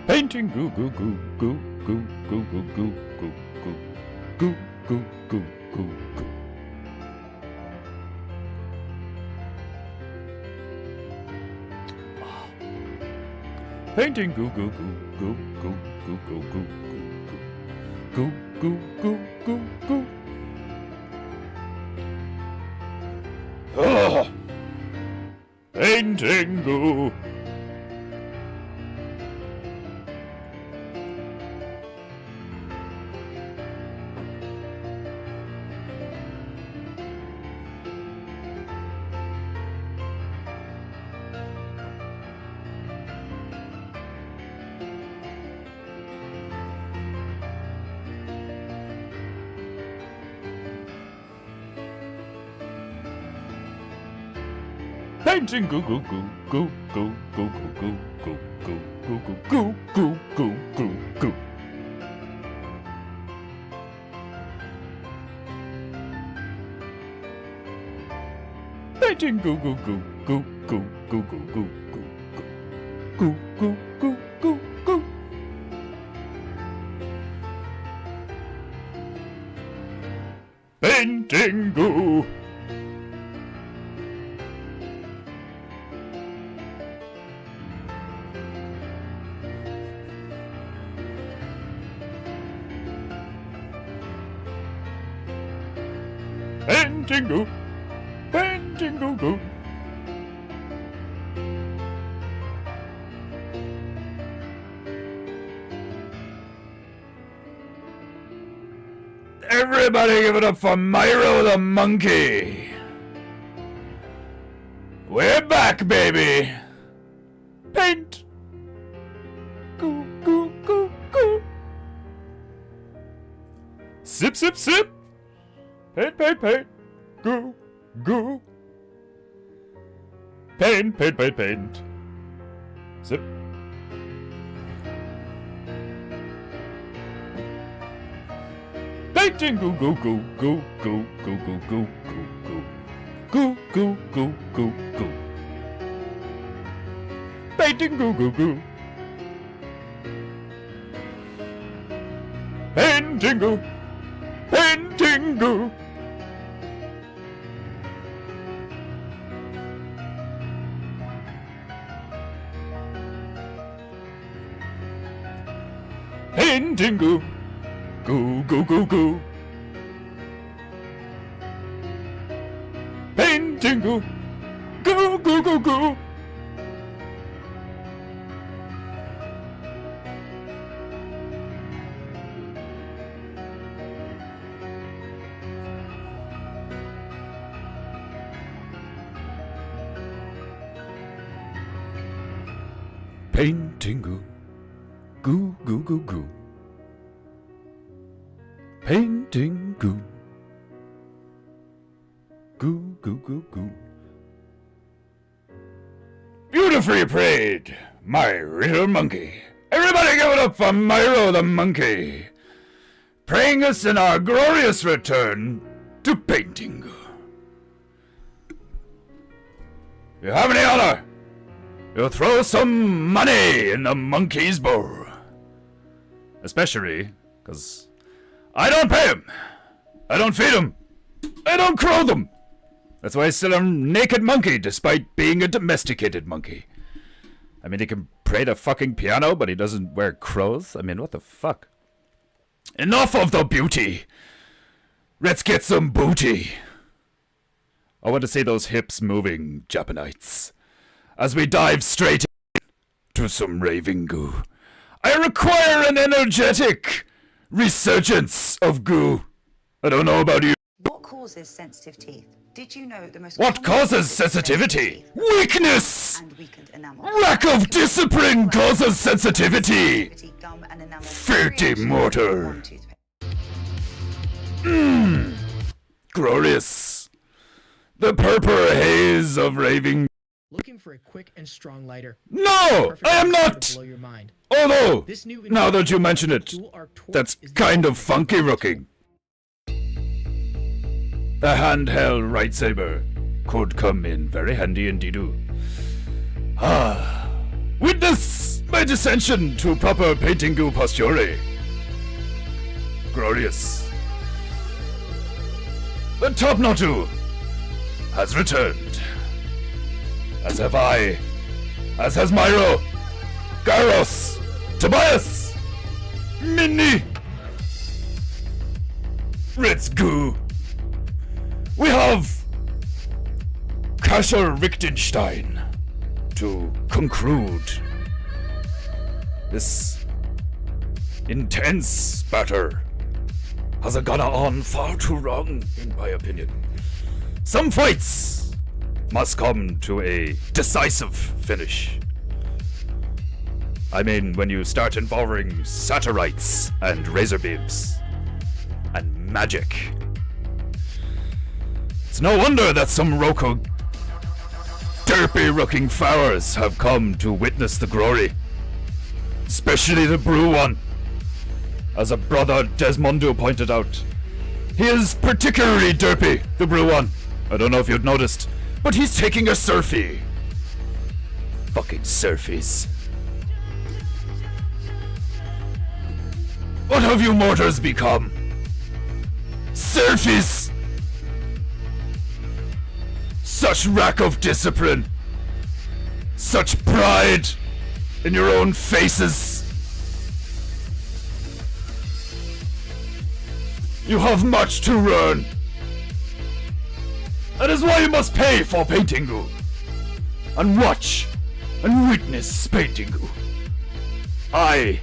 Painting goo goo goo goo goo goo goo goo goo goo goo goo goo goo. Painting goo goo goo goo goo goo goo goo goo goo goo goo goo. Oh, painting goo. Painting goo goo goo goo goo goo goo goo goo goo goo goo goo goo goo. Painting goo goo goo goo goo goo goo goo goo goo goo goo goo. Painting goo. Painting goo, painting goo goo. Everybody give it up for Myro the monkey. We're back, baby. Paint. Goo goo goo goo. Sip sip sip. Paint, paint, paint, goo, goo. Paint, paint, paint, paint. Zip. Painting goo, goo, goo, goo, goo, goo, goo, goo, goo, goo, goo, goo, goo, goo. Painting goo, goo, goo. Painting goo, painting goo. Painting goo, goo goo goo goo. Painting goo, goo goo goo goo. Painting goo. Goo goo goo goo. Painting goo. Goo goo goo goo. Beautifully prayed, my little monkey. Everybody give it up for Myro the monkey, praying us in our glorious return to painting. If you have any honor, you'll throw some money in the monkey's bowl. Especially, because I don't pay him. I don't feed him. I don't clothe him. That's why I still am a naked monkey, despite being a domesticated monkey. I mean, he can play the fucking piano, but he doesn't wear clothes. I mean, what the fuck? Enough of the beauty. Let's get some booty. I want to see those hips moving, Japanites. As we dive straight into some raving goo. I require an energetic resurgence of goo. I don't know about you. What causes sensitive teeth? Did you know the most What causes sensitivity? Weakness! And weakened enamel. Lack of discipline causes sensitivity. Gum and enamel. Filthy mortar. Glorious. The purple haze of raving. Looking for a quick and strong lighter. No, I am not. Blow your mind. Although, now that you mention it, that's kind of funky looking. A handheld lightsaber could come in very handy indeed. Ah, witness my descension to proper paintingu posture. Glorious. The top Notu has returned. As have I. As has Myro. Garos. Tobias. Minnie. Ritz Goo. We have Kasher Lichtenstein to conclude this intense battle. Has gone on far too long, in my opinion. Some fights must come to a decisive finish. I mean, when you start involving satellites and razor beams and magic. It's no wonder that some Roku derpy-looking flowers have come to witness the glory. Especially the Brew one. As a brother Desmondo pointed out, he is particularly derpy, the Brew one. I don't know if you'd noticed, but he's taking a surfie. Fucking surfies. What have you mortars become? Surfies! Such lack of discipline. Such pride in your own faces. You have much to learn. That is why you must pay for paintingu. And watch and witness paintingu. I,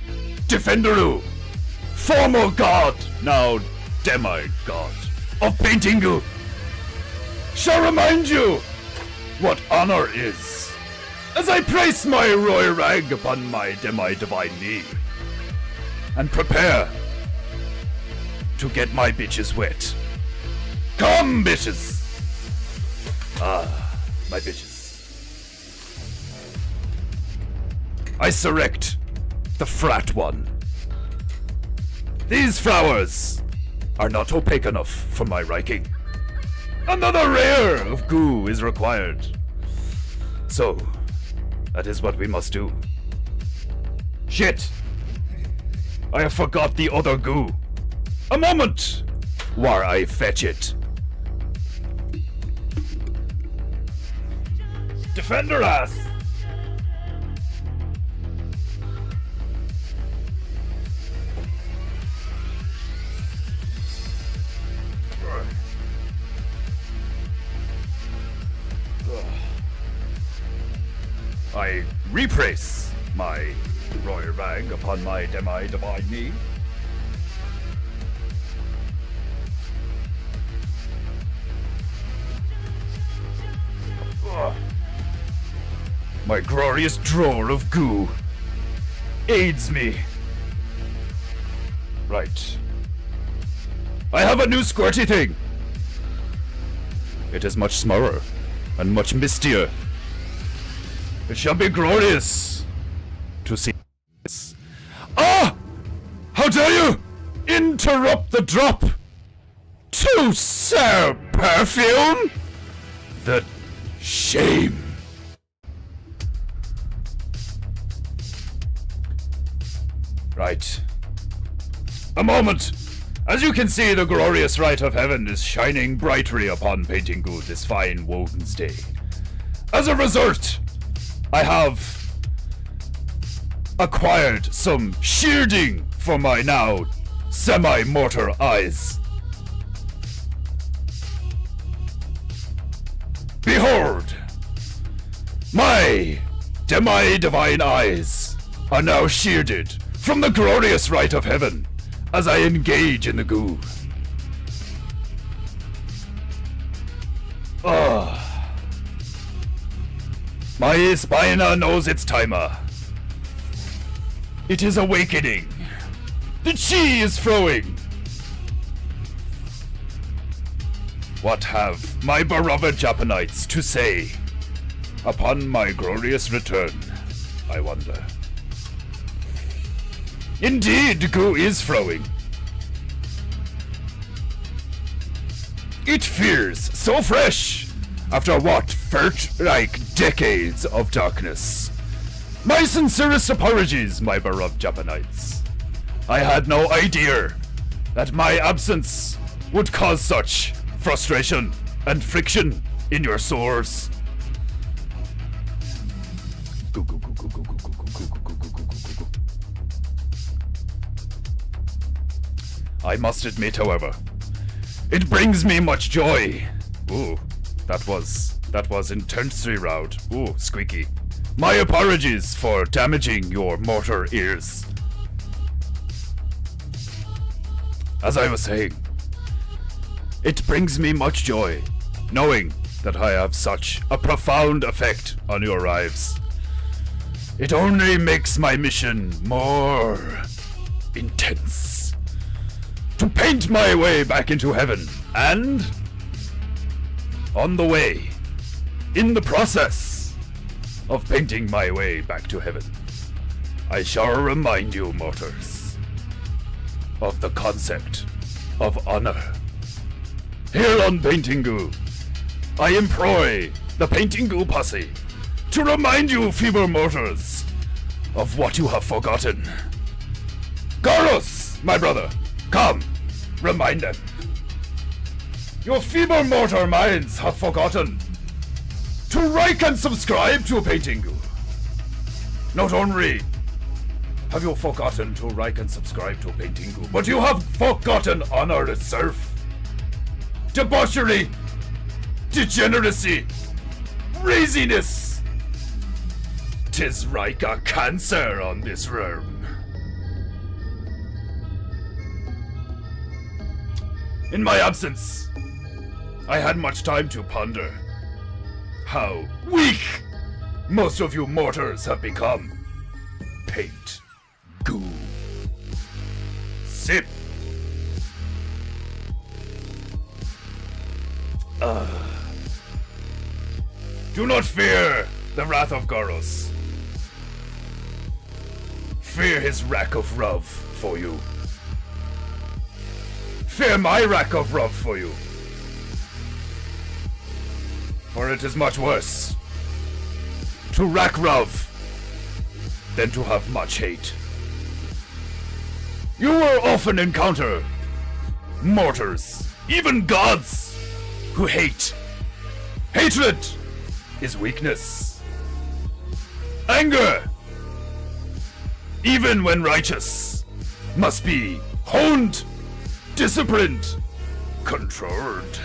Defenderu, former god, now demi-god of paintingu, shall remind you what honor is, as I place my royal rag upon my demi-divine knee, and prepare to get my bitches wet. Come, bitches! Ah, my bitches. I select the frat one. These flowers are not opaque enough for my liking. Another layer of goo is required. So, that is what we must do. Shit! I have forgot the other goo. A moment, while I fetch it. Defender ass! I replace my royal rag upon my demi-divine knee. My glorious drawer of goo aids me. Right. I have a new squirty thing. It is much smaller and much mistier. It shall be glorious to see this. Ah! How dare you interrupt the drop to sell perfume? The shame. Right. A moment. As you can see, the glorious light of heaven is shining brightly upon paintingu this fine Woden's day. As a result, I have acquired some shielding for my now semi-mortar eyes. Behold! My demi-divine eyes are now shielded from the glorious light of heaven as I engage in the goo. My spina knows its timer. It is awakening. The chi is flowing. What have my beloved Japanites to say upon my glorious return, I wonder. Indeed, goo is flowing. It feels so fresh after what felt like decades of darkness. My sincerest apologies, my beloved Japanites. I had no idea that my absence would cause such frustration and friction in your sores. Goo, goo, goo, goo, goo, goo, goo, goo, goo, goo, goo, goo, goo, goo. I must admit, however, it brings me much joy. Ooh, that was intensely loud. Ooh, squeaky. My apologies for damaging your mortar ears. As I was saying, it brings me much joy knowing that I have such a profound effect on your lives. It only makes my mission more intense to paint my way back into heaven, and on the way, in the process of painting my way back to heaven, I shall remind you, mortars, of the concept of honor. Here on Paintingu, I employ the Paintingu posse to remind you, feeble mortars, of what you have forgotten. Carlos, my brother, come, remind them. Your feeble mortar minds have forgotten to like and subscribe to Paintingu. Not only have you forgotten to like and subscribe to Paintingu, but you have forgotten honor itself. Debauchery, degeneracy, laziness. 'Tis like a cancer on this realm. In my absence, I had much time to ponder how weak most of you mortars have become. Paint goo. Sip. Do not fear the wrath of Goros. Fear his rack of love for you. Fear my rack of love for you. For it is much worse to rack love than to have much hate. You will often encounter mortars, even gods, who hate. Hatred is weakness. Anger, even when righteous, must be honed, disciplined, controlled.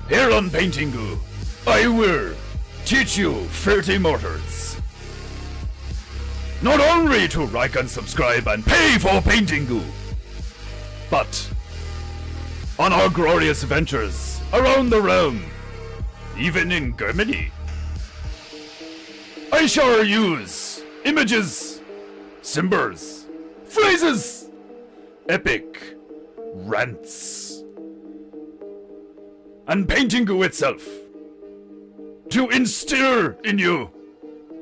Here on Paintingu, I will teach you 30 mortars. Not only to like and subscribe and pay for Paintingu, but on our glorious ventures around the realm, even in Germany. I shall use images, symbols, phrases, epic rants, and Paintingu itself to instill in you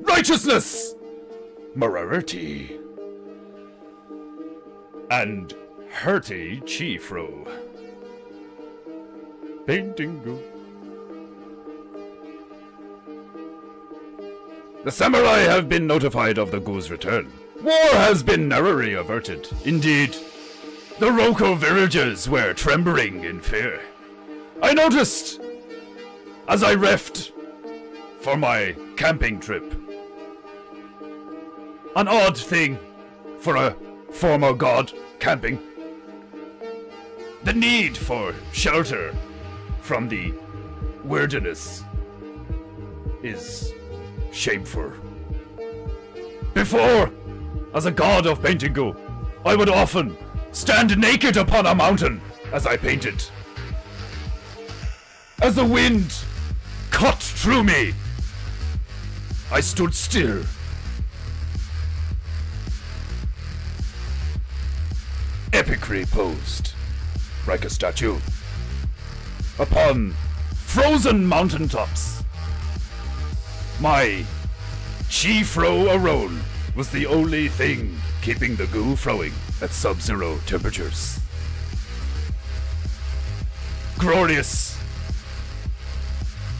righteousness, morality, and hearty Chifro. Paintingu. The samurai have been notified of the Goo's return. War has been narrowly averted. Indeed, the local villagers were trembling in fear. I noticed, as I left for my camping trip, an odd thing for a former god camping. The need for shelter from the wilderness is shameful. Before, as a god of Paintingu, I would often stand naked upon a mountain as I painted. As the wind cut through me, I stood still. Epically posed, like a statue, upon frozen mountaintops. My Chifro alone was the only thing keeping the goo flowing at sub-zero temperatures. Glorious.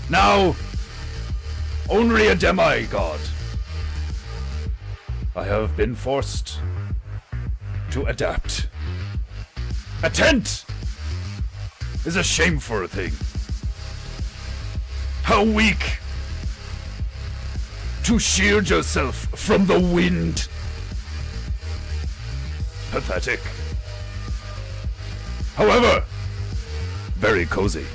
Now, only a demigod. I have been forced to adapt. A tent is a shameful thing. How weak to shield yourself from the wind. Pathetic. However, very cozy.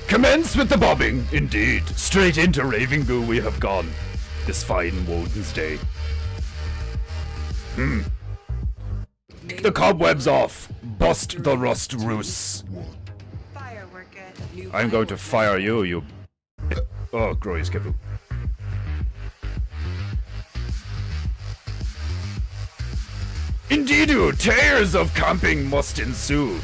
Commence with the bobbing, indeed. Straight into raving goo we have gone this fine Woden's day. Kick the cobwebs off. Bust the rust roos. Fire, we're good. I'm going to fire you, you... Oh, grois kebu. Indeed, tears of camping must ensue.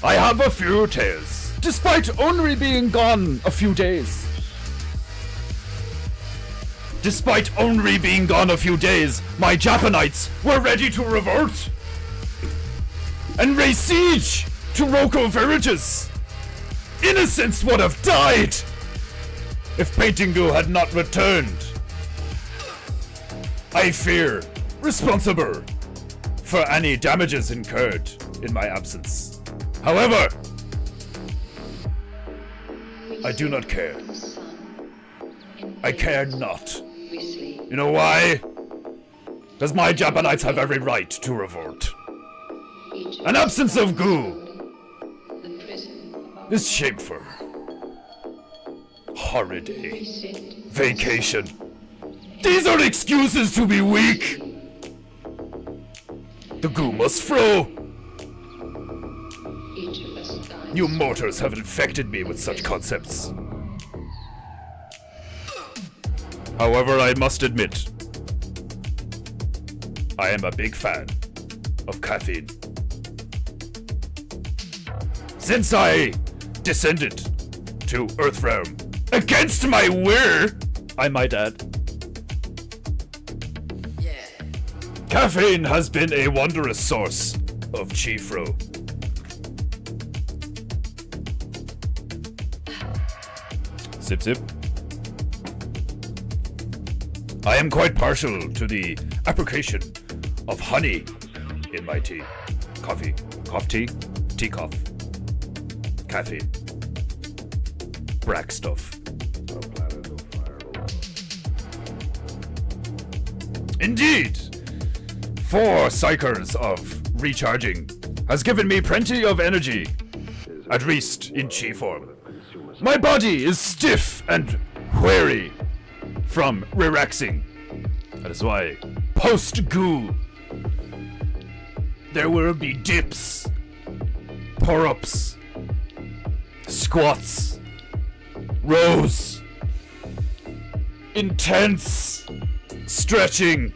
I have a few tales, despite only being gone a few days. Despite only being gone a few days, my Japanites were ready to revert and raise siege to Roko villages. Innocents would have died if Paintingu had not returned. I fear responsible for any damages incurred in my absence. However, I do not care. I care not. You know why? Because my Japanites have every right to revolt. An absence of goo is shameful. Holiday. Vacation. These are excuses to be weak. The goo must flow. You mortars have infected me with such concepts. However, I must admit, I am a big fan of caffeine. Since I descended to Earthrealm against my will, I might add, caffeine has been a wondrous source of chi flow. Sip sip. I am quite partial to the application of honey in my tea. Coffee. Cough tea. Tea cough. Caffeine. Brack stuff. Indeed! 4 cycles of recharging has given me plenty of energy, at least in chi form. My body is stiff and weary from relaxing. That is why, post-goo, there will be dips, pour-ups, squats, rows, intense stretching,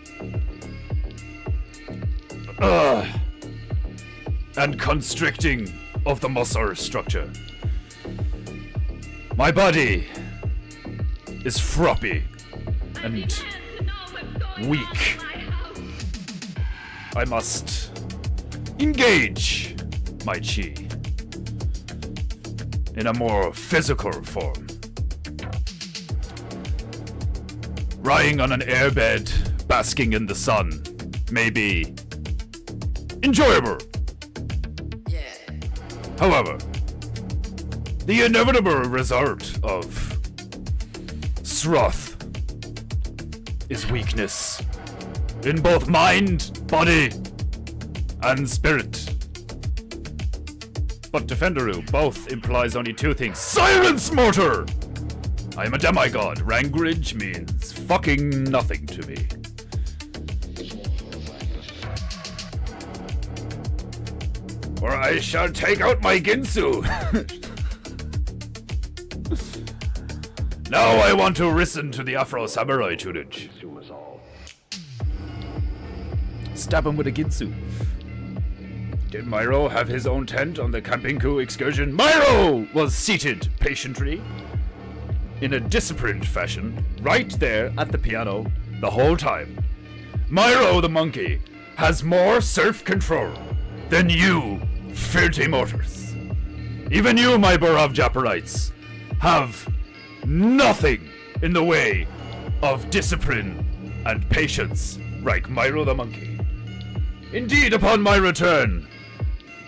and constricting of the muscle structure. My body is floppy and weak. I must engage my chi in a more physical form. Lying on an airbed, basking in the sun, may be enjoyable. However, the inevitable result of sloth is weakness in both mind, body, and spirit. But Defenderu both implies only 2 things. Silence, mortar! I am a demigod. Language means fucking nothing to me. Or I shall take out my Ginsu. Now I want to listen to the Afro Samurai tunage. Stab him with a Ginsu. Did Myro have his own tent on the Camping-ku excursion? Myro was seated patiently, in a disciplined fashion, right there at the piano the whole time. Myro the monkey has more self-control than you, filthy mortars. Even you, my beloved Japarites, have nothing in the way of discipline and patience like Myro the monkey. Indeed, upon my return,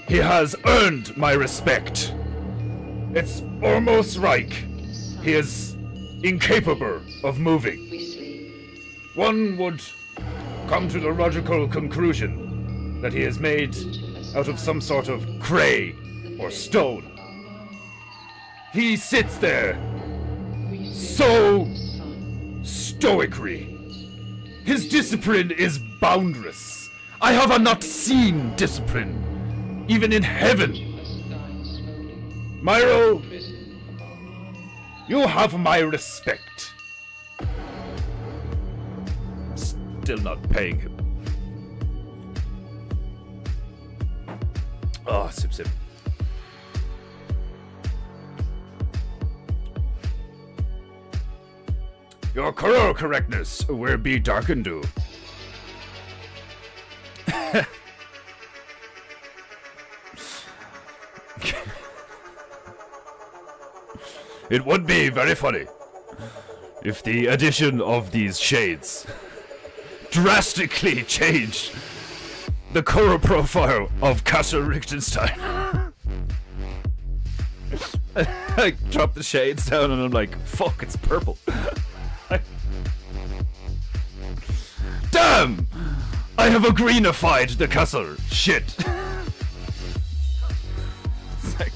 he has earned my respect. It's almost like he is incapable of moving. One would come to the logical conclusion that he is made out of some sort of clay or stone. He sits there so stoically. His discipline is boundless. I have not seen discipline, even in heaven. Myro, you have my respect. I'm still not paying him. Oh, sip sip. Your color correctness will be darkened to. It would be very funny if the addition of these shades drastically changed the color profile of Castle Lichtenstein. I drop the shades down and I'm like, fuck, it's purple. Damn! I have a greenified the castle. Shit. It's like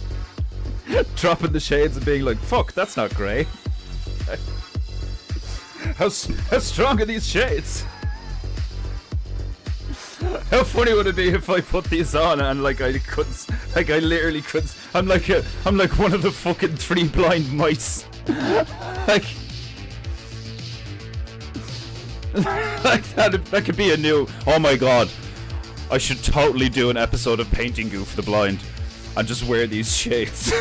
dropping the shades and being like, fuck, that's not grey. How strong are these shades? How funny would it be if I put these on and like I couldn't, like I literally couldn't. I'm like one of the fucking 3 blind mice. Like that could be a new. Oh my god, I should totally do an episode of Painting Goo for the blind, and just wear these shades,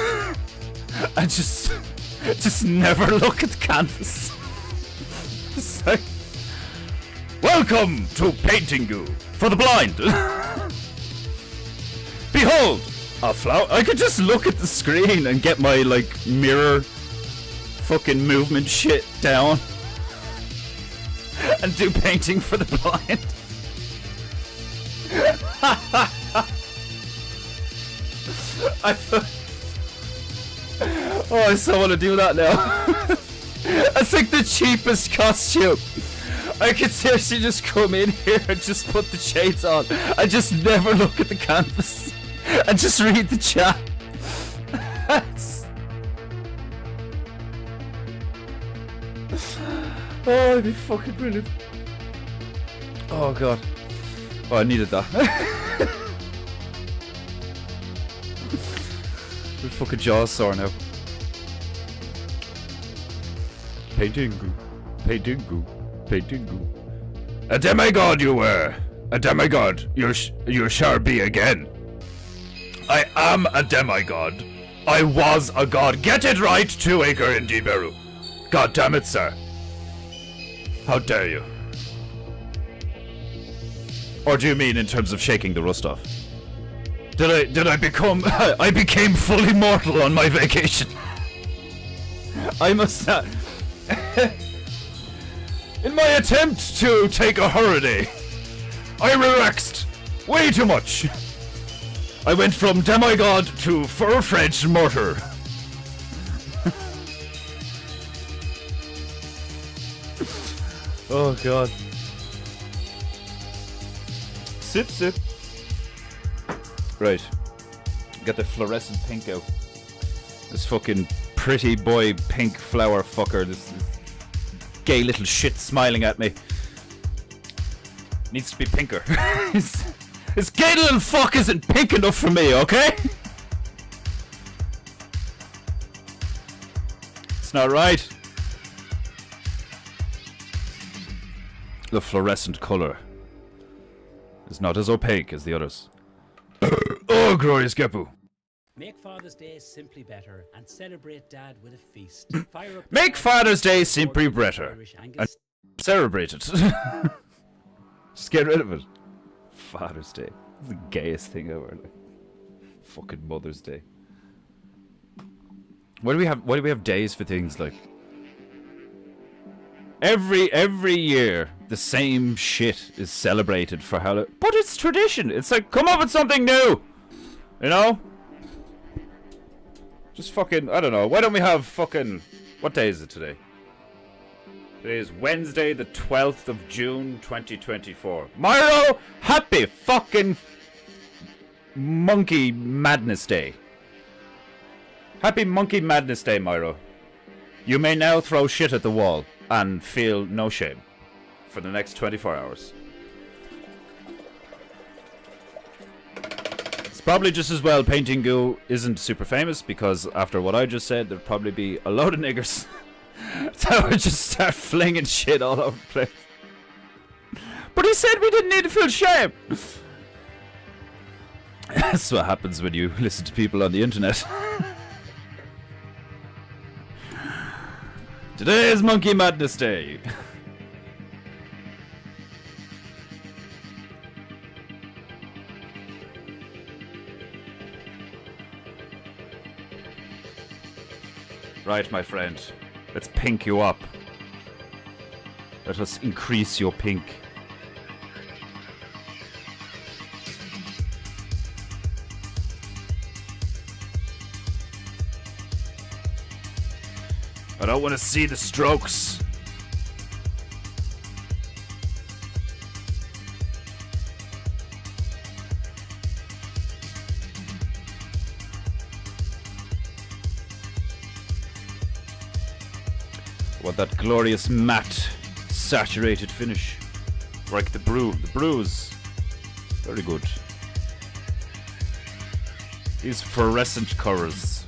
and just never look at the canvas. It's like, welcome to Painting Goo for the blind. Behold, a flower. I could just look at the screen and get my like mirror fucking movement shit down and do painting for the blind. I so want to do that now. That's like the cheapest costume. I could seriously just come in here and just put the shades on and just never look at the canvas and just read the chat. Oh, it'd be fucking brilliant. Oh god. Oh, I needed that. My fucking jaw's sore now. Painting Goo. Painting Goo. Painting Goo. A demigod you were. A demigod you shall be again. I am a demigod. I was a god. Get it right, 2 acre in Jiberu. God damn it, sir. How dare you? Or do you mean in terms of shaking the rust off? Did I become I became fully mortal on my vacation. I must not. In my attempt to take a holiday, I relaxed way too much. I went from demigod to full-fledged mortar. Oh god. Sip, sip. Right. Get the fluorescent pink out. This fucking pretty boy pink flower fucker. This gay little shit smiling at me. Needs to be pinker. This gay little fuck isn't pink enough for me, okay? It's not right. The fluorescent colour is not as opaque as the others. Oh, glorious Gepu. Make Father's Day simply better and celebrate Dad with a feast. Fire up Make Father's Day simply better and celebrate it. Just get rid of it. Father's Day. It's the gayest thing ever. Like, fucking Mother's Day. Why do we have days for things like? Every year the same shit is celebrated for Halloween. But it's tradition. It's like, come up with something new. You know? Just fucking, I don't know. Why don't we have fucking, what day is it today? Today is Wednesday, the 12th of June, 2024. Myro, happy fucking Monkey Madness Day. Happy Monkey Madness Day, Myro. You may now throw shit at the wall and feel no shame for the next 24 hours. It's probably just as well Painting Goo isn't super famous, because after what I just said, there'd probably be a load of niggers that would just start flinging shit all over the place. But he said we didn't need to feel shame. That's what happens when you listen to people on the internet. Today is Monkey Madness Day. Right, my friend. Let's pink you up. Let us increase your pink. I don't want to see the strokes. I want that glorious matte, saturated finish. Like the brew. The brews. Very good. These fluorescent colors.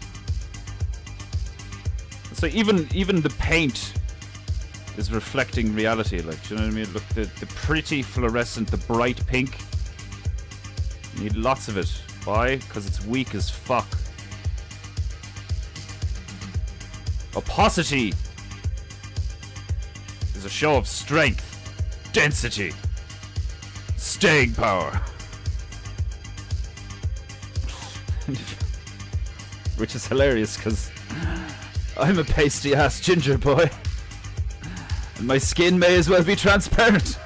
So even the paint is reflecting reality, like, do you know what I mean? Look, the pretty fluorescent, the bright pink. You need lots of it. Why? Because it's weak as fuck. Opacity is a show of strength, density, staying power. Which is hilarious, because I'm a pasty ass ginger boy, and my skin may as well be transparent.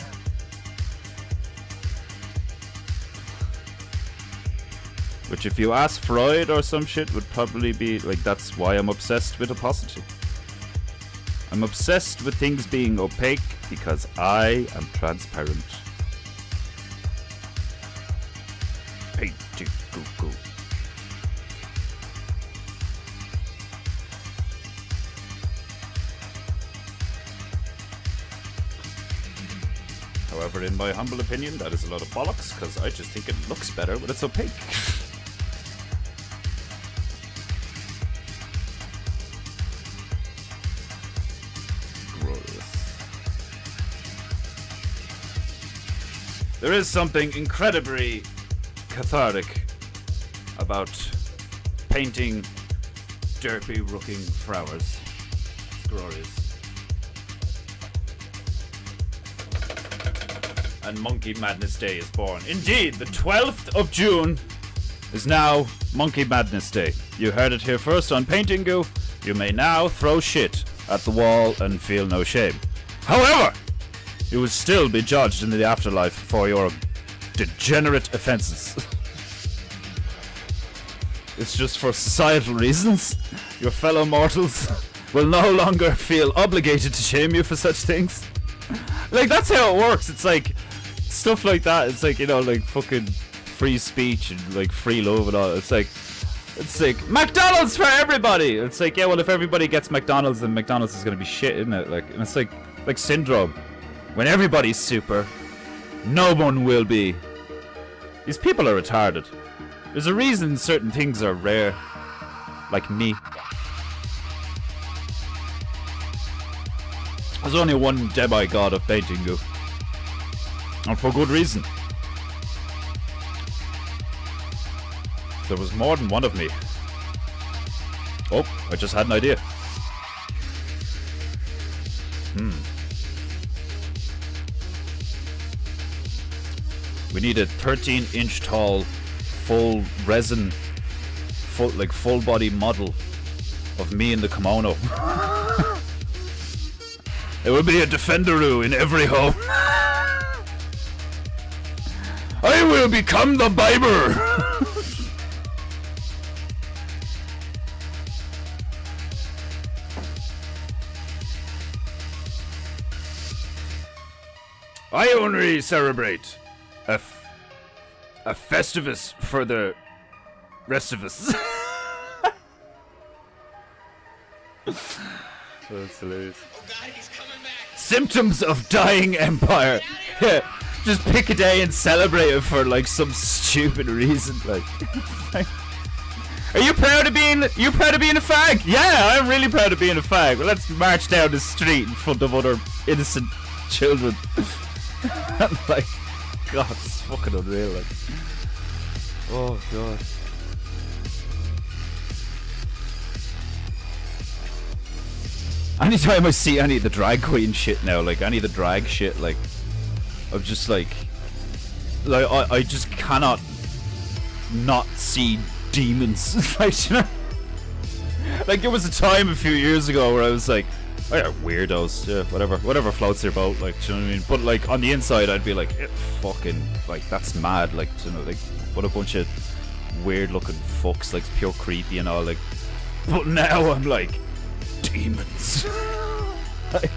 Which, if you ask Freud or some shit, would probably be like, that's why I'm obsessed with opacity. I'm obsessed with things being opaque because I am transparent. Painting Google. However, in my humble opinion, that is a lot of bollocks, because I just think it looks better when it's opaque. Glorious. There is something incredibly cathartic about painting derpy-looking flowers. It's glorious. And Monkey Madness Day is born. Indeed, the 12th of June is now Monkey Madness Day. You heard it here first on Painting Goo. You may now throw shit at the wall and feel no shame. However, you will still be judged in the afterlife for your degenerate offenses. It's just for societal reasons. Your fellow mortals will no longer feel obligated to shame you for such things. Like, that's how it works. It's like stuff like that. It's like, you know, like fucking free speech and like free love and all. It's like McDonald's for everybody. It's like, yeah, well, if everybody gets McDonald's, then McDonald's is gonna be shit, isn't it? Like, and it's like syndrome. When everybody's super, no one will be. These people are retarded. There's a reason certain things are rare, like me. There's only one demigod of Painting Goo. And for good reason. There was more than one of me. Oh, I just had an idea. We need a 13-inch tall, full resin, full body model of me in the kimono. There will be a defenderoo in every home. I will become the Biber. I only celebrate a festivus for the rest of us. That's hilarious. Oh God, he's coming back. Symptoms of dying empire. Yeah, just pick a day and celebrate it for like some stupid reason. Like, are you proud of being? You proud of being a fag? Yeah, I'm really proud of being a fag. Well, let's march down the street in front of other innocent children. Like, God, it's fucking unreal. Like, oh God. Anytime I see any of the drag queen shit now, like any of the drag shit, like I'm just like I just cannot not see demons. Like, you know? Like there was a time a few years ago where I was like, oh yeah, weirdos, yeah, whatever floats their boat, like, do you know what I mean? But like on the inside, I'd be like, fucking, like that's mad, like, you know, like what a bunch of weird looking fucks, like pure creepy and all, like. But now I'm like, demons. Like,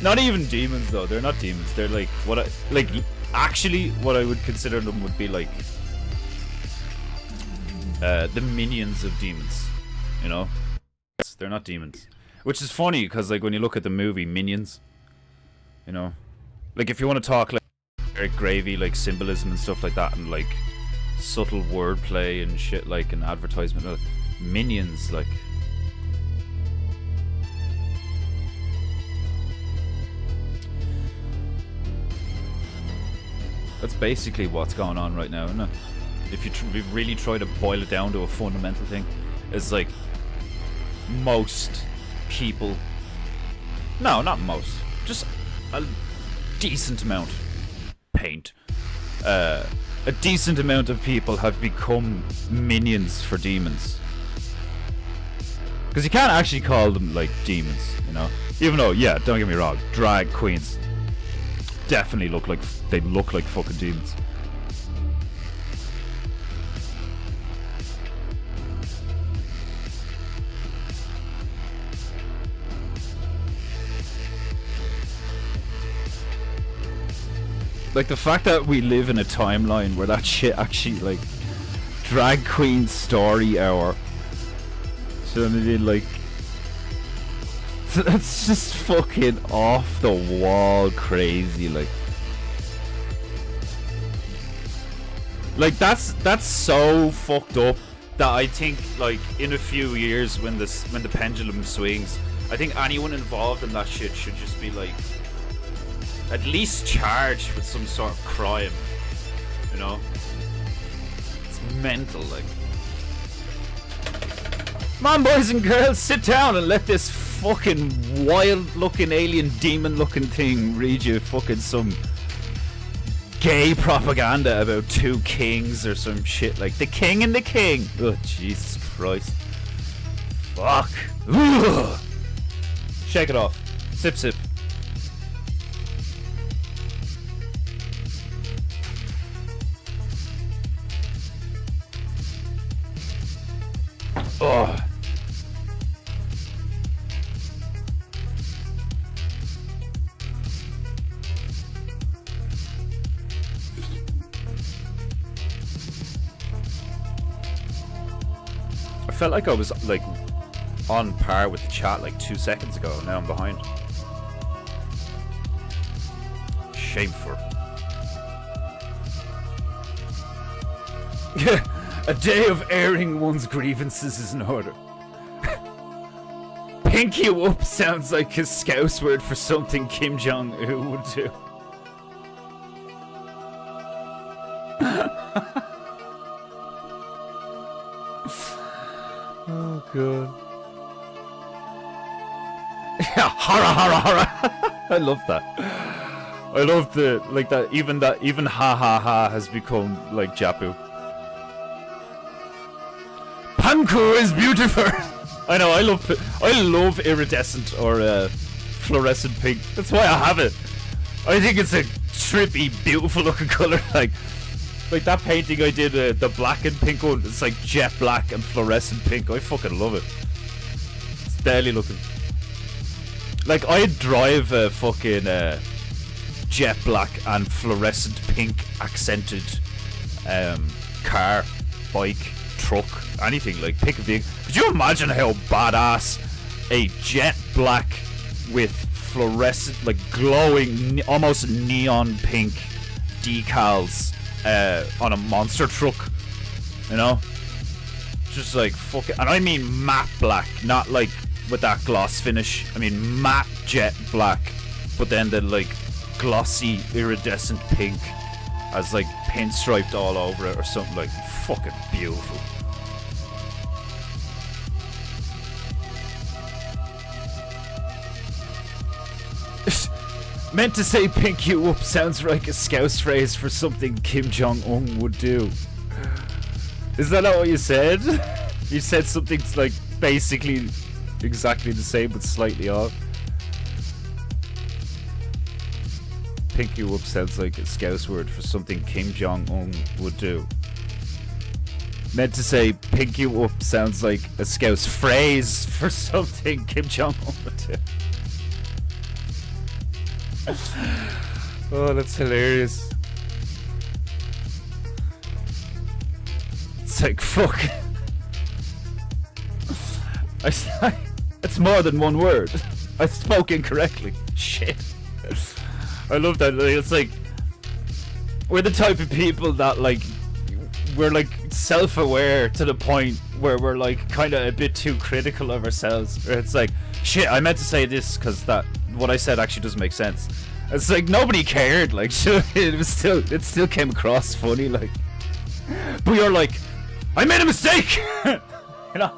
not even demons though. They're not demons. They're like what I would consider them would be like the minions of demons. You know, they're not demons. Which is funny because like when you look at the movie Minions, you know, like if you want to talk like Eric Gravy, like symbolism and stuff like that, and like subtle wordplay and shit, like an advertisement. Minions, like, that's basically what's going on right now, isn't it? If you really try to boil it down to a fundamental thing, it's like most people, no, not most, just a decent amount, a decent amount of people have become minions for demons. Because you can't actually call them like demons, you know. Even though, yeah, don't get me wrong, drag queens definitely look like fucking demons. Like the fact that we live in a timeline where that shit actually, like, drag queen story hour. So I mean, like, that's just fucking off the wall crazy, like that's so fucked up that I think like in a few years when the pendulum swings, I think anyone involved in that shit should just be like at least charged with some sort of crime, you know? It's mental, like. Come on, boys and girls, sit down and let this fucking wild-looking, alien, demon-looking thing read you fucking some gay propaganda about two kings or some shit like the king and the king. Oh, Jesus Christ. Fuck. Ugh. Shake it off. Sip, sip. Oh. I felt like I was like on par with the chat like 2 seconds ago. Now I'm behind. Shameful. A day of airing one's grievances is in order. Pink you up sounds like a Scouse word for something Kim Jong-un would do. Oh god. Yeah, horror, horror, horror. I love that. I love the like that. Even ha ha ha has become like Japu. Punk Pinku is beautiful. I know, I love iridescent or fluorescent pink. That's why I have it. I think it's a trippy, beautiful looking color. Like that painting I did, the black and pink one. It's like jet black and fluorescent pink. I fucking love it. It's deadly looking. Like I'd drive a fucking jet black and fluorescent pink accented car, bike, truck, anything. Like pick a vehicle. Could you imagine how badass a jet black with fluorescent, like glowing, almost neon pink decals on a monster truck? You know, just like fucking, and I mean matte black, not like with that gloss finish. I mean matte jet black, but then the like glossy iridescent pink as like pinstriped all over it or something. Like fucking beautiful. Meant to say pink you up sounds like a Scouse phrase for something Kim Jong-un would do. Is that not what you said? You said something like basically exactly the same but slightly off. Pink you up sounds like a Scouse word for something Kim Jong-un would do. Meant to say pink you up sounds like a Scouse phrase for something Kim Jong-un would do. Oh, that's hilarious. It's like, fuck. It's more than one word. I spoke incorrectly. Shit. I love that. It's like, we're the type of people that, like, we're like self-aware to the point where we're like kind of a bit too critical of ourselves. Where it's like, shit, I meant to say this because that what I said actually doesn't make sense. It's like nobody cared. Like, it still came across funny. Like, but you're like, I made a mistake. You know,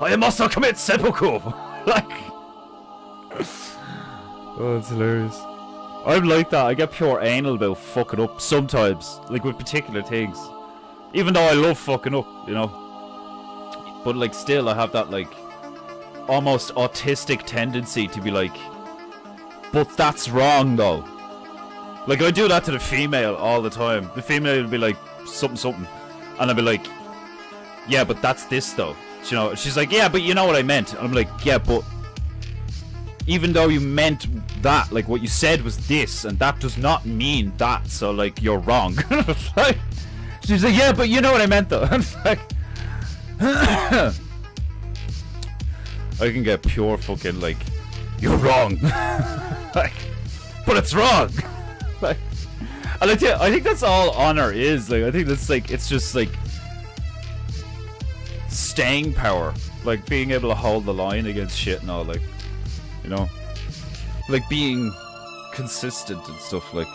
I must not commit seppuku. Like, oh, it's hilarious. I'm like that. I get pure anal about fucking up sometimes, like with particular things. Even though I love fucking up, you know. But like, still, I have that like almost autistic tendency to be like, but that's wrong though. Like, I do that to the female all the time. The female will be like something, and I'll be like, yeah, but that's this though. You know, she's like, yeah, but you know what I meant. And I'm like, yeah, but even though you meant that, like what you said was this, and that does not mean that, so like you're wrong. Like, she's like, yeah, but you know what I meant though. I'm like, I can get pure fucking like, you're wrong. Like, but it's wrong. Like, and I think that's all honor is. Like, I think that's like, it's just like staying power, like being able to hold the line against shit and all, like, you know, like being consistent and stuff. Like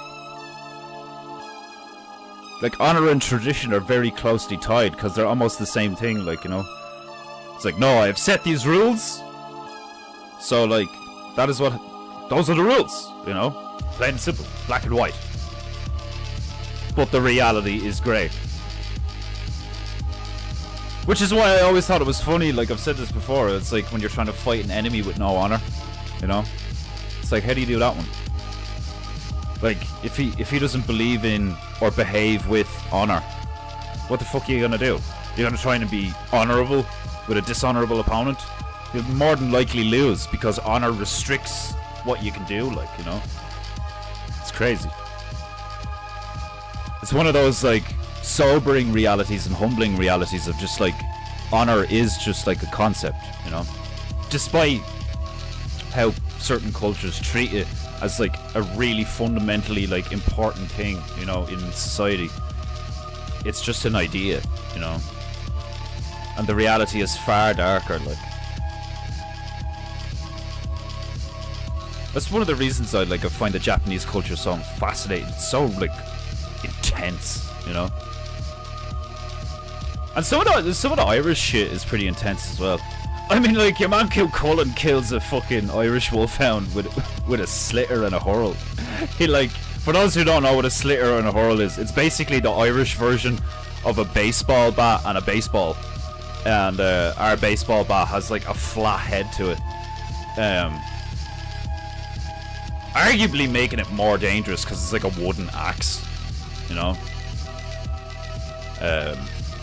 honor and tradition are very closely tied because they're almost the same thing. Like, you know, it's like, no, I've set these rules, so like that is what, those are the rules, you know, plain and simple, black and white. But the reality is grey. Which is why I always thought it was funny, like I've said this before, it's like when you're trying to fight an enemy with no honor, you know? It's like, how do you do that one? Like, if he doesn't believe in or behave with honor, what the fuck are you gonna do? You're gonna try and be honorable with a dishonorable opponent? You'll more than likely lose because honor restricts what you can do, like, you know? It's crazy. It's one of those, like, sobering realities and humbling realities of just, like, honor is just, like, a concept, you know? Despite how certain cultures treat it as, like, a really fundamentally, like, important thing, you know, in society. It's just an idea, you know? And the reality is far darker, like. That's one of the reasons I find the Japanese culture so fascinating. It's so, like, intense, you know? And some of the Irish shit is pretty intense as well. I mean, like, your man Cullen kills a fucking Irish wolfhound with a slitter and a hurl. He, like, for those who don't know what a slitter and a hurl is, it's basically the Irish version of a baseball bat and a baseball. and our baseball bat has like a flat head to it. Arguably making it more dangerous because it's like a wooden axe, you know.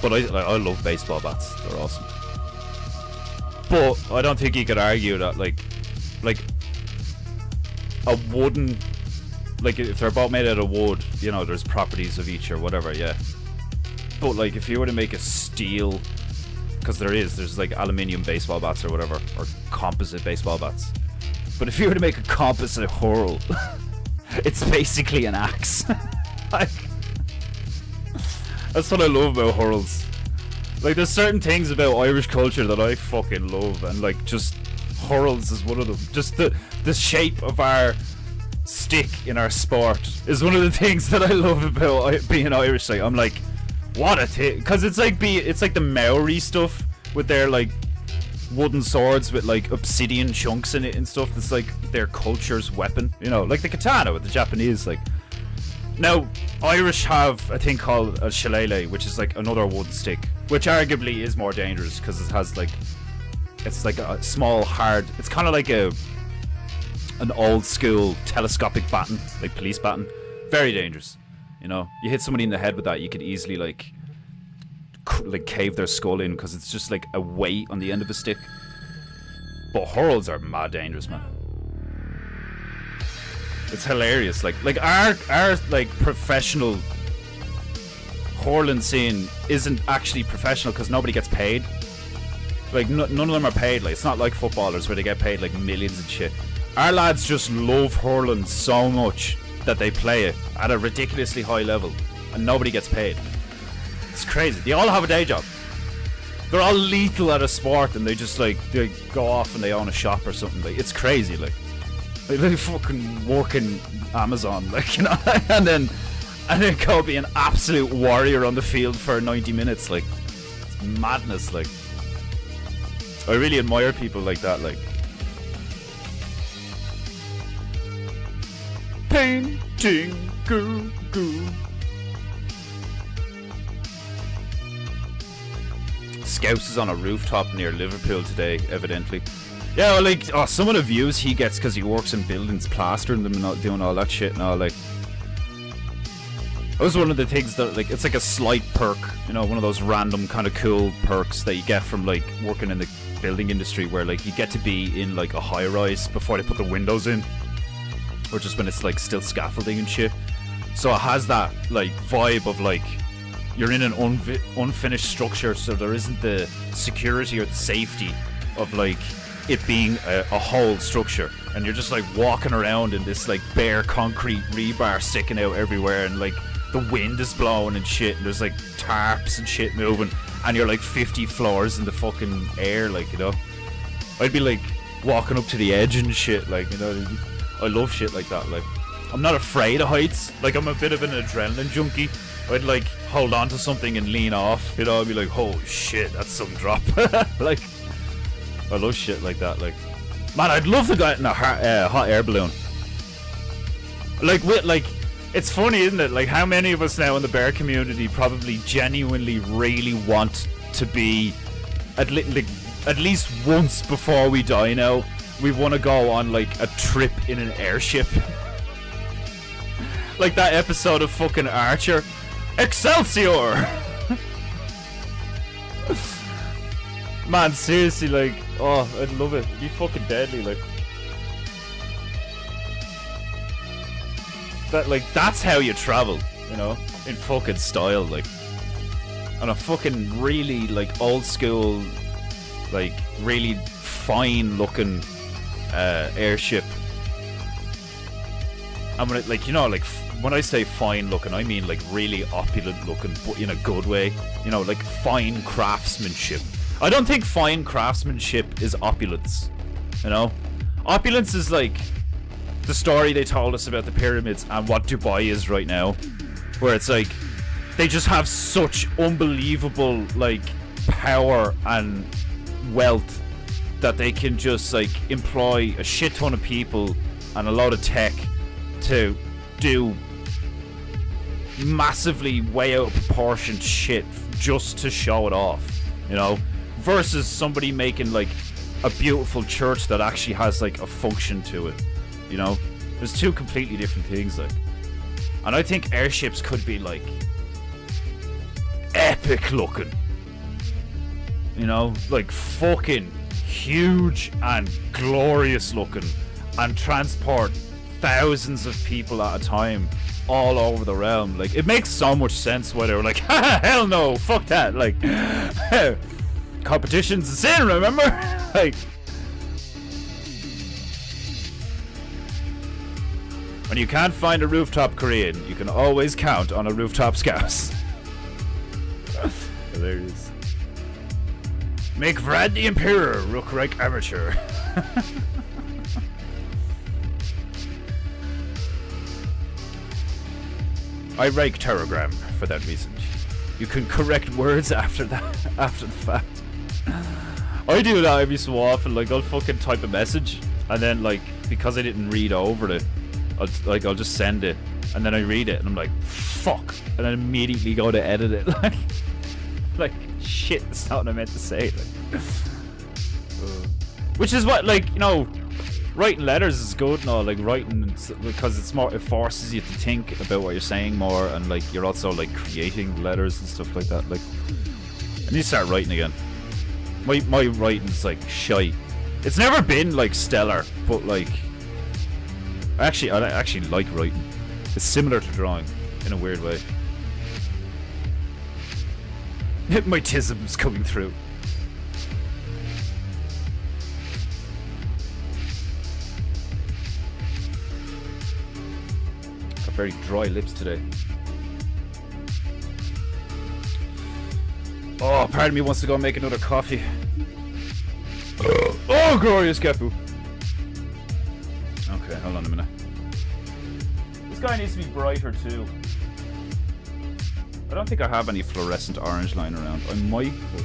But I love baseball bats. They're awesome. But I don't think you could argue that like a wooden, like if they're both made out of wood, you know, there's properties of each or whatever, yeah. But like if you were to make a steel, because there's like aluminium baseball bats or whatever, or composite baseball bats. But if you were to make a composite hurl, it's basically an axe. Like, that's what I love about hurls. Like, there's certain things about Irish culture that I fucking love, and like just hurls is one of them. Just the shape of our stick in our sport is one of the things that I love about being Irish. Like, I'm like, what a thing, because it's like the Maori stuff with their like wooden swords with like obsidian chunks in it and stuff. That's like their culture's weapon, you know, like the katana with the Japanese. Like, now Irish have a thing called a shillelagh, which is like another wooden stick, which arguably is more dangerous because it has like, it's like a small hard, it's kind of like an old school telescopic baton, like police baton. Very dangerous, you know. You hit somebody in the head with that, you could easily like cave their skull in because it's just like a weight on the end of a stick. But hurls are mad dangerous, man. It's hilarious. Like our like professional hurling scene isn't actually professional because nobody gets paid. Like none of them are paid. Like, it's not like footballers where they get paid like millions and shit. Our lads just love hurling so much that they play it at a ridiculously high level and nobody gets paid. It's crazy. They all have a day job. They're all lethal at a sport and they just like, they go off and they own a shop or something. Like, it's crazy. Like they fucking work in Amazon, like, you know, and then go be an absolute warrior on the field for 90 minutes. Like, it's madness. Like, I really admire people like that. Like, painting goo goo. Scouse is on a rooftop near Liverpool today, evidently. Yeah, well, like, oh, some of the views he gets because he works in buildings, plastering them and not doing all that shit and all, like. That was one of the things that, like, it's like a slight perk, you know, one of those random kind of cool perks that you get from, like, working in the building industry where, like, you get to be in, like, a high-rise before they put the windows in. Or just when it's, like, still scaffolding and shit. So it has that, like, vibe of, like, you're in an unfinished structure, so there isn't the security or the safety of, like, it being a whole structure, and you're just like walking around in this like bare concrete rebar sticking out everywhere, and like the wind is blowing and shit, and there's like tarps and shit moving, and you're like 50 floors in the fucking air, like, you know. I'd be like walking up to the edge and shit, like, you know. I love shit like that. Like, I'm not afraid of heights. Like, I'm a bit of an adrenaline junkie. I'd like hold on to something and lean off, you know. I'd be like, oh shit, that's some drop. Like, I love shit like that. Like, man, I'd love to go out in a hot air balloon. Like, it's funny, isn't it? Like, how many of us now in the bear community probably genuinely really want to be at least once before we die now, we want to go on like a trip in an airship. Like that episode of fucking Archer. Excelsior! Man, seriously, like, oh, I'd love it. It'd be fucking deadly, like. That, like, that's how you travel, you know? In fucking style, like. On a fucking really, like, old school, like, really fine looking airship. And when it, like, you know, like, when I say fine looking, I mean like really opulent looking, but in a good way. You know, like fine craftsmanship. I don't think fine craftsmanship is opulence. You know? Opulence is like the story they told us about the pyramids and what Dubai is right now. Where it's like, they just have such unbelievable, like, power and wealth that they can just, like, employ a shit ton of people and a lot of tech to do massively way out of proportion shit just to show it off, you know. versus somebody making like a beautiful church that actually has like a function to it. You know, there's two completely different things. Like, and I think airships could be like epic looking. You know, like fucking huge and glorious looking, and transport thousands of people at a time all over the realm. Like, it makes so much sense why they were like, hell no, fuck that. Like, competition's a sin, remember? Like, when you can't find a rooftop Korean, you can always count on a rooftop Scouse. Hilarious. Make Vrad the Emperor look like amateur. I rake Telegram for that reason. You can correct words after the fact. I do that every so often. Like, I'll fucking type a message, and then like, because I didn't read over it, I'll just send it, and then I read it, and I'm like, fuck, and then immediately go to edit it. Like shit, that's not what I meant to say. Like, which is what, like, you know, writing letters is good and all, like writing, because it's more, it forces you to think about what you're saying more, and like you're also like creating letters and stuff like that. Like, I need to start writing again. My writing's like shite. It's never been like stellar, but like I actually like writing. It's similar to drawing in a weird way. Hypnotism's coming through. Got very dry lips today. Oh, part of me wants to go make another coffee. Oh, glorious Kepu. Okay, hold on a minute. This guy needs to be brighter too. I don't think I have any fluorescent orange lying around. I might, but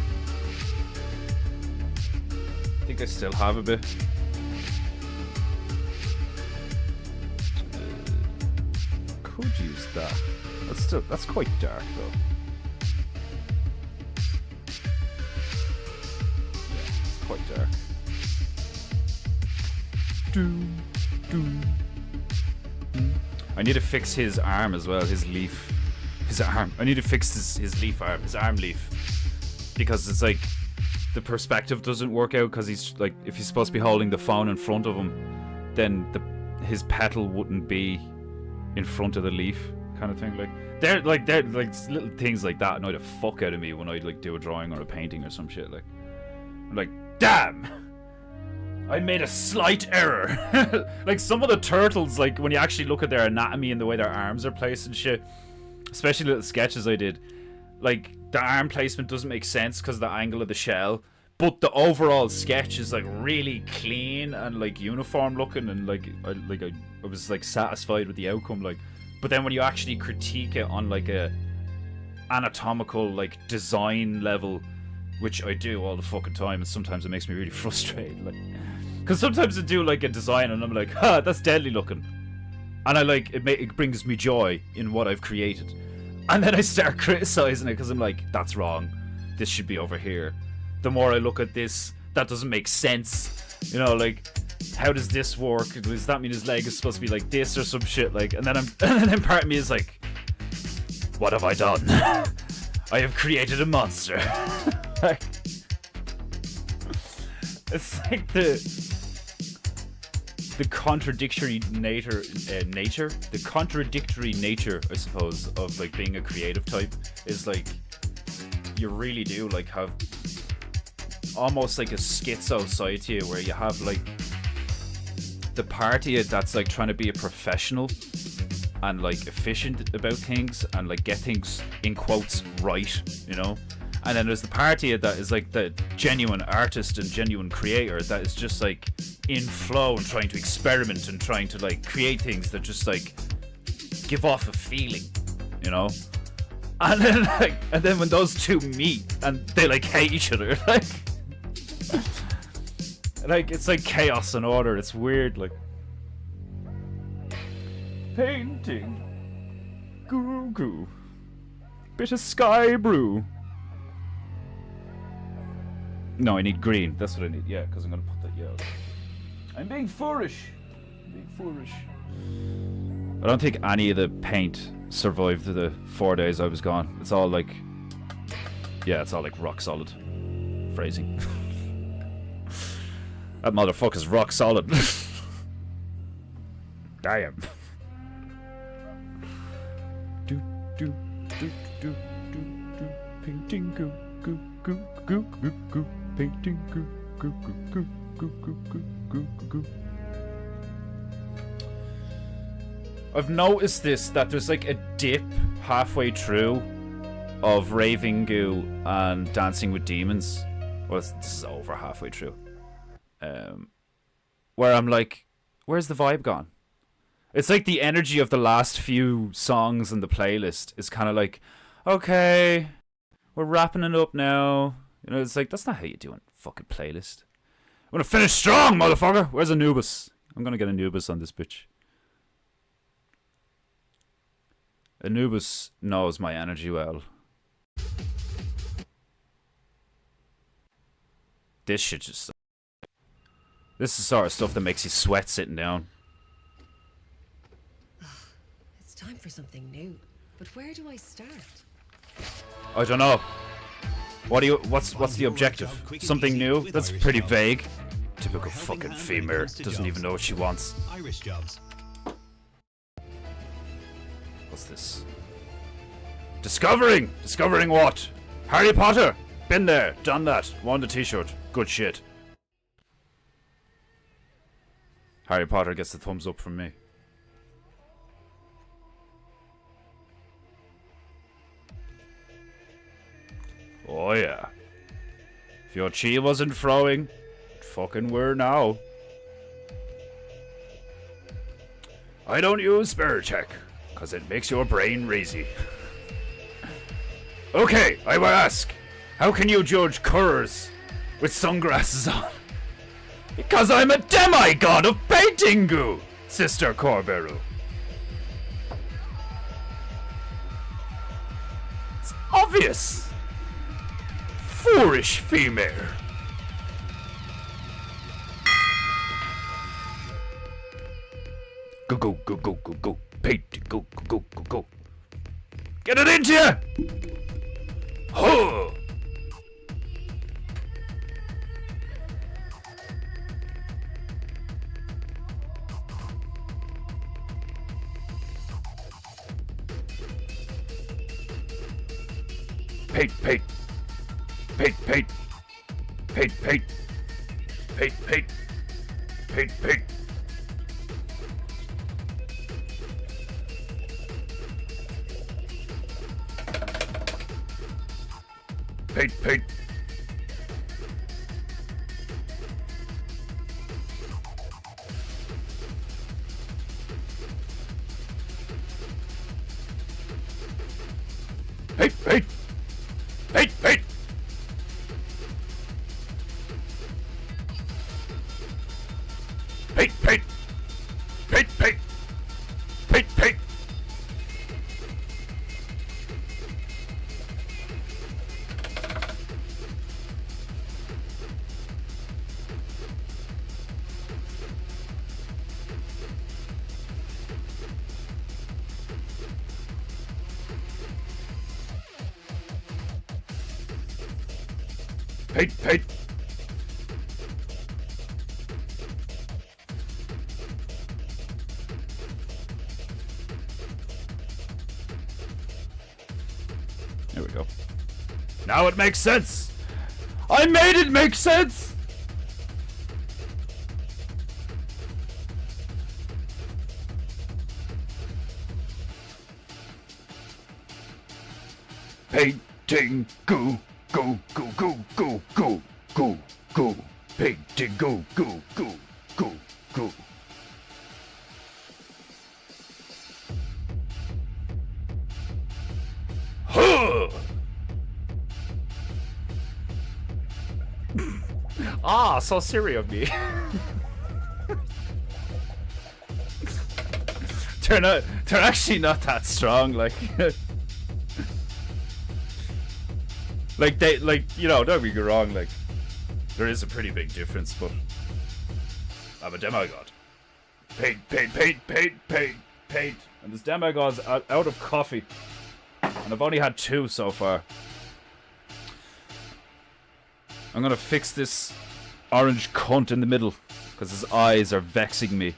I think I still have a bit. Could use that. That's quite dark though. Yeah, it's quite dark. I need to fix his arm as well, his leaf. His arm. I need to fix his leaf arm, his arm leaf. Because it's like, the perspective doesn't work out, because he's like, if he's supposed to be holding the phone in front of him, then his petal wouldn't be in front of the leaf, kind of thing. Like, they're little things like that annoy the fuck out of me when I like do a drawing or a painting or some shit. Like, I'm like, damn! I made a slight error. Like, some of the turtles, like, when you actually look at their anatomy and the way their arms are placed and shit, especially little sketches I did, like, the arm placement doesn't make sense because of the angle of the shell, but the overall sketch is like really clean and like uniform looking, and like I was like satisfied with the outcome. Like, but then when you actually critique it on like a anatomical like design level, which I do all the fucking time, and sometimes it makes me really frustrated. Like, because sometimes I do like a design and I'm like, ha, that's deadly looking, and I like it brings me joy in what I've created, and then I start criticizing it because I'm like, that's wrong, this should be over here. The more I look at this, that doesn't make sense, you know, like, how does this work? Does that mean his leg is supposed to be like this or some shit? Like, and then part of me is like, what have I done? I have created a monster. Like, it's like the contradictory nature, the contradictory nature, I suppose, of like being a creative type is like, you really do like have almost like a schizo side to you, where you have like the part of you that's like trying to be a professional and like efficient about things and like get things in quotes right, you know, and then there's the part of you that is like the genuine artist and genuine creator that is just like in flow and trying to experiment and trying to like create things that just like give off a feeling, you know. And then when those two meet and they like hate each other, like it's like chaos and order. It's weird. Like, painting, goo, bit of sky brew. No, I need green. That's what I need. Yeah, because I'm gonna put that. Yeah. Okay. I'm being foolish. I don't think any of the paint survived the 4 days I was gone. It's all like, yeah, it's all like rock solid phrasing. That motherfucker's rock solid. Damn. Do do do do do do. Painting goo goo goo goo goo goo. Painting goo goo goo goo goo goo goo goo goo. I've noticed this, that there's like a dip halfway through of Raving Goo and Dancing with Demons. Well, this is over halfway through. Where I'm like, where's the vibe gone? It's like the energy of the last few songs in the playlist is kind of like, okay, we're wrapping it up now. You know, it's like, that's not how you do a fucking playlist. I'm gonna finish strong, motherfucker! Where's Anubis? I'm gonna get Anubis on this bitch. Anubis knows my energy well. This shit just... This is the sort of stuff that makes you sweat sitting down. It's time for something new. But where do I start? I don't know. What's the objective? Something new? That's pretty vague. Typical fucking female. Doesn't even know what she wants. Irish jobs. What's this? Discovering! Discovering what? Harry Potter! Been there, done that. Won the t-shirt. Good shit. Harry Potter gets the thumbs up from me. Oh yeah. If your chi wasn't throwing, it fucking were now. I don't use Spirit Check, cause it makes your brain razy. Okay, I will ask, how can you judge colours with sunglasses on? Because I'm a demigod of PEINTEINGU, Sister Corberu. It's obvious. Foolish female. Go go go go go go. Paint go go go go go. Get it into you! Huh! Paint, paint. Paint, paint. Paint, paint. Paint, paint. Paint, paint. Paint, paint. Paint, paint. Paint, paint. Paint, paint. Paint, paint. Paint, paint. Paint, paint. There we go. Now it makes sense. I made it make sense. Painting goo. Go, go, go, go, go, go, go. Painting, go, go, go, go, go. Huh! Ah, so silly of me. They're actually not that strong, like. Like, you know, don't be wrong, like, There is a pretty big difference, but I'm a demigod. Paint, paint, paint, paint, paint, paint. And this demigod's out of coffee. And I've only had 2 so far. I'm gonna fix this orange cunt in the middle, because his eyes are vexing me.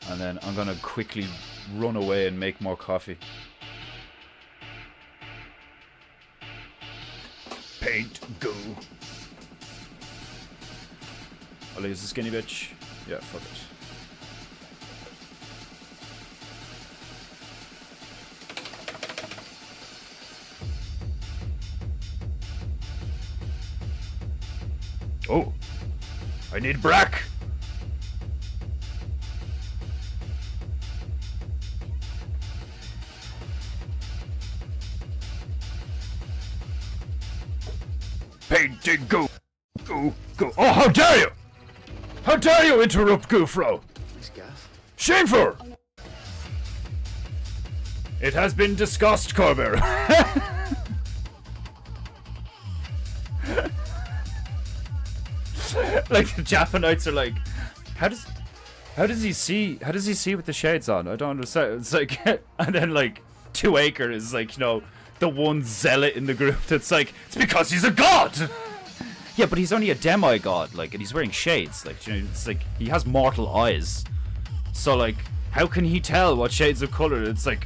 And then I'm gonna quickly run away and make more coffee. Paint, goo. I'll use the skinny bitch. Yeah, fuck it. Oh, I need brack. Painting goo. Goo, goo. Oh, how dare you! How dare you interrupt Goofro! Shameful! It has been discussed, Corber. Like the Japanites are like, how does he see with the shades on? I don't understand. It's like, and then like 2 Acre is like, you know, the one zealot in the group that's like, it's because he's a god. Yeah, but he's only a demigod, like, and he's wearing shades, like, you know, it's like he has mortal eyes. So like, how can he tell what shades of color? It's like,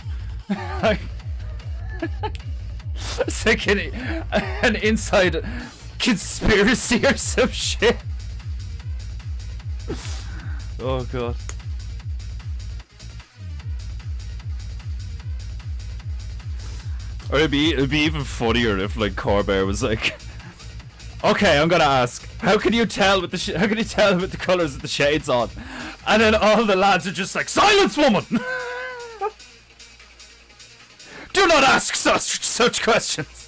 it's like an inside conspiracy or some shit. Oh god. Or it'd be even funnier if like Corbear was like, okay, I'm gonna ask, how can you tell with the colors of the shades on? And then all the lads are just like, silence, woman! Do not ask such questions.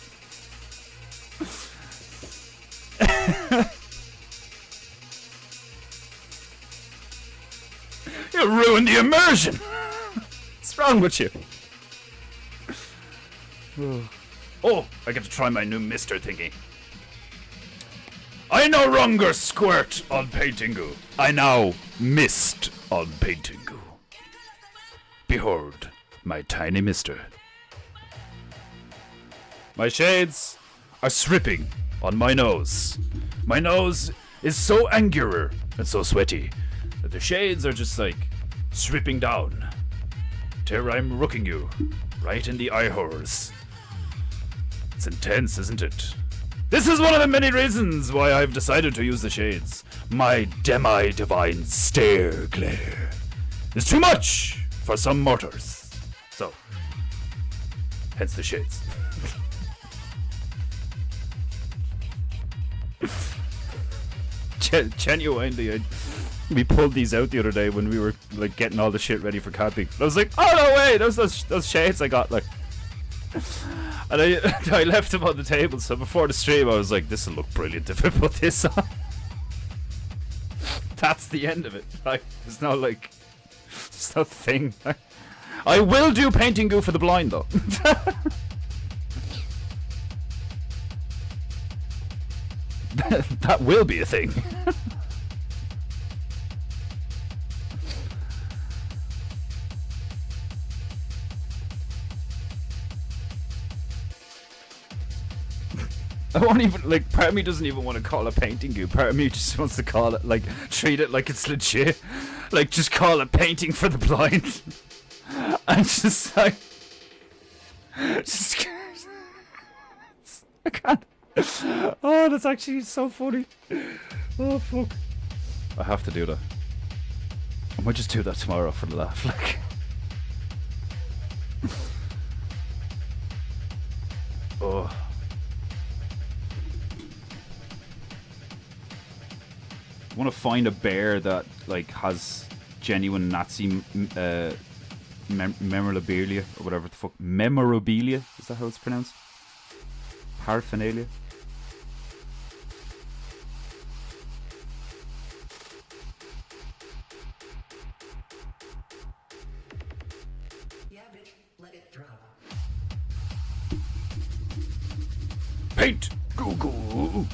You ruined the immersion. What's wrong with you? Oh, I get to try my new Mister thingy. I no longer squirt on painting goo. I now mist on painting goo. Behold, my tiny mister. My shades are stripping on my nose. My nose is so angular and so sweaty that the shades are just like stripping down. Till I'm rooking you right in the eye holes. It's intense, isn't it? This is one of the many reasons why I've decided to use the shades. My demi-divine stare glare is too much for some mortars. So, hence the shades. Genuinely, we pulled these out the other day when we were like getting all the shit ready for camping. I was like, oh no way, those shades I got, like. And I left them on the table, so before the stream I was like, this will look brilliant if I put this on. That's the end of it. Like, there's no like, there's no thing. I will do painting goo for the blind though. That will be a thing. I won't even, like, part of me doesn't even want to call it painting goo. Part of me just wants to call it, like, treat it like it's legit. Like, just call it painting for the blind. And just, like, just, I can't. Oh, that's actually so funny. Oh, fuck. I have to do that. I might just do that tomorrow for the laugh, like. Oh. I want to find a bear that like has genuine Nazi memorabilia or whatever the fuck. Memorabilia, is that how it's pronounced? Paraphernalia. Yeah, bitch, let it drop. Paint! Goo goo!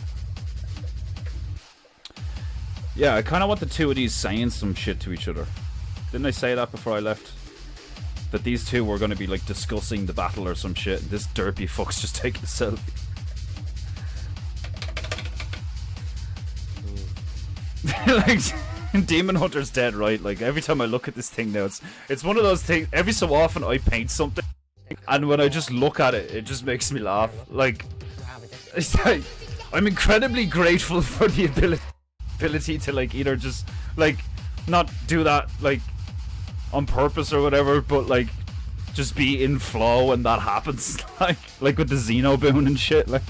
Yeah, I kind of want the two of these saying some shit to each other. Didn't I say that before I left? That these two were going to be like discussing the battle or some shit. This derpy fuck's just taking a selfie. Like, Demon Hunter's dead right. Like, every time I look at this thing now, it's one of those things. Every so often I paint something, and when I just look at it, it just makes me laugh. Like, it's like I'm incredibly grateful for the ability to like either just like not do that like on purpose or whatever, but like just be in flow when that happens. like with the Xenoboon and shit. Like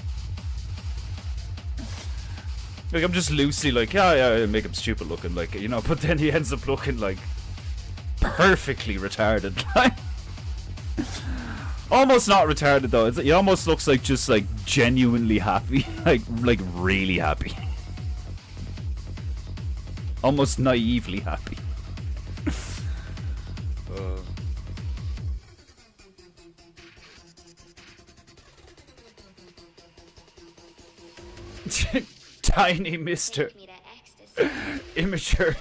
I'm just loosely like, yeah, make him stupid looking, like, you know, but then he ends up looking like perfectly retarded. Like, almost not retarded though. He almost looks like just like genuinely happy, like really happy, almost naively happy. Tiny Mister. Immature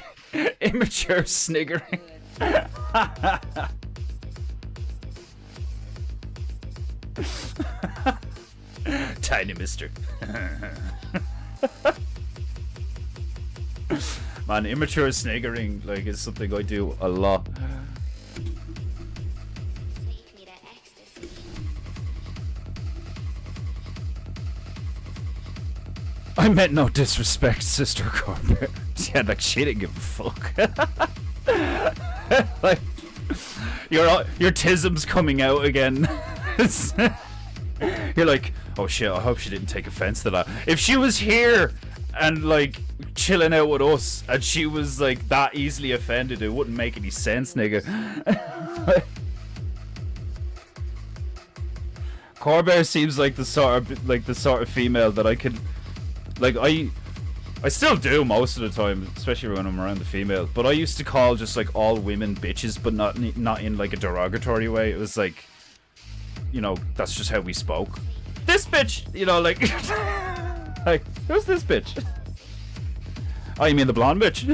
sniggering. Tiny Mister. Man, immature sniggering like is something I do a lot. I meant no disrespect, Sister Corbett. Yeah, like she didn't give a fuck. Like your tism's coming out again. You're like, oh shit, I hope she didn't take offense to that. If she was here and like chilling out with us and she was like that easily offended, it wouldn't make any sense, nigga. Corbett seems like the sort of female that I could like I still do most of the time, especially when I'm around the female. But I used to call just like all women bitches, but not in like a derogatory way. It was like, you know, that's just how we spoke. This bitch, you know, like, like who's this bitch? Oh, you mean the blonde bitch?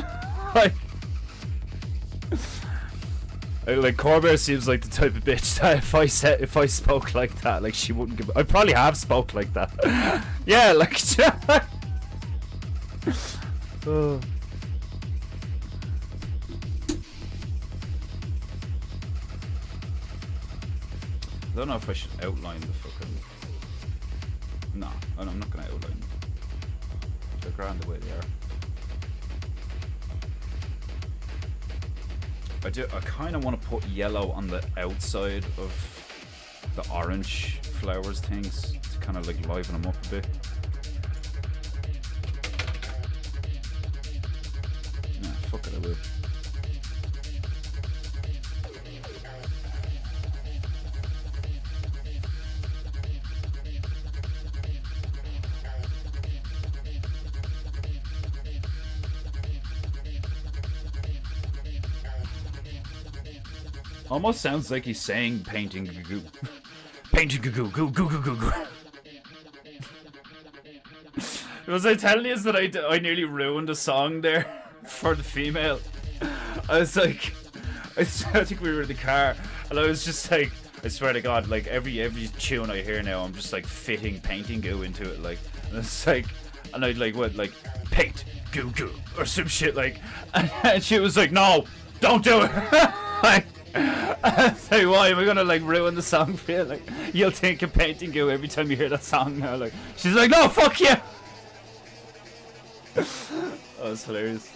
Like Corbett seems like the type of bitch that if I spoke like that, like she wouldn't give. I probably have spoke like that. Yeah, like. Oh. I don't know if I should outline the fucking. No, I'm not gonna outline. They're grand the way they are. I kind of want to put yellow on the outside of the orange flowers things to kind of like liven them up a bit. Nah, fuck it, I will. Almost sounds like he's saying painting goo. Painting goo goo goo goo goo goo. Was I telling you that I nearly ruined a song there for the female? I was like, I think we were in the car and I was just like, I swear to God, like every tune I hear now, I'm just like fitting painting goo into it, like, and it's like, and I like what like paint goo goo or some shit like, and she was like, no, don't do it. Like, say why am I gonna like ruin the song for you? Like you'll think of painting goo every time you hear that song now. Like she's like, no, fuck you. Oh, it's hilarious.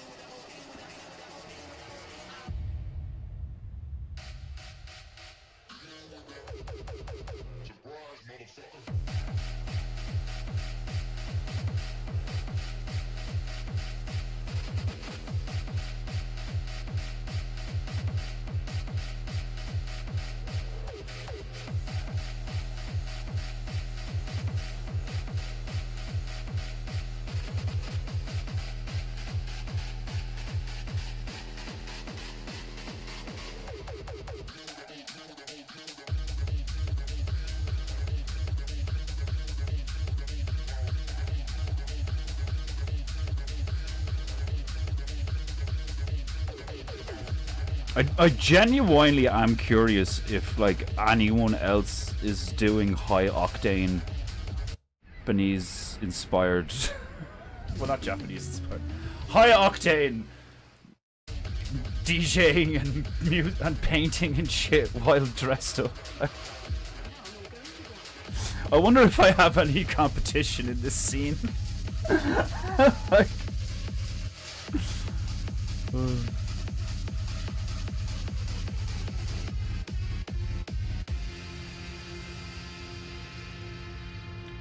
I genuinely am curious if like anyone else is doing high octane Japanese inspired well, not Japanese inspired, high octane DJing and painting and shit while dressed up. I wonder if I have any competition in this scene. Like,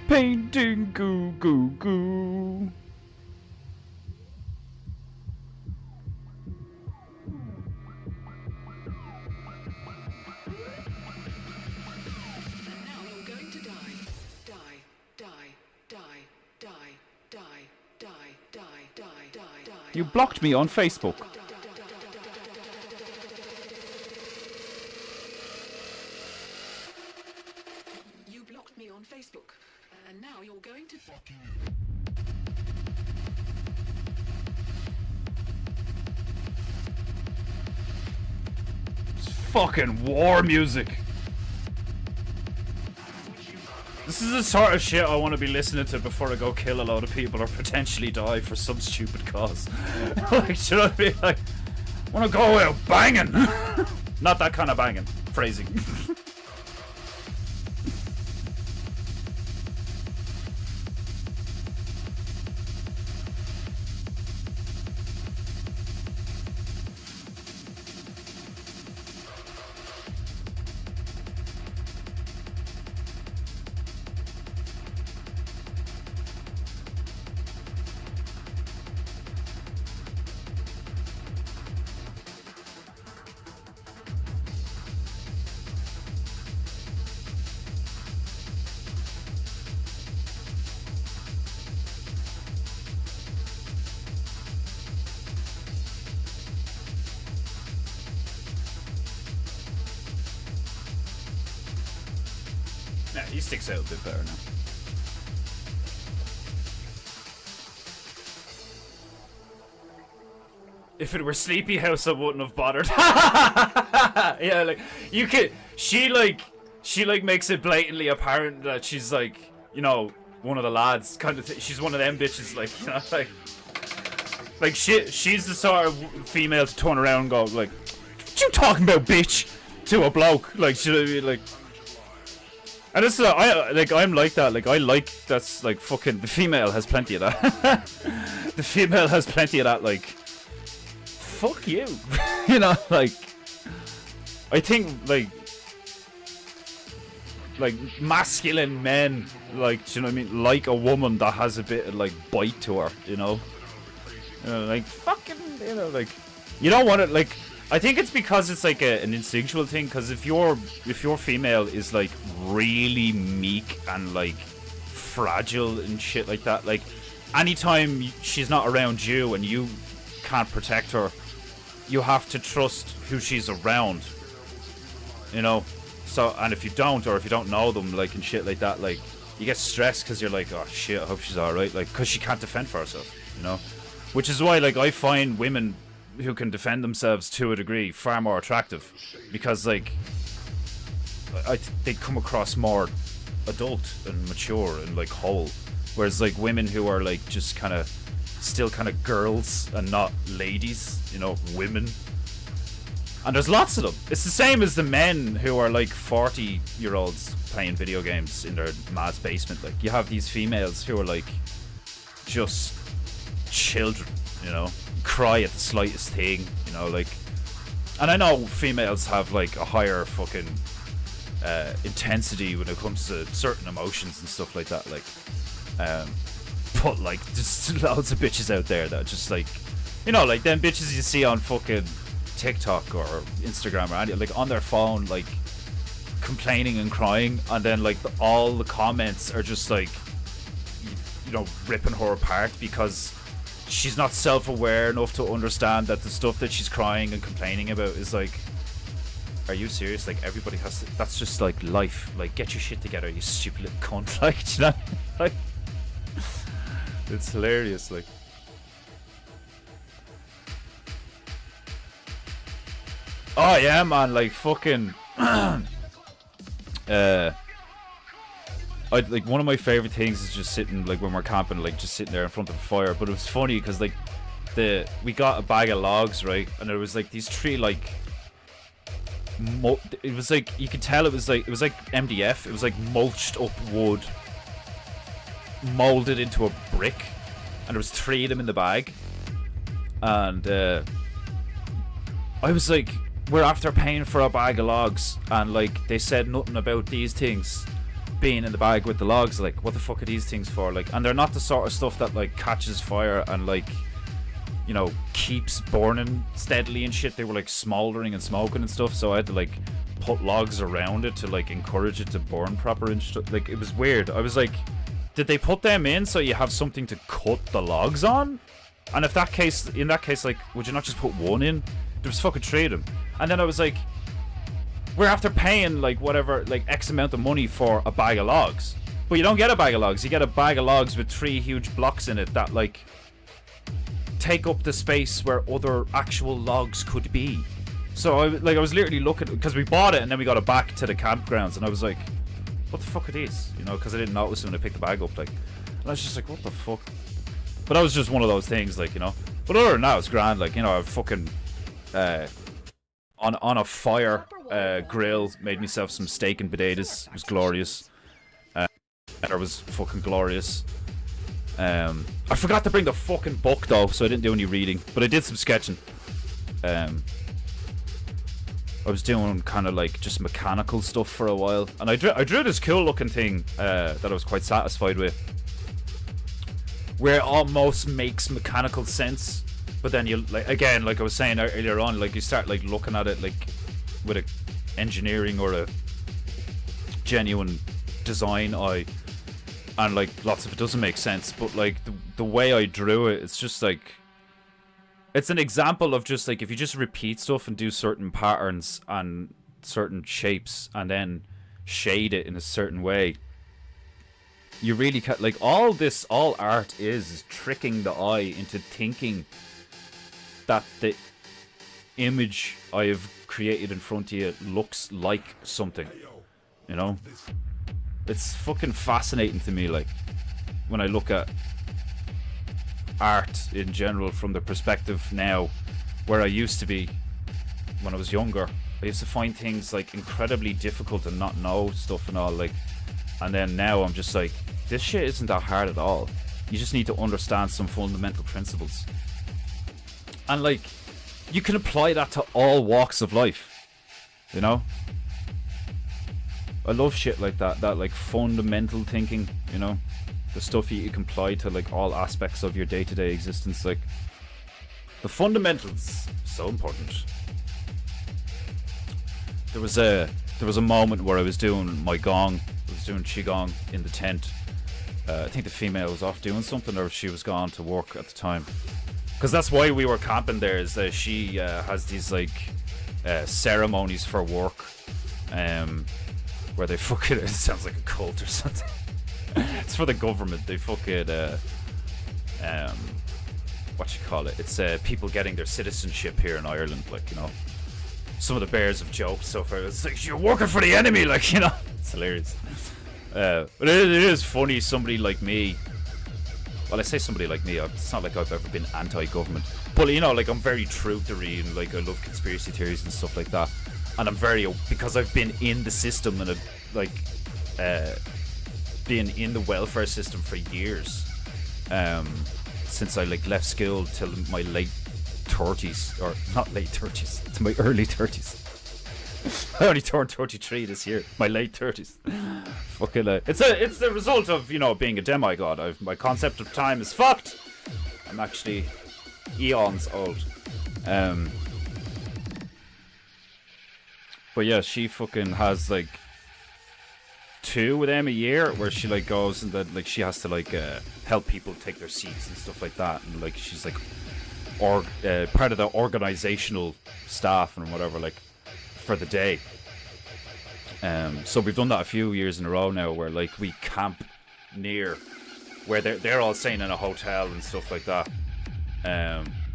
painting goo goo goo. You blocked me on Facebook. You blocked me on Facebook, and now you're going to fuck you. It's fucking war music. This is the sort of shit I want to be listening to before I go kill a load of people or potentially die for some stupid cause. Like, should I be like, I want to go out banging? Not that kind of banging. Phrasing. Yeah, he sticks out a bit better now. If it were Sleepy House, I wouldn't have bothered. Yeah, like, you could. She makes it blatantly apparent that she's like, you know, one of the lads kind of thing. She's one of them bitches, like, you know, like she's the sort of female to turn around and go like, "What you talking about, bitch?" to a bloke. Like, she like. And it's I'm like that. Like, I like that's like fucking. The female has plenty of that. The female has plenty of that. Like, fuck you. You know, like, I think like masculine men, like, do you know what I mean, like a woman that has a bit of like bite to her. You know, like fucking. You know, like, you don't want it. Like, I think it's because it's like an instinctual thing. Because if your female is like really meek and like fragile and shit like that, like anytime she's not around you and you can't protect her, you have to trust who she's around. You know. So, and if you don't, or if you don't know them, like, and shit like that, like, you get stressed because you're like, oh shit, I hope she's alright, like, because she can't defend for herself, you know? Which is why, like, I find women who can defend themselves to a degree far more attractive, because, like, they come across more adult and mature and, like, whole, whereas, like, women who are, like, just kind of, still kind of girls and not ladies, you know, women. And there's lots of them. It's the same as the men who are like 40-year-olds playing video games in their mad's basement. Like, you have these females who are like just children, you know, cry at the slightest thing, you know, like. And I know females have like a higher fucking intensity when it comes to certain emotions and stuff like that. Like, but like, there's loads of bitches out there that just like, you know, like them bitches you see on fucking TikTok or Instagram or anything, like on their phone, like complaining and crying, and then like all the comments are just like, you know, ripping her apart because she's not self-aware enough to understand that the stuff that she's crying and complaining about is like, are you serious? Like, everybody has to, that's just like life. Like, get your shit together, you stupid little cunt. Like, you know, like, it's hilarious. Like, Oh yeah, man, like fucking like one of my favorite things is just sitting, like when we're camping, like just sitting there in front of a fire. But it was funny because like we got a bag of logs, right, and there was like these three like it was like, you could tell it was like MDF. It was like mulched up wood molded into a brick, and there was 3 of them in the bag. And I was like, we're after paying for a bag of logs, and like they said nothing about these things being in the bag with the logs. Like, what the fuck are these things for? Like, and they're not the sort of stuff that like catches fire and like, you know, keeps burning steadily and shit. They were like smoldering and smoking and stuff, so I had to like put logs around it to like encourage it to burn proper and stuff. Like, it was weird. I was like, did they put them in so you have something to cut the logs on? And if that case, in that case, like, would you not just put one in? There was fucking 3 of them. And then I was like, we're after paying like whatever, like X amount of money for a bag of logs, but you don't get a bag of logs. You get a bag of logs with 3 huge blocks in it that like take up the space where other actual logs could be. So I was literally looking, because we bought it and then we got it back to the campgrounds, and I was like, what the fuck are these? You know, because I didn't notice when I picked the bag up, like, and I was just like, what the fuck? But that was just one of those things, like, you know. But other than that, it's grand. Like, you know, I fucking on a fire grill, made myself some steak and potatoes. It was glorious. It was fucking glorious. I forgot to bring the fucking book though, so I didn't do any reading, but I did some sketching. I was doing kind of like just mechanical stuff for a while, and I drew this cool looking thing that I was quite satisfied with, where it almost makes mechanical sense, but then you, like, again, like I was saying earlier on, like you start like looking at it like with a engineering or a genuine design eye, and like lots of it doesn't make sense. But like the way I drew it, it's just like, it's an example of just like, if you just repeat stuff and do certain patterns and certain shapes and then shade it in a certain way, you really can't, like, all art is tricking the eye into thinking that the image I have created in front of you looks like something, you know? It's fucking fascinating to me, like, when I look at art in general from the perspective now, where I used to be when I was younger. I used to find things like incredibly difficult and not know stuff and all, like, and then now I'm just like, this shit isn't that hard at all. You just need to understand some fundamental principles, and like, you can apply that to all walks of life, you know? I love shit like that like fundamental thinking, you know? The stuff you can apply to like all aspects of your day-to-day existence. Like, the fundamentals, so important. There was a moment where I was doing my gong, I was doing qigong in the tent. I think the female was off doing something, or she was gone to work at the time. Because that's why we were camping there, is that she has these like ceremonies for work, where they fucking, it sounds like a cult or something. It's for the government. They fucking what you call it? It's people getting their citizenship here in Ireland. Like, you know, some of the bears have joked so far. It's like, you're working for the enemy, like, you know. It's hilarious. But it is funny. Somebody like me. Well, I say somebody like me. It's not like I've ever been anti-government, but you know, like, I'm very truth-y and like I love conspiracy theories and stuff like that. And I'm very, because I've been in the system and I've like been in the welfare system for years, since I like left school till my late 30s, or not late 30s, to my early 30s. I only turned 33 this year. My late 30s. Fucking it's the result of, you know, being a demigod. My concept of time is fucked. I'm actually eons old. But yeah, she fucking has like 2 of them a year, where she like goes and then like she has to like help people take their seats and stuff like that, and like she's like part of the organizational staff and whatever, like, for the day. So we've done that a few years in a row now, where like we camp near where they're all staying in a hotel and stuff like that,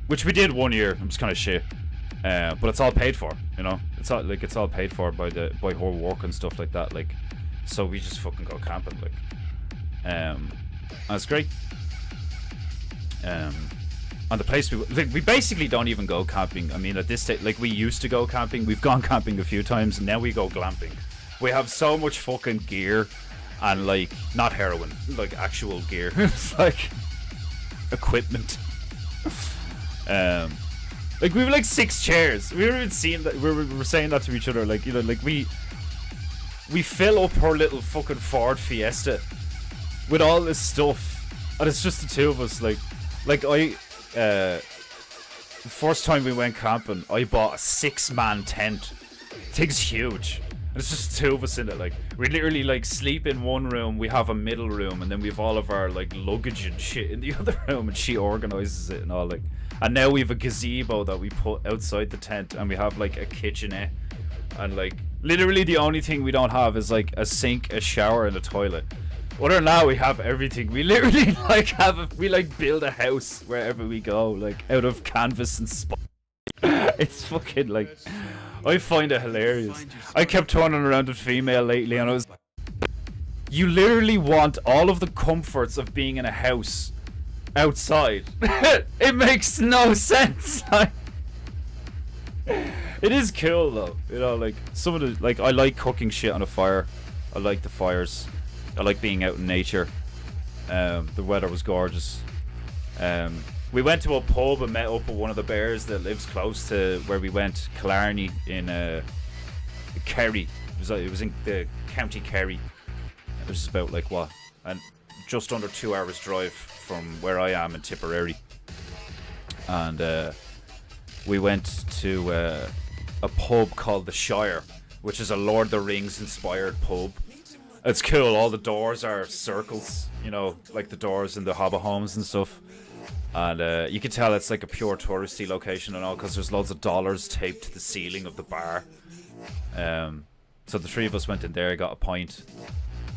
which we did one year. It was kind of shit. But it's all paid for, you know. It's all paid for by her work and stuff like that. Like, so we just fucking go camping, like. And it's great. On the place we basically don't even go camping. I mean, at this stage, like, we used to go camping. We've gone camping a few times, and now we go glamping. We have so much fucking gear, and like, not heroin, like actual gear. It's like equipment. Like, we have like 6 chairs. We were even seeing that. We were saying that to each other, like, you know, like we fill up her little fucking Ford Fiesta with all this stuff, and it's just the two of us. Like the first time we went camping, I bought a 6-man tent. The thing's huge. And it's just the two of us in it. Like, we literally like sleep in one room, we have a middle room, and then we have all of our like luggage and shit in the other room, and she organizes it and all, like. And now we have a gazebo that we put outside the tent, and we have like a kitchenette, and like literally the only thing we don't have is like a sink, a shower, and a toilet. Other than that, we have everything. We literally like we like build a house wherever we go, like out of canvas and it's fucking like, I find it hilarious. I kept turning around a female lately, and I was, you literally want all of the comforts of being in a house outside. It makes no sense. It is cool though, you know, like some of the, like, I like cooking shit on a fire. I like the fires. I like being out in nature. The weather was gorgeous. We went to a pub and met up with one of the bears that lives close to where we went, Killarney, in Kerry. It was in the County Kerry. It was about like what, and just under 2 hours drive from where I am in Tipperary. And we went to a pub called the Shire, which is a Lord of the Rings inspired pub. It's cool. All the doors are circles, you know, like the doors in the Hobbit homes and stuff. And you can tell it's like a pure touristy location and all, because there's loads of dollars taped to the ceiling of the bar. So the three of us went in there, got a pint,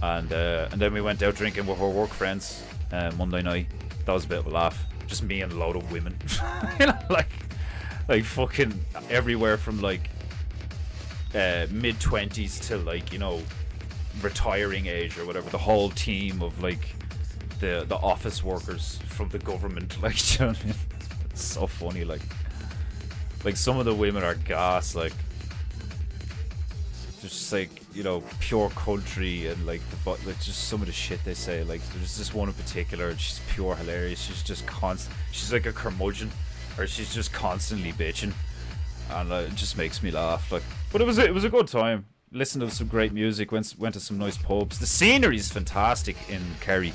and then we went out drinking with our work friends Monday night. That was a bit of a laugh. Just me and a load of women. You know, like fucking everywhere from like mid-20s to like, you know, retiring age or whatever. The whole team of like the office workers from the government, like, do you know what I mean? It's so funny. Like some of the women are gas, like just like, you know, pure country, and like just some of the shit they say. Like, there's this one in particular, and she's pure hilarious. She's just she's like a curmudgeon, or she's just constantly bitching, and it just makes me laugh. Like, but it was a good time. Listened to some great music, went to some nice pubs. The scenery is fantastic in Kerry.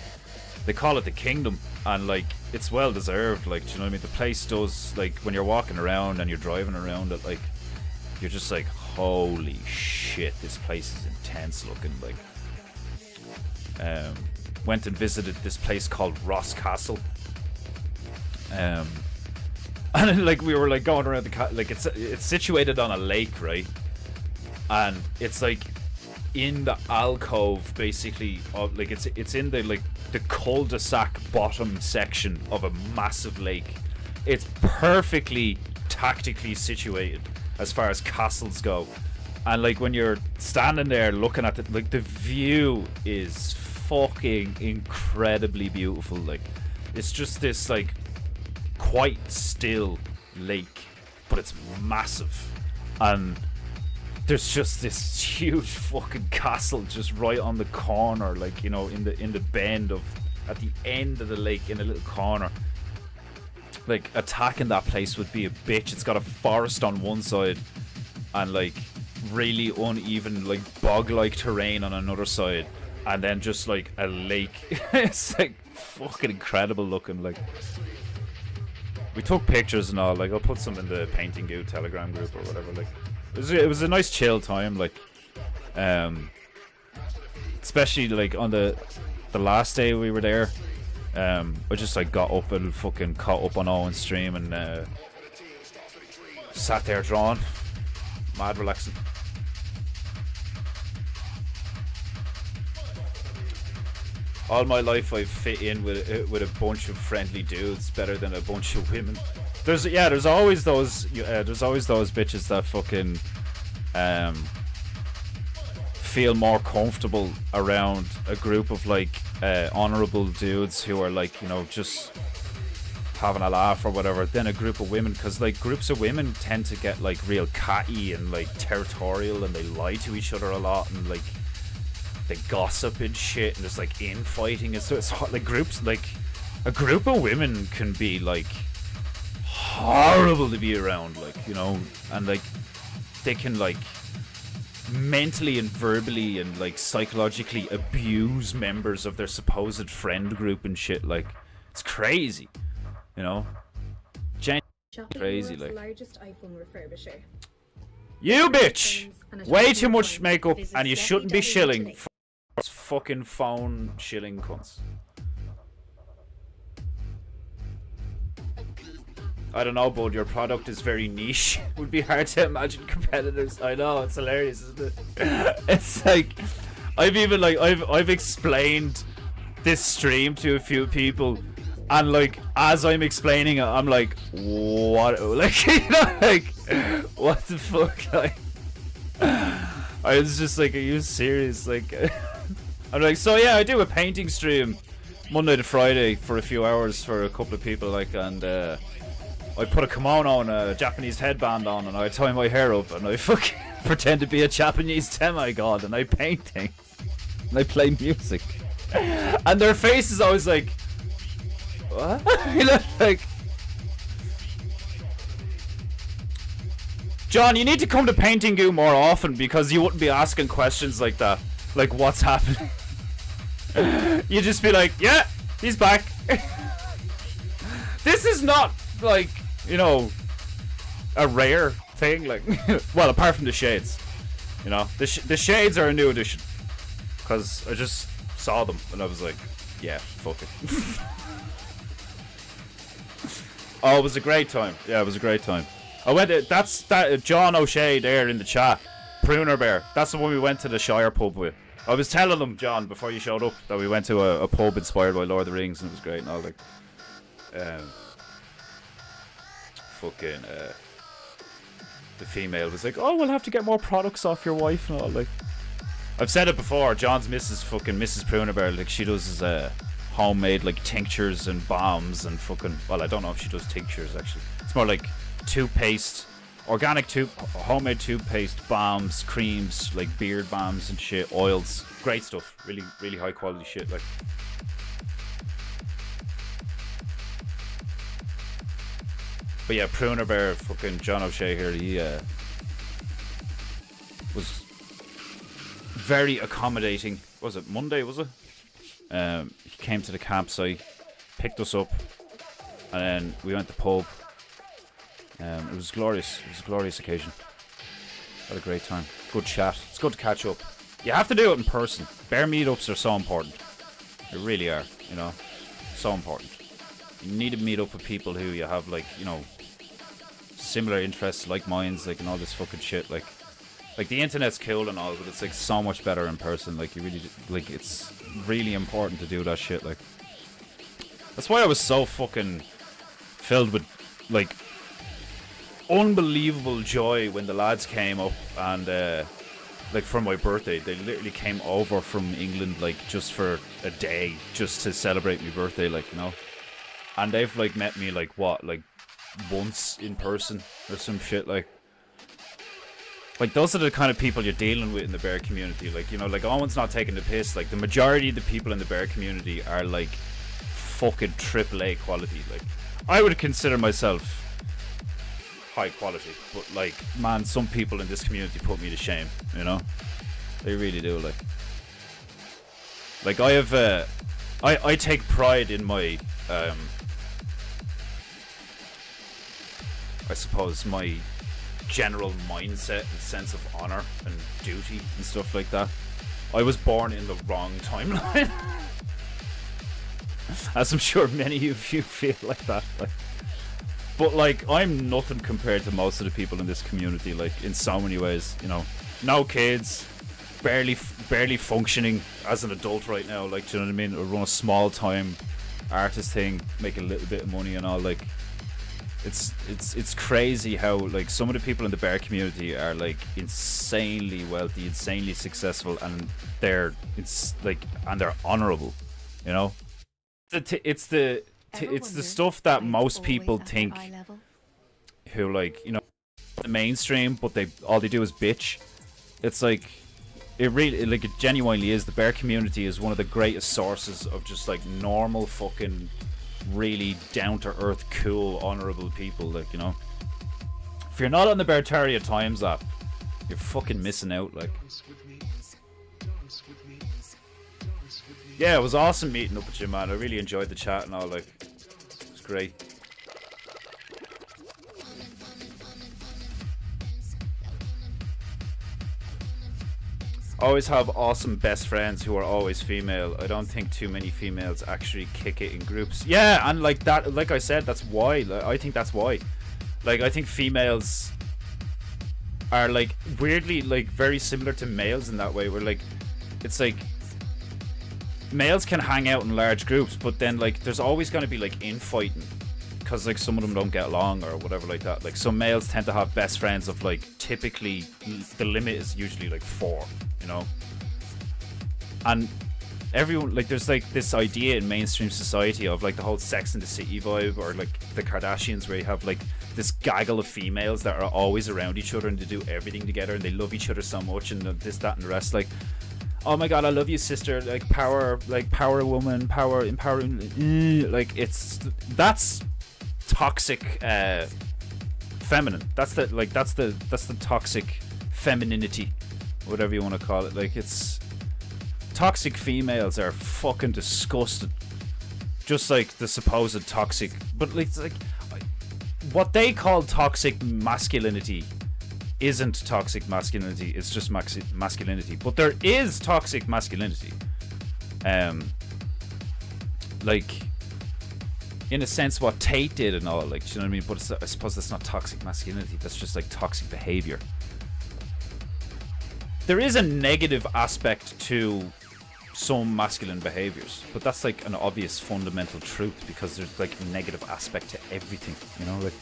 They call it the Kingdom, and like, it's well deserved. Like, do you know what I mean? The place does, like, when you're walking around and you're driving around it, like, you're just like, holy shit, this place is intense looking. Like, went and visited this place called Ross Castle, and then, like, we were like going around like, it's situated on a lake, right? And it's like in the alcove, basically, of like, it's in the like the cul-de-sac bottom section of a massive lake. It's perfectly tactically situated as far as castles go, and like when you're standing there looking at it, like, the view is fucking incredibly beautiful. Like, it's just this like quite still lake, but it's massive, and there's just this huge fucking castle just right on the corner, like, you know, in the bend of, at the end of the lake, in a little corner. Like, attacking that place would be a bitch. It's got a forest on one side and like really uneven, like, bog-like terrain on another side, and then just like a lake. It's like fucking incredible looking. Like, we took pictures and all. Like, I'll put some in the PEINTEINGU Telegram group or whatever. Like, it was a nice chill time. Like, especially like on the last day we were there. I just like got up and fucking caught up on Owen's stream and sat there drawing, mad relaxing. All my life I've fit in with a bunch of friendly dudes better than a bunch of women. there's always those bitches that fucking feel more comfortable around a group of like honorable dudes who are like, you know, just having a laugh or whatever, than a group of women, because like groups of women tend to get like real catty and like territorial, and they lie to each other a lot, and like they gossip and shit, and there's like infighting, and so it's hard, like groups, like a group of women can be like horrible to be around, like, you know, and like they can like mentally and verbally and like psychologically abuse members of their supposed friend group and shit. Like, it's crazy, you know. Crazy, like. Largest iPhone refurbisher. You bitch! Way too much makeup, and you shouldn't be shilling for fucking phone shilling cunts. I don't know, bud, your product is very niche. It would be hard to imagine competitors. I know, it's hilarious, isn't it? It's like, I've explained this stream to a few people, and like, as I'm explaining it, I'm like, what? Like, you know, like, what the fuck? Like, I was just like, are you serious? Like, I'm like, so yeah, I do a painting stream Monday to Friday for a few hours for a couple of people, like, and I put a kimono and a Japanese headband on, and I tie my hair up, and I fucking pretend to be a Japanese demigod, and I paint things, and I play music, and their face is always like, what? You know, like, John, you need to come to PEINTEINGU more often, because you wouldn't be asking questions like that, like, what's happening? You just be like, yeah, he's back. This is not like, you know, a rare thing, like, well, apart from the shades, you know, the shades are a new addition, because I just saw them and I was like, yeah, fuck it. Oh, it was a great time. Yeah, it was a great time. I went to, that's that John O'Shea there in the chat, Pruner Bear, that's the one we went to the Shire pub with. I was telling them, John, before you showed up, that we went to a pub inspired by Lord of the Rings, and it was great, and I was like, fucking the female was like, oh, we'll have to get more products off your wife, and all. Like, I've said it before, John's fucking Mrs. Prunebear, like, she does homemade like tinctures and balms and fucking, well, I don't know if she does tinctures actually, it's more like toothpaste, organic homemade toothpaste, balms, creams, like beard balms and shit, oils, great stuff, really really high quality shit, like. But yeah, Pruner Bear, fucking John O'Shea here, he was very accommodating. Was it Monday, was it? He came to the campsite, picked us up, and then we went to the pub. It was glorious. It was a glorious occasion. Had a great time. Good chat. It's good to catch up. You have to do it in person. Bear meetups are so important. They really are, you know. So important. You need to meet up with people who you have, like, you know, similar interests, like minds, like, and all this fucking shit. Like the internet's cool and all, but it's like so much better in person. Like, you really, like, it's really important to do that shit. Like, that's why I was so fucking filled with like unbelievable joy when the lads came up and like for my birthday. They literally came over from England, like, just for a day, just to celebrate my birthday, like, you know. And they've like met me like what, like once in person or some shit, like those are the kind of people you're dealing with in the bear community, like, you know, like, Owen's not taking the piss, like, the majority of the people in the bear community are like fucking AAA quality. Like, I would consider myself high quality, but like, man, some people in this community put me to shame, you know, they really do. Like I have I take pride in my I suppose my general mindset and sense of honor and duty and stuff like that. I was born in the wrong timeline. As I'm sure many of you feel like that, like. But like, I'm nothing compared to most of the people in this community, like, in so many ways, you know. No kids, barely functioning as an adult right now, like, do you know what I mean? I run a small time artist thing, make a little bit of money and all, like, It's crazy how like some of the people in the bear community are like insanely wealthy, insanely successful, and they're honorable, you know. It's the stuff that most people think who like, you know, the mainstream, but all they do is bitch. It's like it genuinely is. The bear community is one of the greatest sources of just like normal fucking really down to earth, cool, honorable people. Like, you know, if you're not on the Beartaria Times app, you're fucking missing out. Like, yeah, it was awesome meeting up with you, man. I really enjoyed the chat and all. Like, it was great. Always have awesome best friends who are always female. I don't think too many females actually kick it in groups. Yeah, and like that, like I said, that's why. Like, I think that's why. Like, I think females are like weirdly like very similar to males in that way, where like it's like males can hang out in large groups, but then like there's always going to be like infighting because like some of them don't get along or whatever like that. Like some males tend to have best friends of like typically the limit is usually like 4, you know. And everyone like there's like this idea in mainstream society of like the whole Sex and the City vibe, or like the Kardashians, where you have like this gaggle of females that are always around each other and they do everything together and they love each other so much and this, that, and the rest. Like, oh my god, I love you, sister. Like power woman, power empowering. Like that's toxic feminine. That's the toxic femininity, whatever you want to call it. Like, it's toxic females are fucking disgusting, just like the supposed toxic, but like, it's like what they call toxic masculinity isn't toxic masculinity, it's just masculinity. But there is toxic masculinity, like in a sense what Tate did and all, like, do you know what I mean? But I suppose that's not toxic masculinity, that's just like toxic behavior. There is a negative aspect to some masculine behaviors, but that's like an obvious fundamental truth, because there's like a negative aspect to everything, you know. Like,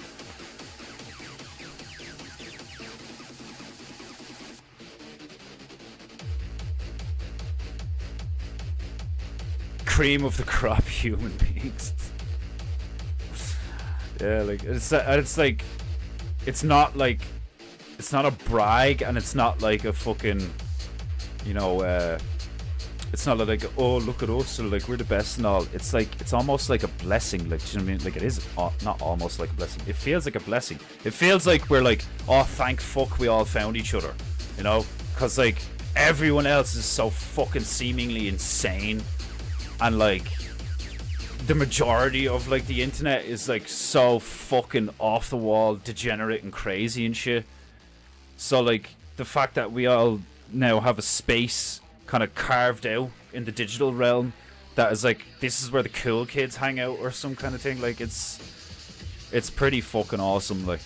cream of the crop human beings. Yeah, like it's like it's not a brag, and it's not like a fucking, you know, it's not like, oh, look at us, or like we're the best and all. It's like, it's almost like a blessing. Like, do you know what I mean? Like, it is not almost like a blessing. It feels like a blessing. It feels like we're like, oh, thank fuck we all found each other, you know? Because like everyone else is so fucking seemingly insane, and like the majority of like the internet is like so fucking off the wall, degenerate and crazy and shit. So like the fact that we all now have a space kind of carved out in the digital realm that is like, this is where the cool kids hang out or some kind of thing, like it's pretty fucking awesome. Like,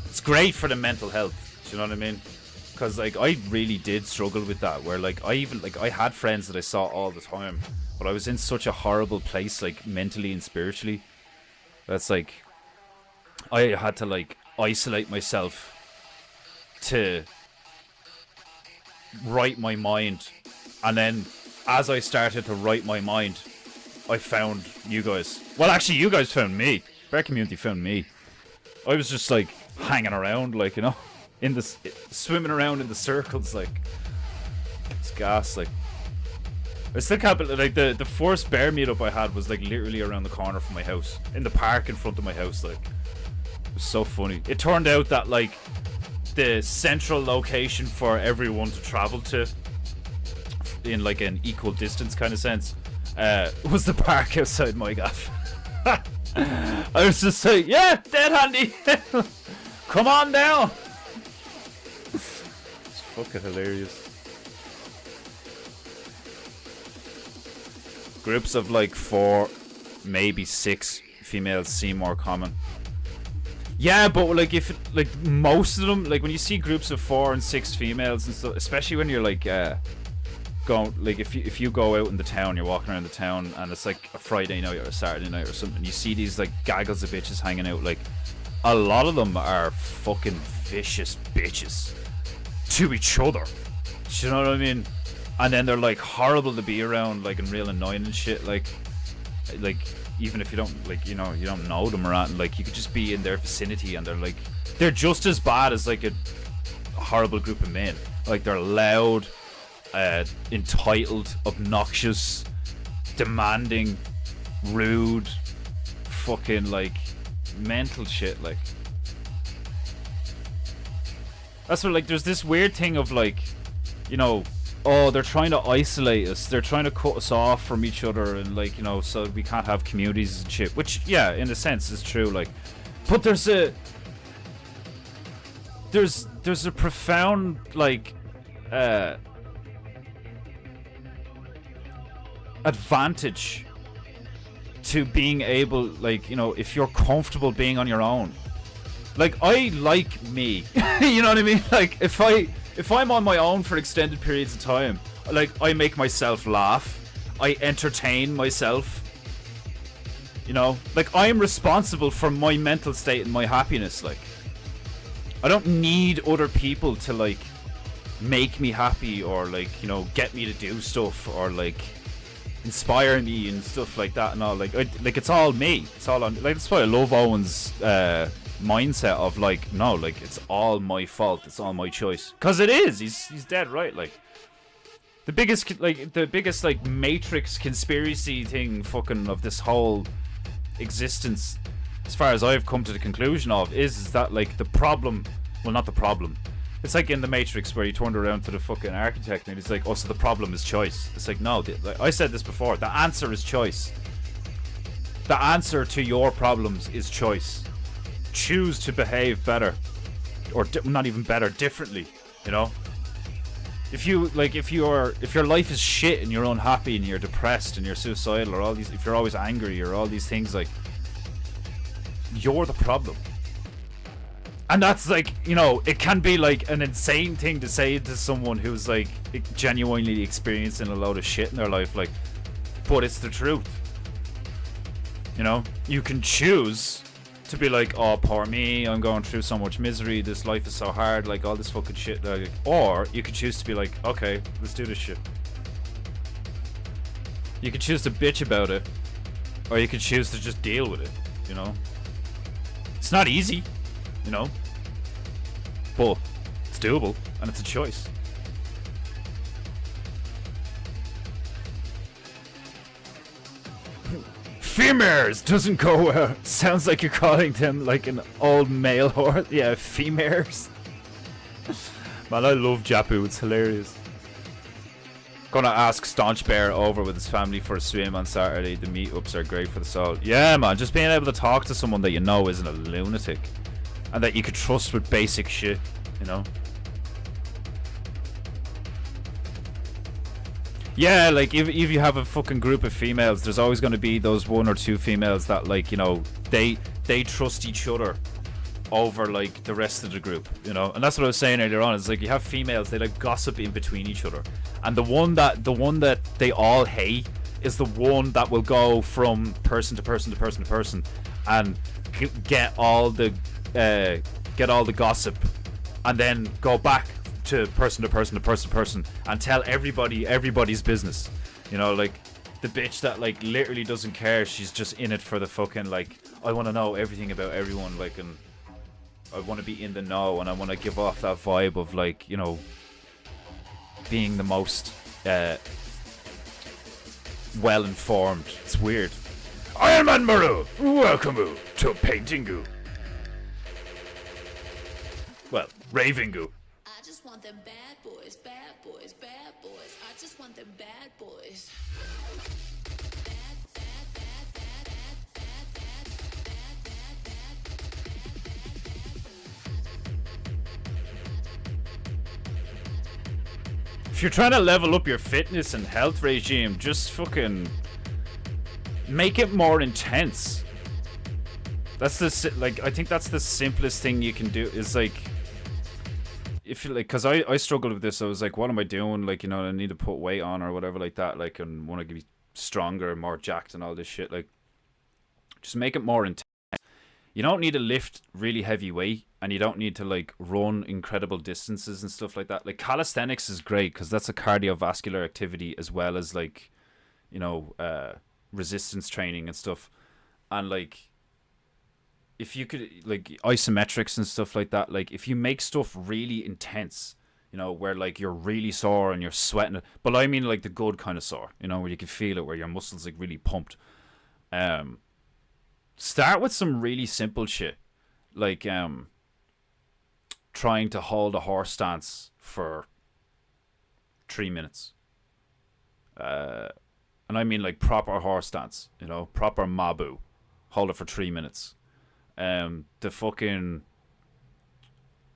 it's great for the mental health, do you know what I mean? Because like I really did struggle with that, where like I had friends that I saw all the time, but I was in such a horrible place, like mentally and spiritually, that's like I had to like isolate myself to right my mind. And then as I started to right my mind, I found you guys. Well, actually you guys found me. Bear community found me. I was just like hanging around, like, you know, in this, swimming around in the circles, like it's gas. Like, I still can't believe, like, the first bear meetup I had was like literally around the corner from my house, in the park in front of my house. Like, it was so funny. It turned out that like the central location for everyone to travel to in like an equal distance kind of sense was the park outside my gaff. I was just like, yeah, dead handy. Come on down. It's fucking hilarious. Groups of like 4, maybe 6 females seem more common. Yeah, but like if like most of them, like when you see groups of 4 and 6 females and stuff, especially when you're like going, like, if you go out in the town, you're walking around the town, and it's like a Friday night or a Saturday night or something, you see these like gaggles of bitches hanging out. Like, a lot of them are fucking vicious bitches to each other. Do you know what I mean? And then they're like horrible to be around, like, and real annoying and shit. Like even if you don't, like, you don't know them or anything, like, you could just be in their vicinity and they're just as bad as like a horrible group of men. Like, they're loud, entitled, obnoxious, demanding, rude, fucking like mental shit. Like, that's what, like, there's this weird thing of like, oh, they're trying to isolate us, they're trying to cut us off from each other, and like, so we can't have communities and shit, which, yeah, in a sense is true, like, but there's a profound, like, advantage to being able, like, if you're comfortable being on your own. Like, I like me. You know what I mean? Like, if I'm on my own for extended periods of time, like, I make myself laugh, I entertain myself, like, I am responsible for my mental state and my happiness. Like, I don't need other people to, like, make me happy, or like, get me to do stuff, or like inspire me and stuff like that and all. Like, it's all me. It's all on. Like, that's why I love Owen's mindset of like, no, like, it's all my fault. It's all my choice. Cause it is. He's dead right. Like, the biggest like Matrix conspiracy thing fucking of this whole existence, as far as I've come to the conclusion of, is that like the problem, well, not the problem. It's like in the Matrix where he turned around to the fucking architect and he's like, oh, so the problem is choice. It's like, no, like, I said this before, the answer is choice. The answer to your problems is choice. Choose to behave better, or not even better, differently. If your life is shit and you're unhappy and you're depressed and you're suicidal, or all these, if you're always angry or all these things, like, you're the problem. And that's like, it can be like an insane thing to say to someone who's like genuinely experiencing a load of shit in their life, like, but it's the truth. You can choose to be like, oh, poor me, I'm going through so much misery, this life is so hard, like, all this fucking shit, like, or you could choose to be like, okay, let's do this shit. You could choose to bitch about it, or you could choose to just deal with it. It's not easy, but it's doable, and it's a choice. Females doesn't go well. Sounds like you're calling them like an old male horse. Yeah, females. Man, I love Japu, it's hilarious. Gonna ask Staunch Bear over with his family for a swim on Saturday. The meetups are great for the soul. Yeah, man, just being able to talk to someone that isn't a lunatic, and that you could trust with basic shit, Yeah, like, if you have a fucking group of females, there's always going to be those one or two females that, like, they trust each other over, like, the rest of the group, and that's what I was saying earlier on. It's like, you have females, they like gossip in between each other, and the one that they all hate is the one that will go from person to person to person to person and get all the gossip, and then go back to person to person to person to person and tell everybody's business. Like, the bitch that, like, literally doesn't care. She's just in it for the fucking, like, I want to know everything about everyone, like, and I want to be in the know, and I want to give off that vibe of, like, being the most well informed. It's weird. Iron Man Muru, welcome to Paintingu. Well, Ravingu. I just want them bad boys, bad boys, bad boys. I just want them bad boys. Bad, bad, bad, bad, bad, bad, bad, bad, bad, bad, bad. If you're trying to level up your fitness and health regime, just fucking make it more intense. That's I think that's the simplest thing you can do, is like, if you like, because I struggled with this. I was like, what am I doing? Like, you know, I need to put weight on or whatever like that. Like, and want to be stronger and more jacked and all this shit. Like, just make it more intense. You don't need to lift really heavy weight, and you don't need to like run incredible distances and stuff like that. Like, calisthenics is great because that's a cardiovascular activity as well as like, you know, resistance training and stuff. And like, if you could, like, isometrics and stuff like that, like, if you make stuff really intense, you know, where like you're really sore and you're sweating, but I mean like the good kind of sore, you know, where you can feel it, where your muscles like really pumped. Start with some really simple shit, like trying to hold a horse stance for 3 minutes. And I mean like proper horse stance, you know, proper Mabu. Hold it for 3 minutes. The fucking,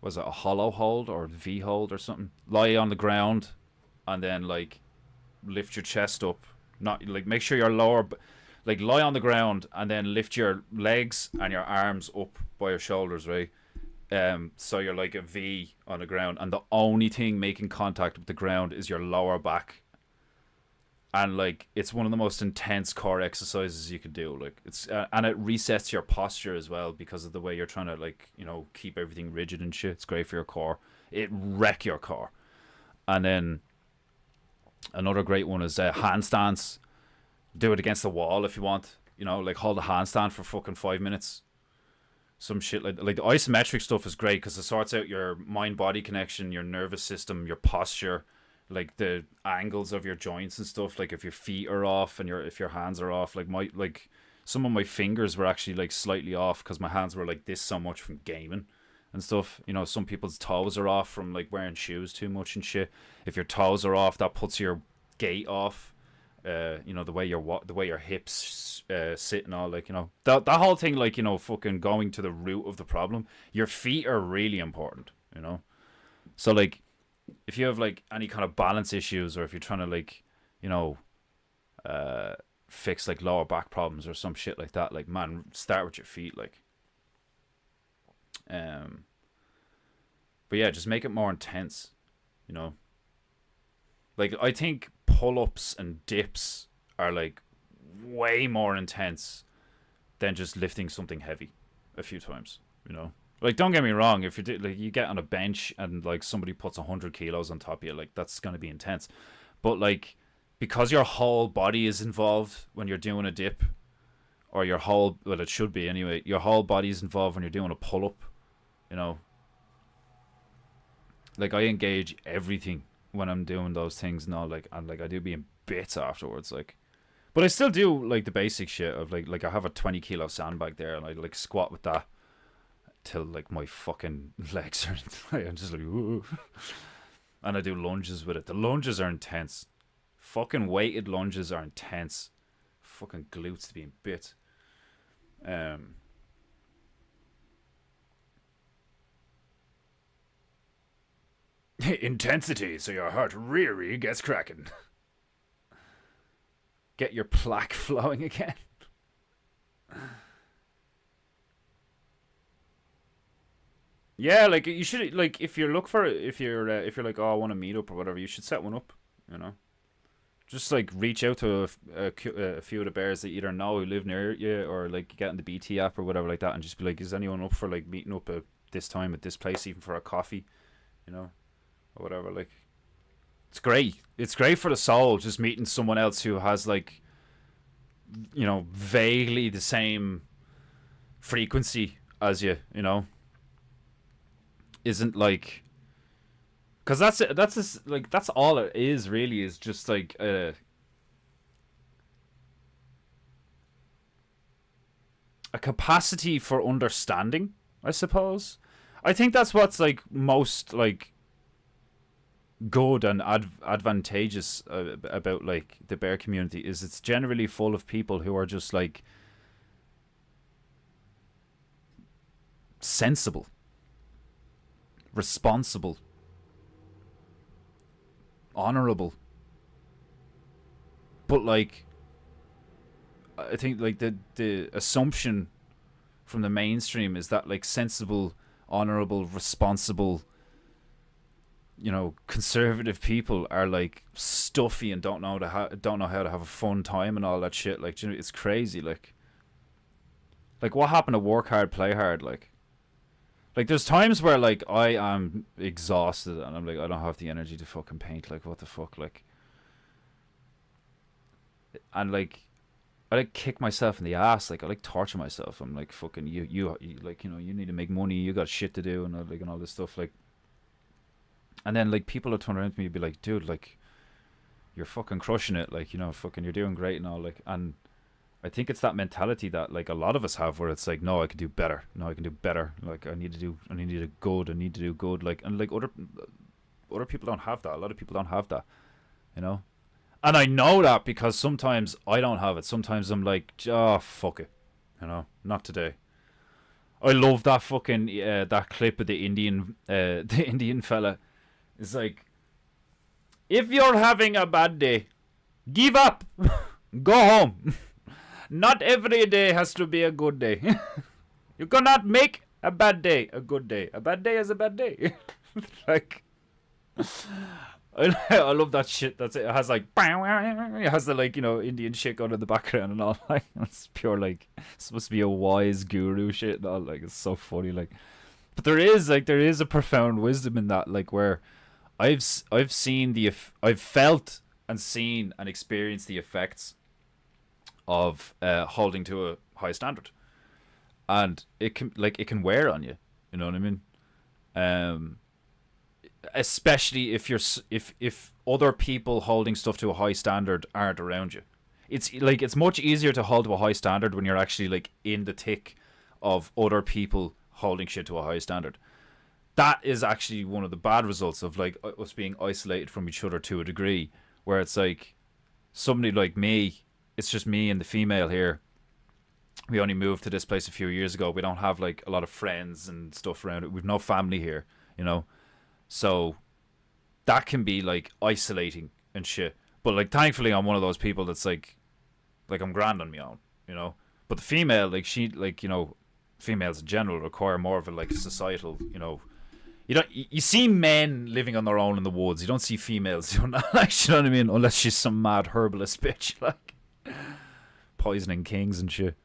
was it a hollow hold or V hold or something? Lie on the ground and then like lift your chest up. Not like, make sure your lower, like lie on the ground and then lift your legs and your arms up by your shoulders, right? So you're like a V on the ground, and the only thing making contact with the ground is your lower back. And like, it's one of the most intense core exercises you could do. Like, it's and it resets your posture as well because of the way you're trying to, like, you know, keep everything rigid and shit. It's great for your core. It wreck your core. And then another great one is handstands. Do it against the wall if you want. You know, like hold a handstand for fucking 5 minutes. Some shit like the isometric stuff is great because it sorts out your mind-body connection, your nervous system, your posture, like the angles of your joints and stuff. Like if your feet are off and if your hands are off, like some of my fingers were actually like slightly off because my hands were like this so much from gaming and stuff. You know, some people's toes are off from like wearing shoes too much and shit. If your toes are off, that puts your gait off. You know, the way your hips sit and all, like, you know, that whole thing, like, you know, fucking going to the root of the problem. Your feet are really important, you know. So like, if you have like any kind of balance issues, or if you're trying to like, you know, fix like lower back problems or some shit like that, like, man, start with your feet, like. But yeah, just make it more intense, you know. Like, I think pull-ups and dips are like way more intense than just lifting something heavy a few times, you know. Like, don't get me wrong, if you like, you get on a bench and like somebody puts 100 kilos on top of you, like, that's gonna be intense. But like, because your whole body is involved when you're doing a dip, or your whole, well, it should be anyway, your whole body is involved when you're doing a pull-up, you know. Like, I engage everything when I'm doing those things now, like, and like I do be in bits afterwards, like. But I still do like the basic shit of like I have a 20 kilo sandbag there, and I like squat with that till like my fucking legs are I'm just like, ooh. And I do lunges with it. The lunges are intense. Fucking weighted lunges are intense. Fucking glutes to be in bits. Intensity so your heart really gets cracking. Get your plaque flowing again. Yeah, like, you should, like, if you're like, oh, I want to meet up or whatever, you should set one up, you know. Just like reach out to a few of the bears that you either know who live near you, or like get in the BT app or whatever like that, and just be like, is anyone up for like meeting up at this time at this place, even for a coffee, you know, or whatever. Like, it's great. It's great for the soul, just meeting someone else who has like, you know, vaguely the same frequency as you, you know. Isn't like, because that's all it is really, is just like a capacity for understanding, I suppose. I think that's what's like most like good and advantageous about like the bear community, is it's generally full of people who are just like sensible, responsible, honorable. But like, I think like the assumption from the mainstream is that like sensible, honorable, responsible, conservative people are like stuffy and don't know how to have a fun time and all that shit. Like, it's crazy. Like what happened to work hard, play hard? Like there's times where like I am exhausted and I'm like, I don't have the energy to fucking paint. Like, what the fuck? Like, and like, I like kick myself in the ass. Like, I like torture myself. I'm like, fucking you like, you need to make money. You got shit to do and like, and all this stuff. Like, and then like people will turn around to me and be like, dude, like, you're fucking crushing it. Like, fucking you're doing great and all. Like, and I think it's that mentality that like a lot of us have, where it's like, no, I can do better. No, I can do better. Like, I need to do good. Like, and like other people don't have that. A lot of people don't have that, And I know that because sometimes I don't have it. Sometimes I'm like, oh, fuck it. Not today. I love that fucking, that clip of the Indian fella. It's like, if you're having a bad day, give up. Go home. Not every day has to be a good day. You cannot make a bad day a good day. A bad day is a bad day. Like, I love that shit. That's it. It has like, it has the like, Indian shit going in the background and all. Like, it's pure like, it's supposed to be a wise guru shit and all. Like, it's so funny. Like, but there is a profound wisdom in that. Like, where I've felt and seen and experienced the effects of holding to a high standard, and it can wear on you. You know what I mean? Especially if other people holding stuff to a high standard aren't around you. It's much easier to hold to a high standard when you're actually like in the thick of other people holding shit to a high standard. That is actually one of the bad results of like us being isolated from each other to a degree, where it's like somebody like me, it's just me and the female here. We only moved to this place a few years ago. We don't have like a lot of friends and stuff around it. We've no family here, So that can be like isolating and shit. But like, thankfully I'm one of those people that's like I'm grand on my own, But the female, like she, like, females in general require more of a like societal, you see men living on their own in the woods. You don't see females doing that, like, you know what I mean? Unless she's some mad herbalist bitch, like poisoning kings and shit.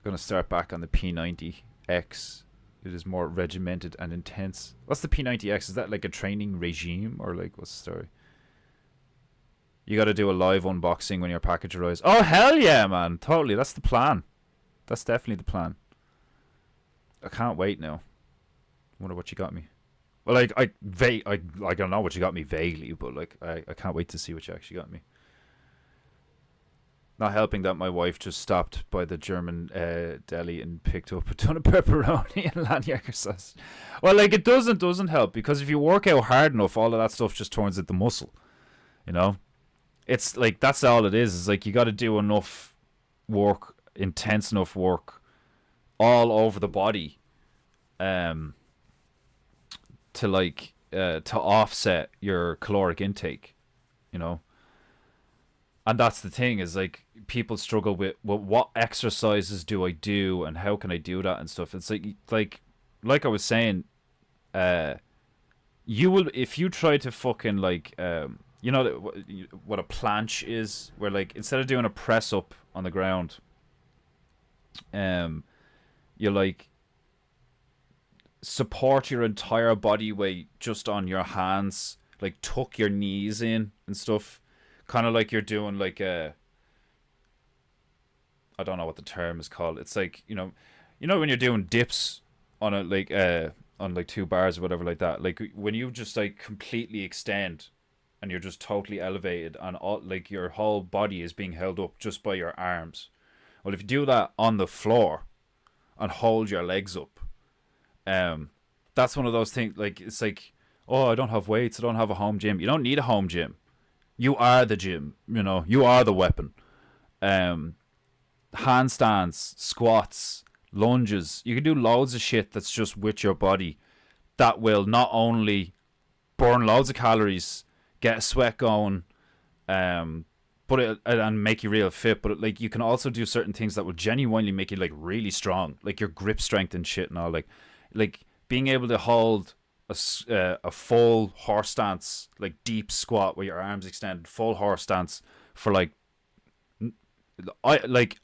Gonna start back on the P90X. It is more regimented and intense. What's the P90X? Is that like a training regime, or like what's the story? You got to do a live unboxing when your package arrives. Oh hell yeah, man! Totally, that's the plan. That's definitely the plan. I can't wait now. Wonder what you got me. Well, I don't know what you got me vaguely, but like I can't wait to see what you actually got me. Not helping that my wife just stopped by the German deli and picked up a ton of pepperoni and lanyard sauce. Well, like, it doesn't help, because if you work out hard enough, all of that stuff just turns into muscle. It's like, that's all it is. It's like, you got to do enough work, intense enough work, all over the body, to offset your caloric intake, And that's the thing, is like, people struggle with, well, what exercises do I do and how can I do that and stuff. It's like I was saying, you will, if you try to fucking like, what a planche is, where like, instead of doing a press up on the ground, you like support your entire body weight just on your hands, like tuck your knees in and stuff. Kind of like you're doing like a, I don't know what the term is called. It's like, when you're doing dips on a like on like 2 bars or whatever like that. Like when you just like completely extend and you're just totally elevated and all, like your whole body is being held up just by your arms. Well, if you do that on the floor and hold your legs up, that's one of those things. Like, it's like, oh, I don't have weights, I don't have a home gym. You don't need a home gym. You are the gym, you are the weapon. Handstands, squats, lunges. You can do loads of shit that's just with your body that will not only burn loads of calories, get a sweat going, but and make you real fit. But like you can also do certain things that will genuinely make you like really strong, like your grip strength and shit and all. Like being able to hold a full horse stance, like deep squat with your arms extended, full horse stance for like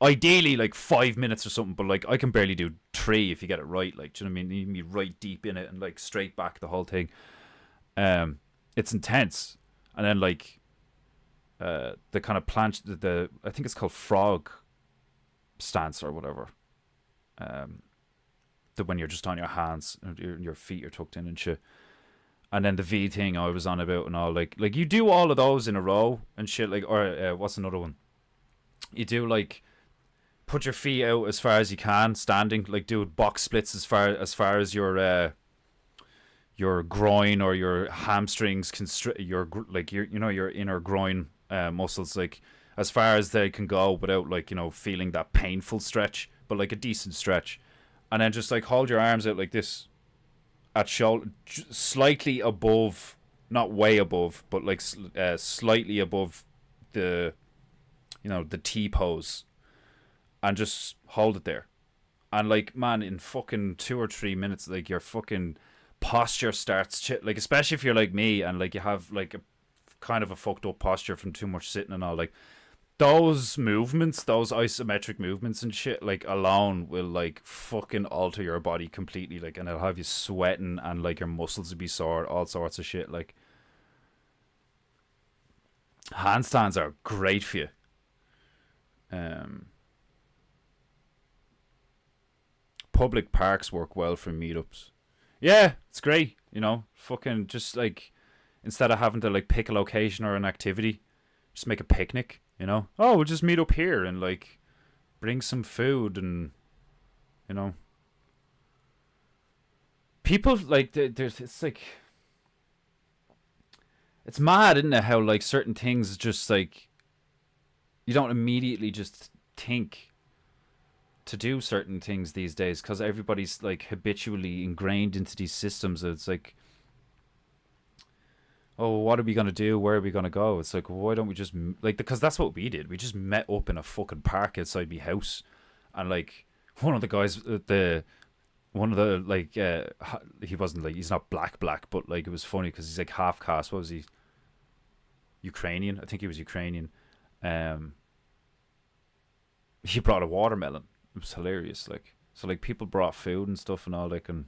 ideally like 5 minutes or something, but like I can barely do 3 if you get it right. Like, do you know what I mean? You need me right deep in it and like straight back the whole thing. It's intense. And then like the kind of planche, the I think it's called frog stance or whatever. The when you're just on your hands and your feet are tucked in and shit. And then the V thing I was on about and all, like you do all of those in a row and shit. Like, or what's another one? You do like put your feet out as far as you can standing, like do box splits as far as your groin or your hamstrings your inner groin muscles, like as far as they can go without like, you know, feeling that painful stretch, but like a decent stretch. And then just like hold your arms out like this at shoulder, slightly above, not way above, but like slightly above the, you know, the T pose, and just hold it there. And like, man, in fucking 2 or 3 minutes, like your fucking posture starts like, especially if you're like me and like you have like a kind of a fucked up posture from too much sitting and all, like those movements, those isometric movements and shit, like alone will like fucking alter your body completely, like, and it'll have you sweating and like your muscles will be sore, all sorts of shit. Like handstands are great for you. Public parks work well for meetups. Yeah, it's great, you know, fucking just like, instead of having to like pick a location or an activity, just make a picnic, you know. Oh, we'll just meet up here and like bring some food and, you know, people like there's, it's like, it's mad, isn't it, how like certain things just like you don't immediately just think to do certain things these days because everybody's like habitually ingrained into these systems. It's like, oh, what are we going to do? Where are we going to go? It's like, why don't we just, like, because that's what we did. We just met up in a fucking park outside my house. And like, one of the guys, he wasn't like, he's not black, but like, it was funny because he's like half caste. What was he? Ukrainian? I think he was Ukrainian. He brought a watermelon. It was hilarious. Like, so like people brought food and stuff and all, like, and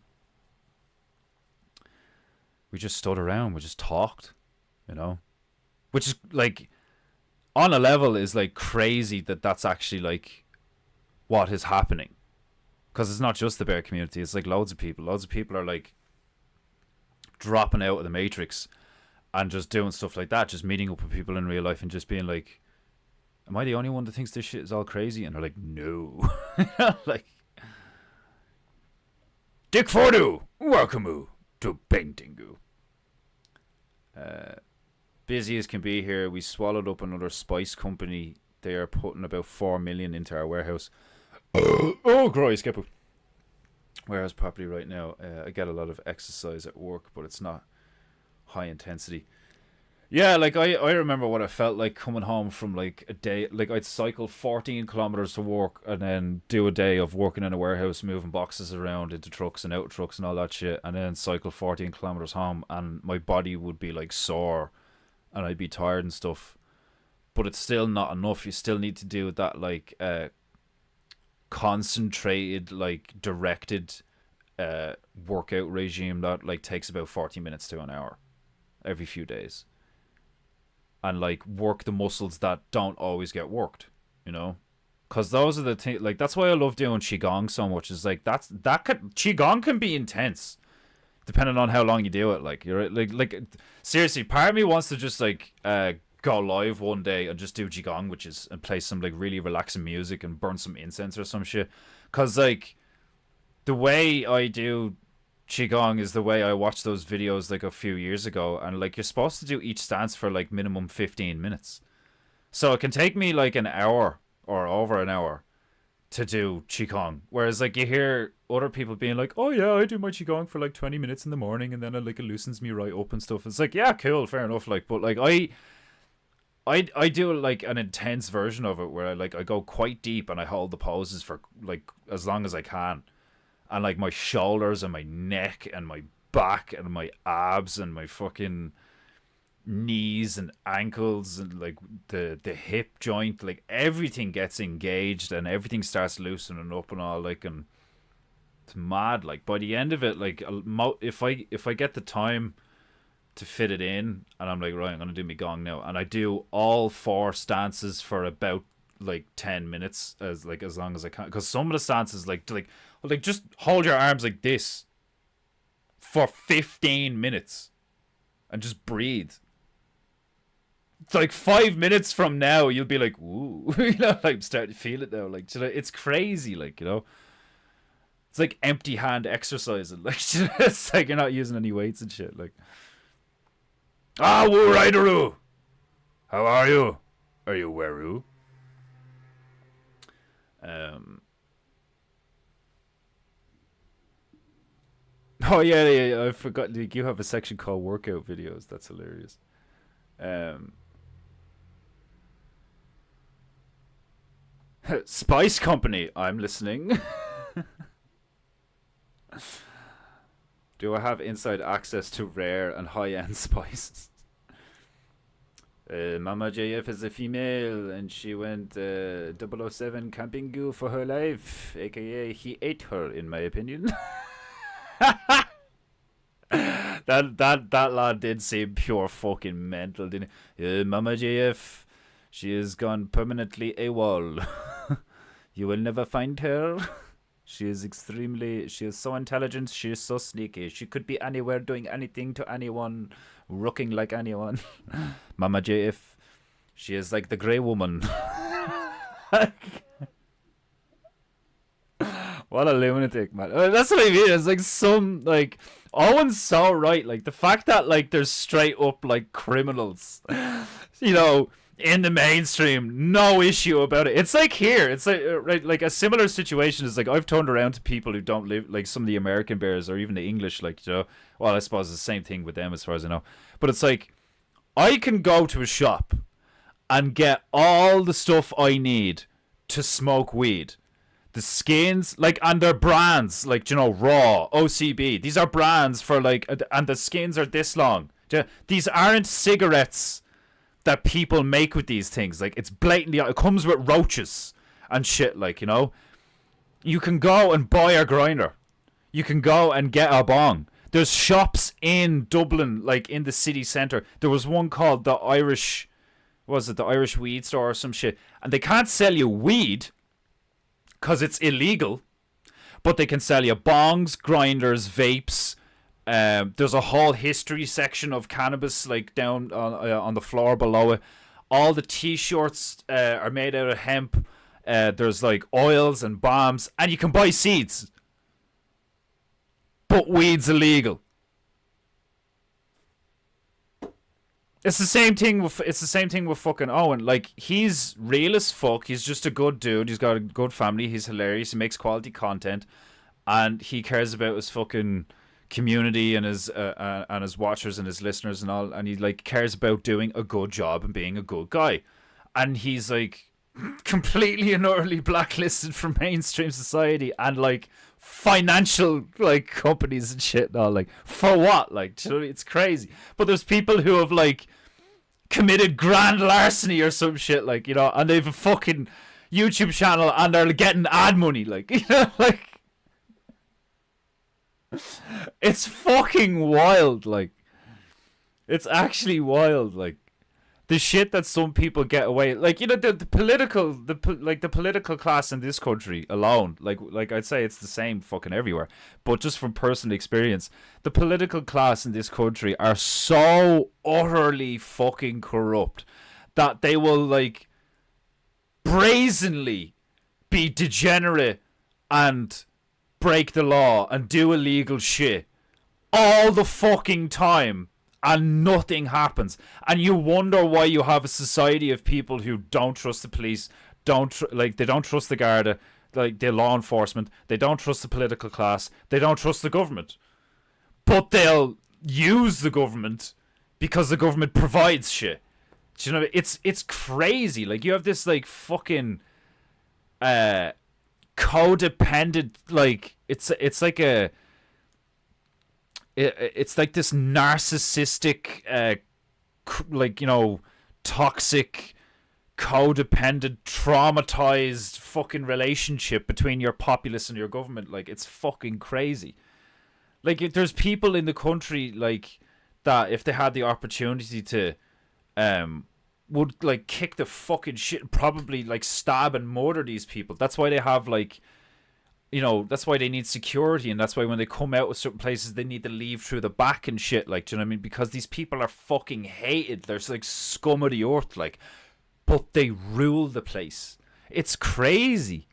we just stood around, we just talked, you know, which is like on a level is like crazy that that's actually like what is happening, because it's not just the bear community, it's like loads of people are like dropping out of the matrix and just doing stuff like that, just meeting up with people in real life and just being like, am I the only one that thinks this shit is all crazy? And they're like, no. Like, Dick Fordu, welcome to Paintingu. Busy as can be here. We swallowed up another spice company. They are putting about 4 million into our warehouse. Oh, Christ, Kepu. Warehouse property right now. I get a lot of exercise at work, but it's not high intensity. Yeah, like I remember what it felt like coming home from like a day, like I'd cycle 14 kilometers to work and then do a day of working in a warehouse, moving boxes around into trucks and out of trucks and all that shit, and then cycle 14 kilometers home, and my body would be like sore and I'd be tired and stuff, but it's still not enough. You still need to do that like concentrated, like directed workout regime that like takes about 40 minutes to an hour every few days. And like work the muscles that don't always get worked, you know, because those are the things. Like that's why I love doing qigong so much. Is like qigong can be intense, depending on how long you do it. Like you're like seriously, part of me wants to just like go live one day and just do qigong, and play some like really relaxing music and burn some incense or some shit. Because like the way I do qigong is the way I watched those videos like a few years ago, and like you're supposed to do each stance for like minimum 15 minutes, so it can take me like an hour or over an hour to do qigong, whereas like you hear other people being like, oh yeah, I do my qigong for like 20 minutes in the morning and then it loosens me right up and stuff. It's like, yeah, cool, fair enough, like, but like I do like an intense version of it where I go quite deep and I hold the poses for like as long as I can, and like my shoulders and my neck and my back and my abs and my fucking knees and ankles and like the hip joint, like everything gets engaged and everything starts loosening up and all, like, and it's mad. Like by the end of it, like if I get the time to fit it in and I'm like, right, I'm gonna do my gong now, and I do all 4 stances for about like 10 minutes as long as I can, because some of the stances like just hold your arms like this for 15 minutes and just breathe. It's like 5 minutes from now you'll be like, ooh, you know, like starting to feel it now, like, it's crazy, like, you know, it's like empty hand exercising, like, it's like you're not using any weights and shit, like. Ah, Woo Rideroo! How are you? Are you Weru? Oh yeah, I forgot. Like, you have a section called workout videos. That's hilarious. Spice Company, I'm listening. Do I have inside access to rare and high-end spices? Mama JF is a female and she went 007 camping goo for her life, aka he ate her, in my opinion. that lad did seem pure fucking mental, didn't he? Mama JF, she has gone permanently AWOL. You will never find her. She is so intelligent, she is so sneaky. She could be anywhere doing anything to anyone, rooking like anyone. Mama JF, she is like the grey woman. What a lunatic, man. That's what I mean. It's like some, like, Owen's so right. Like, the fact that, like, there's straight up, like, criminals, you know, in the mainstream, no issue about it. It's like here, it's like right, like a similar situation is like I've turned around to people who don't live, like some of the American bears or even the English, like, you know, well, I suppose it's the same thing with them as far as I know, but it's like I can go to a shop and get all the stuff I need to smoke weed. The skins, like, and their brands, like, you know, Raw, OCB, these are brands for, like, and the skins are this long. These aren't cigarettes that people make with these things. Like, it's blatantly, it comes with roaches and shit, like, you know. You can go and buy a grinder. You can go and get a bong. There's shops in Dublin, like, in the city centre. There was one called the Irish Weed Store or some shit. And they can't sell you weed because it's illegal, but they can sell you bongs, grinders, vapes. There's a whole history section of cannabis, like, down on the floor below it. All the t-shirts are made out of hemp. There's, like, oils and balms, and you can buy seeds, but weed's illegal. It's the same thing with fucking Owen. Like, he's real as fuck. He's just a good dude. He's got a good family. He's hilarious. He makes quality content, and he cares about his fucking community and his watchers and his listeners and all, and he, like, cares about doing a good job and being a good guy. And he's, like, completely and utterly blacklisted from mainstream society and, like, financial, like, companies and shit and all. Like, for what? Like, you know, it's crazy. But there's people who have, like, committed grand larceny or some shit, like, you know, and they've a fucking YouTube channel and they're getting ad money, like, you know, like, it's fucking wild. Like, it's actually wild. Like, the shit that some people get away, like, you know, the political class in this country alone, like I'd say it's the same fucking everywhere, but just from personal experience, the political class in this country are so utterly fucking corrupt that they will, like, brazenly be degenerate and break the law and do illegal shit all the fucking time, and nothing happens. And you wonder why you have a society of people who don't trust the police, they don't trust the Garda, like the law enforcement, they don't trust the political class, they don't trust the government, but they'll use the government because the government provides shit. Do you know what I mean? It's crazy. Like, you have this, like, fucking codependent, like, it's like a it's like this narcissistic like, you know, toxic, codependent, traumatized fucking relationship between your populace and your government. Like, it's fucking crazy. Like, there's people in the country, like, that if they had the opportunity to would, like, kick the fucking shit, probably, like, stab and murder these people. That's why they have, like, you know, that's why they need security, and that's why when they come out of certain places, they need to leave through the back and shit, like, do you know what I mean? Because these people are fucking hated. They're like scum of the earth, like, but they rule the place. It's crazy.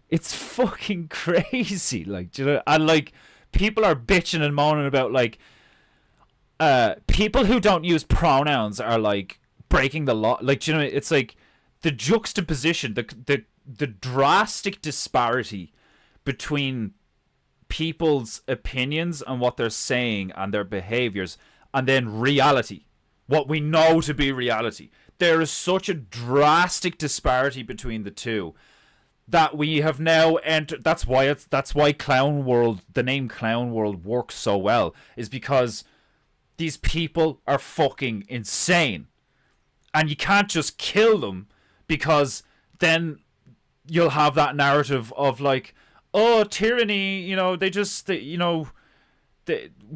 It's fucking crazy, like, do you know? And, like, people are bitching and moaning about, like, people who don't use pronouns are, like, breaking the law. Like, do you know, it's like the juxtaposition, the drastic disparity between people's opinions and what they're saying and their behaviors, and then reality, what we know to be reality. There is such a drastic disparity between the two that we have now entered. That's why Clown World, the name Clown World, works so well, is because these people are fucking insane. And you can't just kill them, because then you'll have that narrative of, like, oh, tyranny, you know,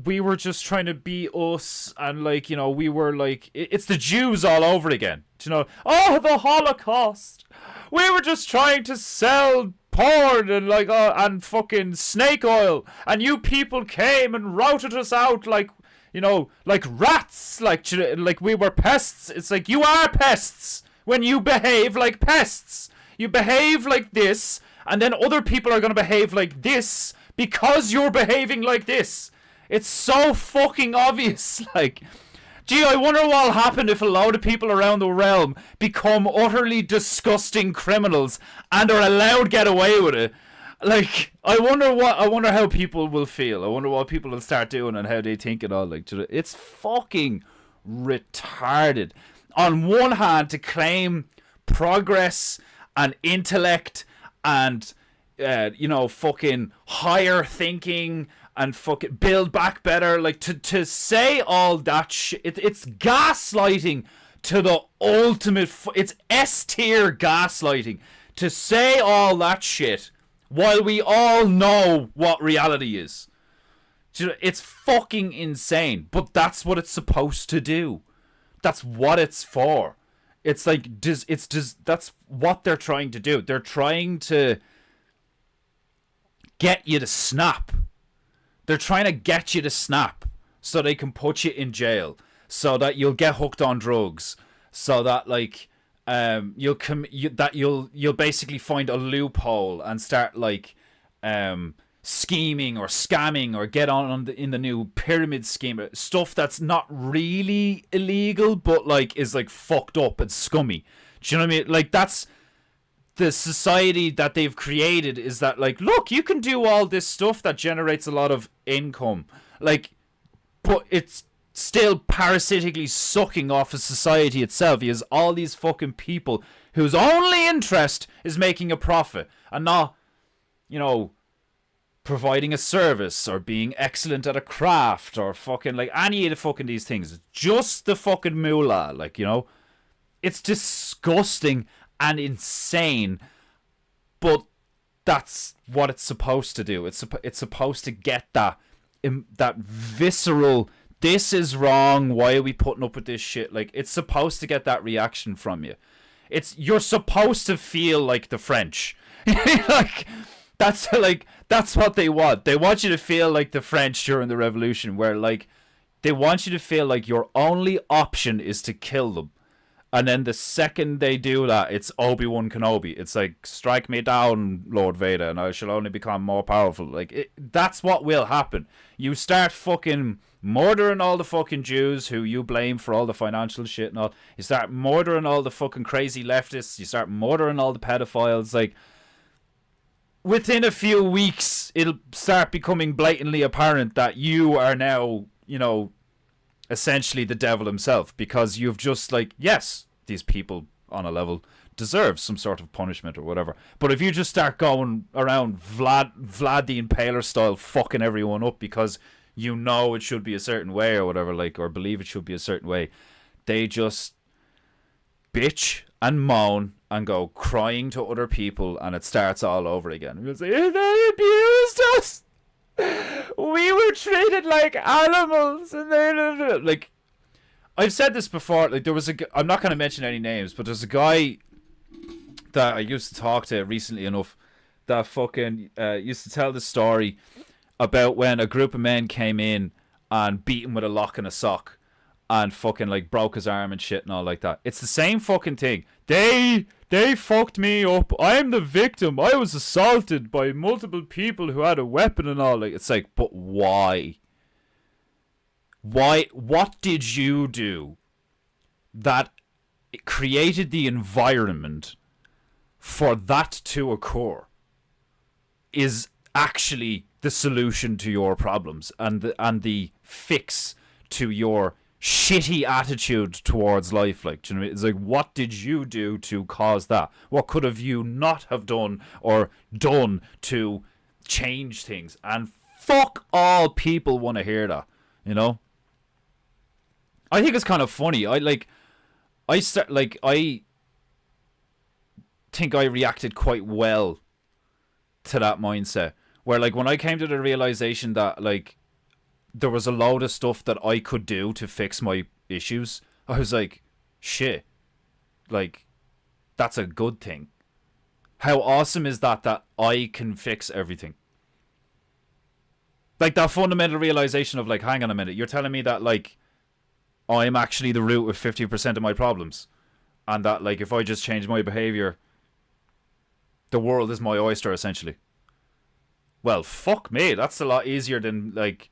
we were just trying to be us, and, like, you know, we were, like, it's the Jews all over again. Do you know? Oh, the Holocaust. We were just trying to sell porn and, like, and fucking snake oil, and you people came and routed us out, like, you know, like rats, like we were pests. It's like, you are pests when you behave like pests. You behave like this, and then other people are going to behave like this because you're behaving like this. It's so fucking obvious. Like, gee, I wonder what'll happen if a load of people around the realm become utterly disgusting criminals and are allowed to get away with it. Like, I wonder how people will feel. I wonder what people will start doing and how they think it all. Like, it's fucking retarded. On one hand, to claim progress and intellect and, you know, fucking higher thinking and fucking build back better. Like, to say all that shit, it's gaslighting to the ultimate. It's S-tier gaslighting to say all that shit while we all know what reality is. It's fucking insane, but that's what it's supposed to do. That's what it's for. It's like, that's what they're trying to do. They're trying to get you to snap. They're trying to get you to snap so they can put you in jail, so that you'll get hooked on drugs, so that, like, you'll basically find a loophole and start, like, scheming or scamming or get on in the new pyramid scheme, stuff that's not really illegal but, like, is, like, fucked up and scummy. Do you know what I mean? Like, that's the society that they've created, is that, like, look, you can do all this stuff that generates a lot of income, like, but it's still parasitically sucking off of society itself. He has all these fucking people whose only interest is making a profit and not, you know, providing a service or being excellent at a craft or fucking, like, any of the fucking these things. Just the fucking moolah, like, you know. It's disgusting and insane, but that's what it's supposed to do. It's supposed to get that visceral, this is wrong, why are we putting up with this shit? Like, it's supposed to get that reaction from you. You're supposed to feel like the French. Like, that's what they want. They want you to feel like the French during the Revolution, where, like, they want you to feel like your only option is to kill them. And then the second they do that, it's Obi-Wan Kenobi. It's like, strike me down, Lord Vader, and I shall only become more powerful. Like, that's what will happen. You start fucking murdering all the fucking Jews who you blame for all the financial shit and all. You start murdering all the fucking crazy leftists. You start murdering all the pedophiles. Like, within a few weeks, it'll start becoming blatantly apparent that you are now, you know, essentially the devil himself, because you've just like, yes, these people on a level deserve some sort of punishment or whatever. But if you just start going around Vlad the Impaler style fucking everyone up because you know it should be a certain way or whatever, like, or believe it should be a certain way, they just bitch and moan and go crying to other people, and it starts all over again. You'll say, they abused us. We were treated like animals, and they like. I've said this before. Like, there was I'm not going to mention any names, but there's a guy that I used to talk to recently enough that fucking used to tell the story about when a group of men came in and beat him with a lock and a sock and fucking like broke his arm and shit and all like that. It's the same fucking thing. They fucked me up. I'm the victim. I was assaulted by multiple people who had a weapon and all. Like, it's like, but why? Why? What did you do that created the environment for that to occur? Is actually the solution to your problems and the fix to your shitty attitude towards life. Like, do you know what I mean? It's like, what did you do to cause that? What could have you not have done or done to change things? And fuck all people want to hear that, you know? I think it's kind of funny. I think I reacted quite well to that mindset, where like when I came to the realization that like there was a load of stuff that I could do to fix my issues, I was like, shit, like, that's a good thing. How awesome is that I can fix everything? Like, that fundamental realization of like, hang on a minute, you're telling me that like I'm actually the root of 50% of my problems, and that like if I just change my behavior, the world is my oyster, essentially. Well, fuck me, that's a lot easier than like,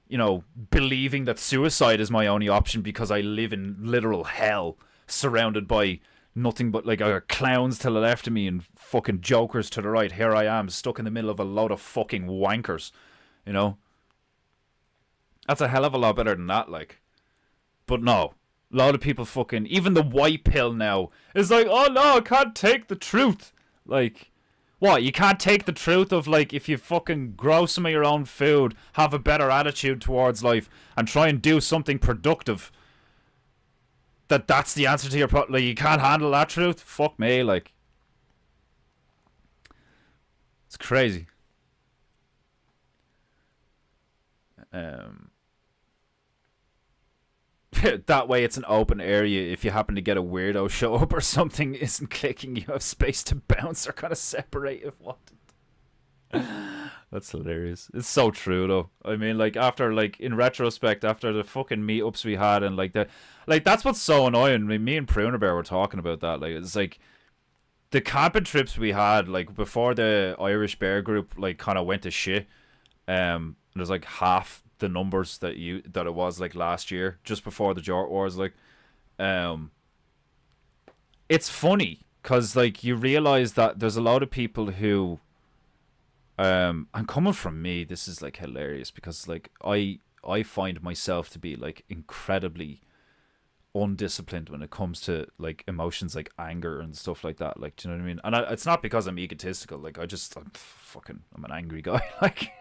you know, believing that suicide is my only option because I live in literal hell, surrounded by nothing but like clowns to the left of me and fucking jokers to the right. Here I am, stuck in the middle of a load of fucking wankers, you know? That's a hell of a lot better than that, like. But no, a lot of people fucking, even the white pill now is like, oh no, I can't take the truth. Like, what, you can't take the truth of like, if you fucking grow some of your own food, have a better attitude towards life, and try and do something productive, that's the answer to your problem? Like, you can't handle that truth? Fuck me, like. It's crazy. That way it's an open area. If you happen to get a weirdo show up or something isn't clicking, you have space to bounce or kind of separate if wanted. That's hilarious. It's so true though. I mean, like, after, like, in retrospect, after the fucking meetups we had and like that's what's so annoying. I mean, me and Pruner Bear were talking about that. Like, it's like the camping trips we had, like, before the Irish Bear group like kind of went to shit. There's like half the numbers that it was like last year, just before the Jort Wars. Like, it's funny because like you realize that there's a lot of people who, and coming from me, this is like hilarious because like I find myself to be like incredibly undisciplined when it comes to like emotions like anger and stuff like that. Like, do you know what I mean? And it's not because I'm egotistical. Like, I'm an angry guy. Like,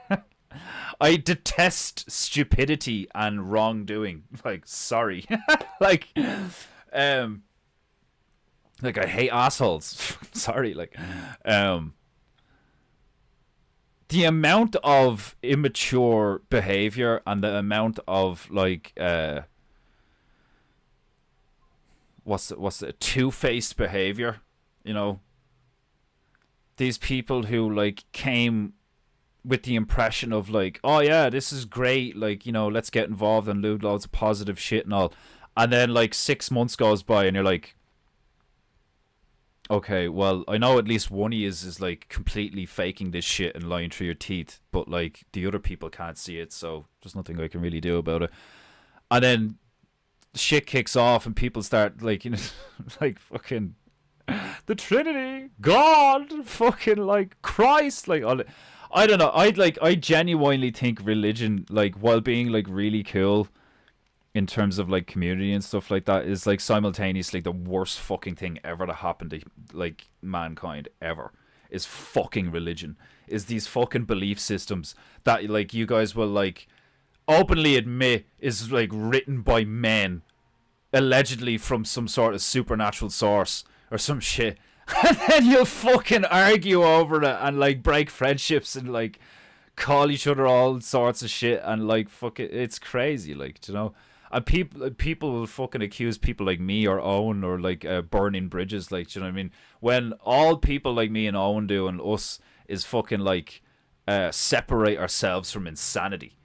I detest stupidity and wrongdoing. Like, sorry. like I hate assholes. Sorry. Like, the amount of immature behavior and the amount of like what's the two-faced behavior, you know, these people who like came with the impression of like, oh yeah, this is great, like, you know, let's get involved and do loads of positive shit and all, and then like 6 months goes by and you're like, okay, well, I know at least one of you is like completely faking this shit and lying through your teeth, but like the other people can't see it, so there's nothing I can really do about it. And then shit kicks off and people start like, you know, like fucking the Trinity, God, fucking like Christ, like all. I don't know. I genuinely think religion, like, while being like really cool, in terms of like community and stuff like that is like simultaneously the worst fucking thing ever to happen to like mankind ever is fucking religion, is these fucking belief systems that like you guys will like openly admit is like written by men allegedly from some sort of supernatural source or some shit. And then you'll fucking argue over it and like break friendships and like call each other all sorts of shit and like fuck it, it's crazy, like, you know. And people will fucking accuse people like me or Owen or like burning bridges, like, you know what I mean? When all people like me and Owen do and us is fucking like separate ourselves from insanity,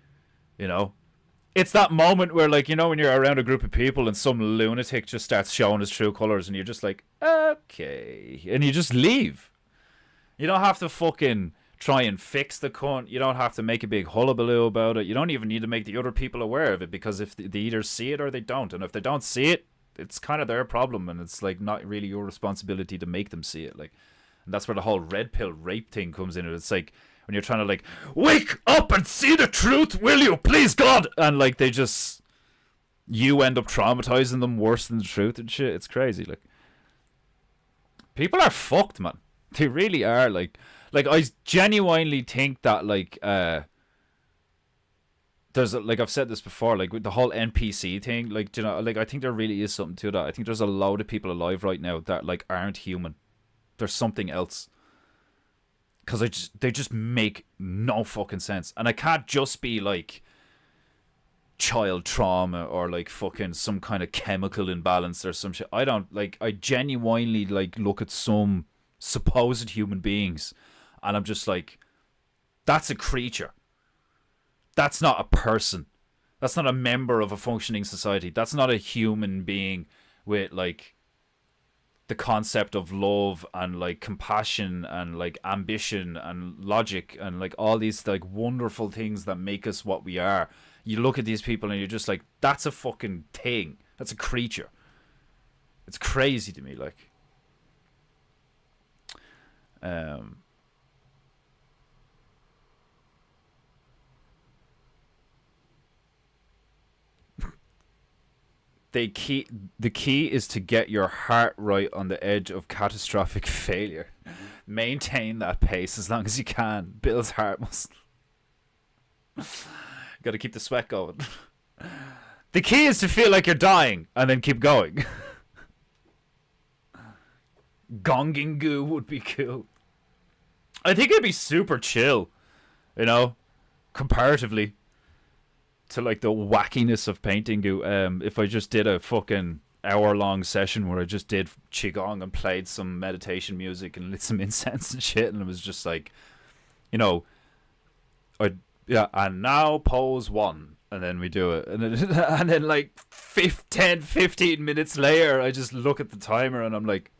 you know. It's that moment where, like, you know, when you're around a group of people and some lunatic just starts showing his true colours and you're just like, okay. And you just leave. You don't have to fucking try and fix the cunt. You don't have to make a big hullabaloo about it. You don't even need to make the other people aware of it, because if they either see it or they don't. And if they don't see it, it's kind of their problem. And it's, like, not really your responsibility to make them see it. Like, and that's where the whole red pill rape thing comes in. It's like, when you're trying to like, wake up and see the truth, will you, please God? And like they just, you end up traumatizing them worse than the truth and shit. It's crazy. Like, people are fucked, man. They really are. Like I genuinely think that like there's a, like I've said this before, like with the whole NPC thing, like, you know, like I think there really is something to that. I think there's a load of people alive right now that like aren't human. There's something else. Because they just make no fucking sense. And I can't just be like child trauma or like fucking some kind of chemical imbalance or some shit. I don't, like, I genuinely like look at some supposed human beings and I'm just like, that's a creature. That's not a person. That's not a member of a functioning society. That's not a human being with like the concept of love and like compassion and like ambition and logic and like all these like wonderful things that make us what we are. You look at these people and you're just like, that's a fucking thing. That's a creature. It's crazy to me, like. The key is to get your heart right on the edge of catastrophic failure. Maintain that pace as long as you can. Builds heart muscle. Got to keep the sweat going. The key is to feel like you're dying and then keep going. Gonging goo would be cool. I think it'd be super chill, you know, comparatively to like the wackiness of painting goo. If I just did a fucking hour-long session where I just did qigong and played some meditation music and lit some incense and shit, and it was just like, you know, and now pose 1, and then we do it, and then like 10-15 minutes later I just look at the timer and I'm like,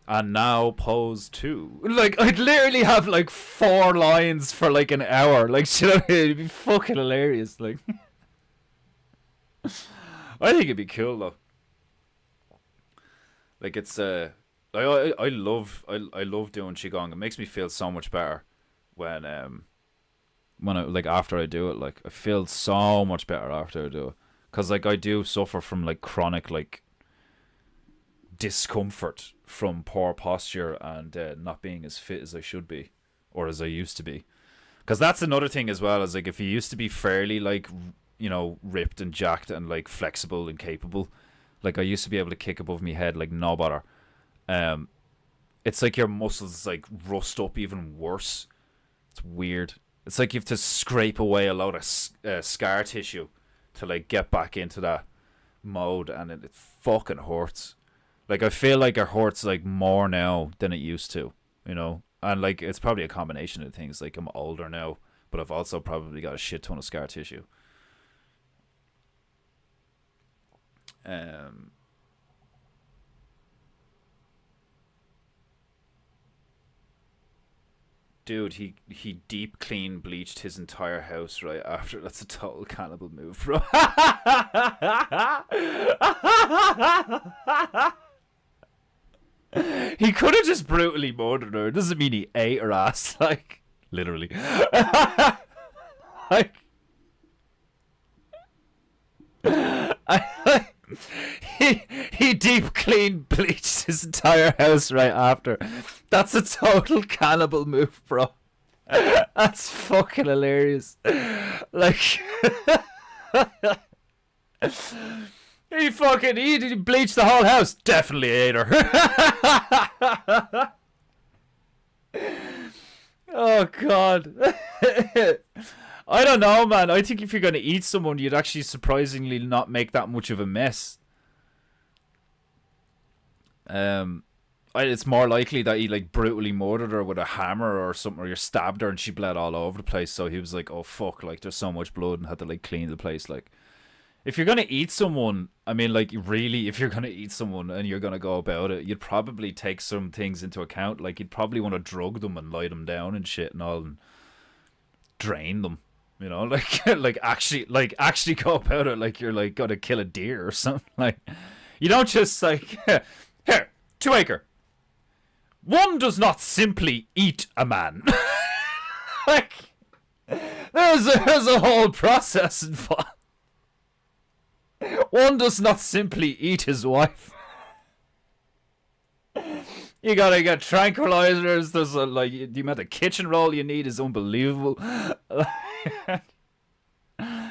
and now pose 2. Like, I'd literally have like 4 lines for like an hour. Like, you know, it'd be fucking hilarious. Like, I think it'd be cool though. Like, it's I love doing qigong. It makes me feel so much better when I like after I do it. Like, I feel so much better after I do it, because like I do suffer from like chronic like discomfort from poor posture and not being as fit as I should be or as I used to be. Because that's another thing as well, is like if you used to be fairly like, you know, ripped and jacked and like flexible and capable, like I used to be able to kick above my head like no bother. It's like your muscles like rust up even worse. It's weird. It's like you have to scrape away a lot of scar tissue to like get back into that mode, and it fucking hurts. Like, I feel like it hurts, like, more now than it used to, you know? And, like, it's probably a combination of things. Like, I'm older now, but I've also probably got a shit ton of scar tissue. Dude, he deep clean bleached his entire house right after. That's a total cannibal move, bro. He could have just brutally murdered her. It doesn't mean he ate her ass, like, literally. Like, He deep clean bleached his entire house right after. That's a total cannibal move, bro. That's fucking hilarious. Like, he bleached the whole house. Definitely ate her. Oh god. I don't know, man. I think if you're gonna eat someone, you'd actually surprisingly not make that much of a mess. It's more likely that he like brutally murdered her with a hammer or something, or you stabbed her and she bled all over the place. So he was like, "Oh fuck!" Like there's so much blood, and had to like clean the place. Like, if you're gonna eat someone, I mean, like really, if you're gonna eat someone and you're gonna go about it, you'd probably take some things into account. Like you'd probably want to drug them and lie them down and shit and all, and drain them. You know, like like actually go about it like you're like gonna kill a deer or something. Like, you don't just like here 2 acre. One does not simply eat a man. Like there's a whole process involved. One does not simply eat his wife. You gotta get tranquilizers. There's a, like, the amount of kitchen roll you need is unbelievable. Have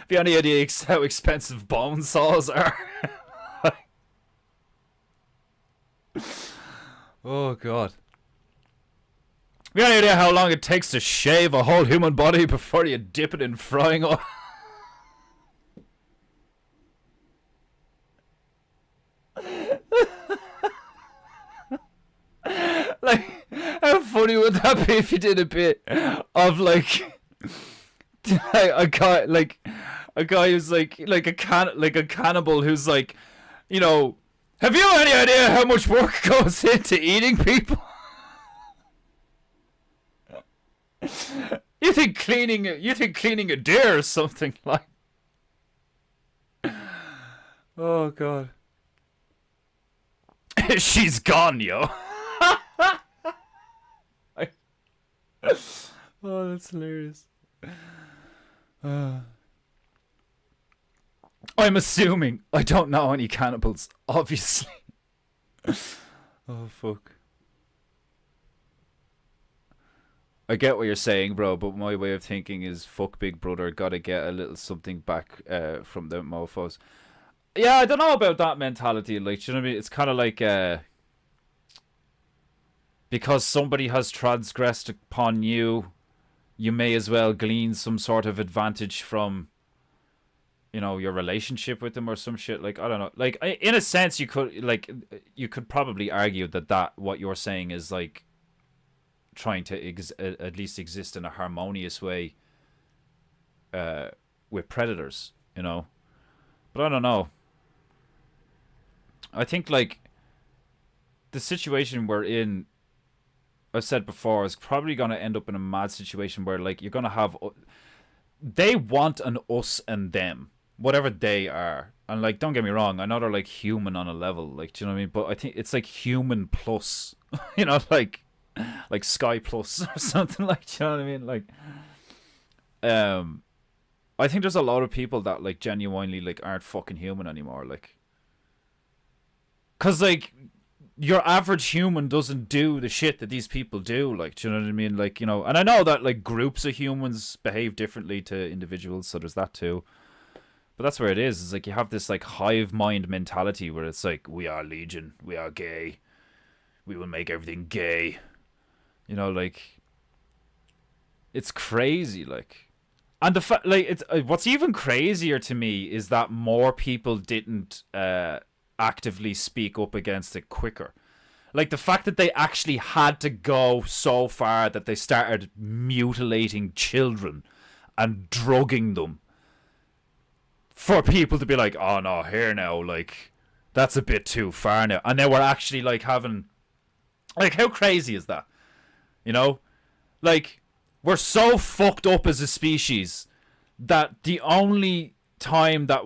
you any idea how expensive bone saws are? Oh god. Have you any idea how long it takes to shave a whole human body before you dip it in frying oil? Like, how funny would that be if you did a bit of like a guy who's like a cannibal who's like, you know, have you any idea how much work goes into eating people? You think cleaning a deer or something like? Oh god. She's gone, yo. Oh, that's hilarious. I'm assuming I don't know any cannibals, obviously. Oh, fuck. I get what you're saying, bro, but my way of thinking is fuck Big Brother, gotta get a little something back from the mofos. Yeah, I don't know about that mentality. Like, you know what I mean? It's kind of like because somebody has transgressed upon you, you may as well glean some sort of advantage from, you know, your relationship with them or some shit. Like, I don't know. Like, in a sense, you could probably argue that what you're saying is like trying to at least exist in a harmonious way with predators, you know. But I don't know. I think like the situation we're in, I've said before, is probably going to end up in a mad situation where like you're going to have, they want an us and them, whatever they are. And like, don't get me wrong, I know they're like human on a level, like, do you know what I mean? But I think it's like human plus, you know, like Sky Plus or something, like, do you know what I mean? Like, I think there's a lot of people that like genuinely like aren't fucking human anymore, like, cause like your average human doesn't do the shit that these people do, like, do you know what I mean? Like, you know, and I know that like groups of humans behave differently to individuals, so there's that too. But that's where it is. It's like you have this like hive mind mentality where it's like, we are legion, we are gay, we will make everything gay. You know, like, it's crazy, like. And the fact, like, it's what's even crazier to me is that more people didn't actively speak up against it quicker. Like, the fact that they actually had to go so far that they started mutilating children and drugging them for people to be like, oh no, here now, like, that's a bit too far now. And they were actually like having, like, how crazy is that? You know, like, we're so fucked up as a species that the only time that,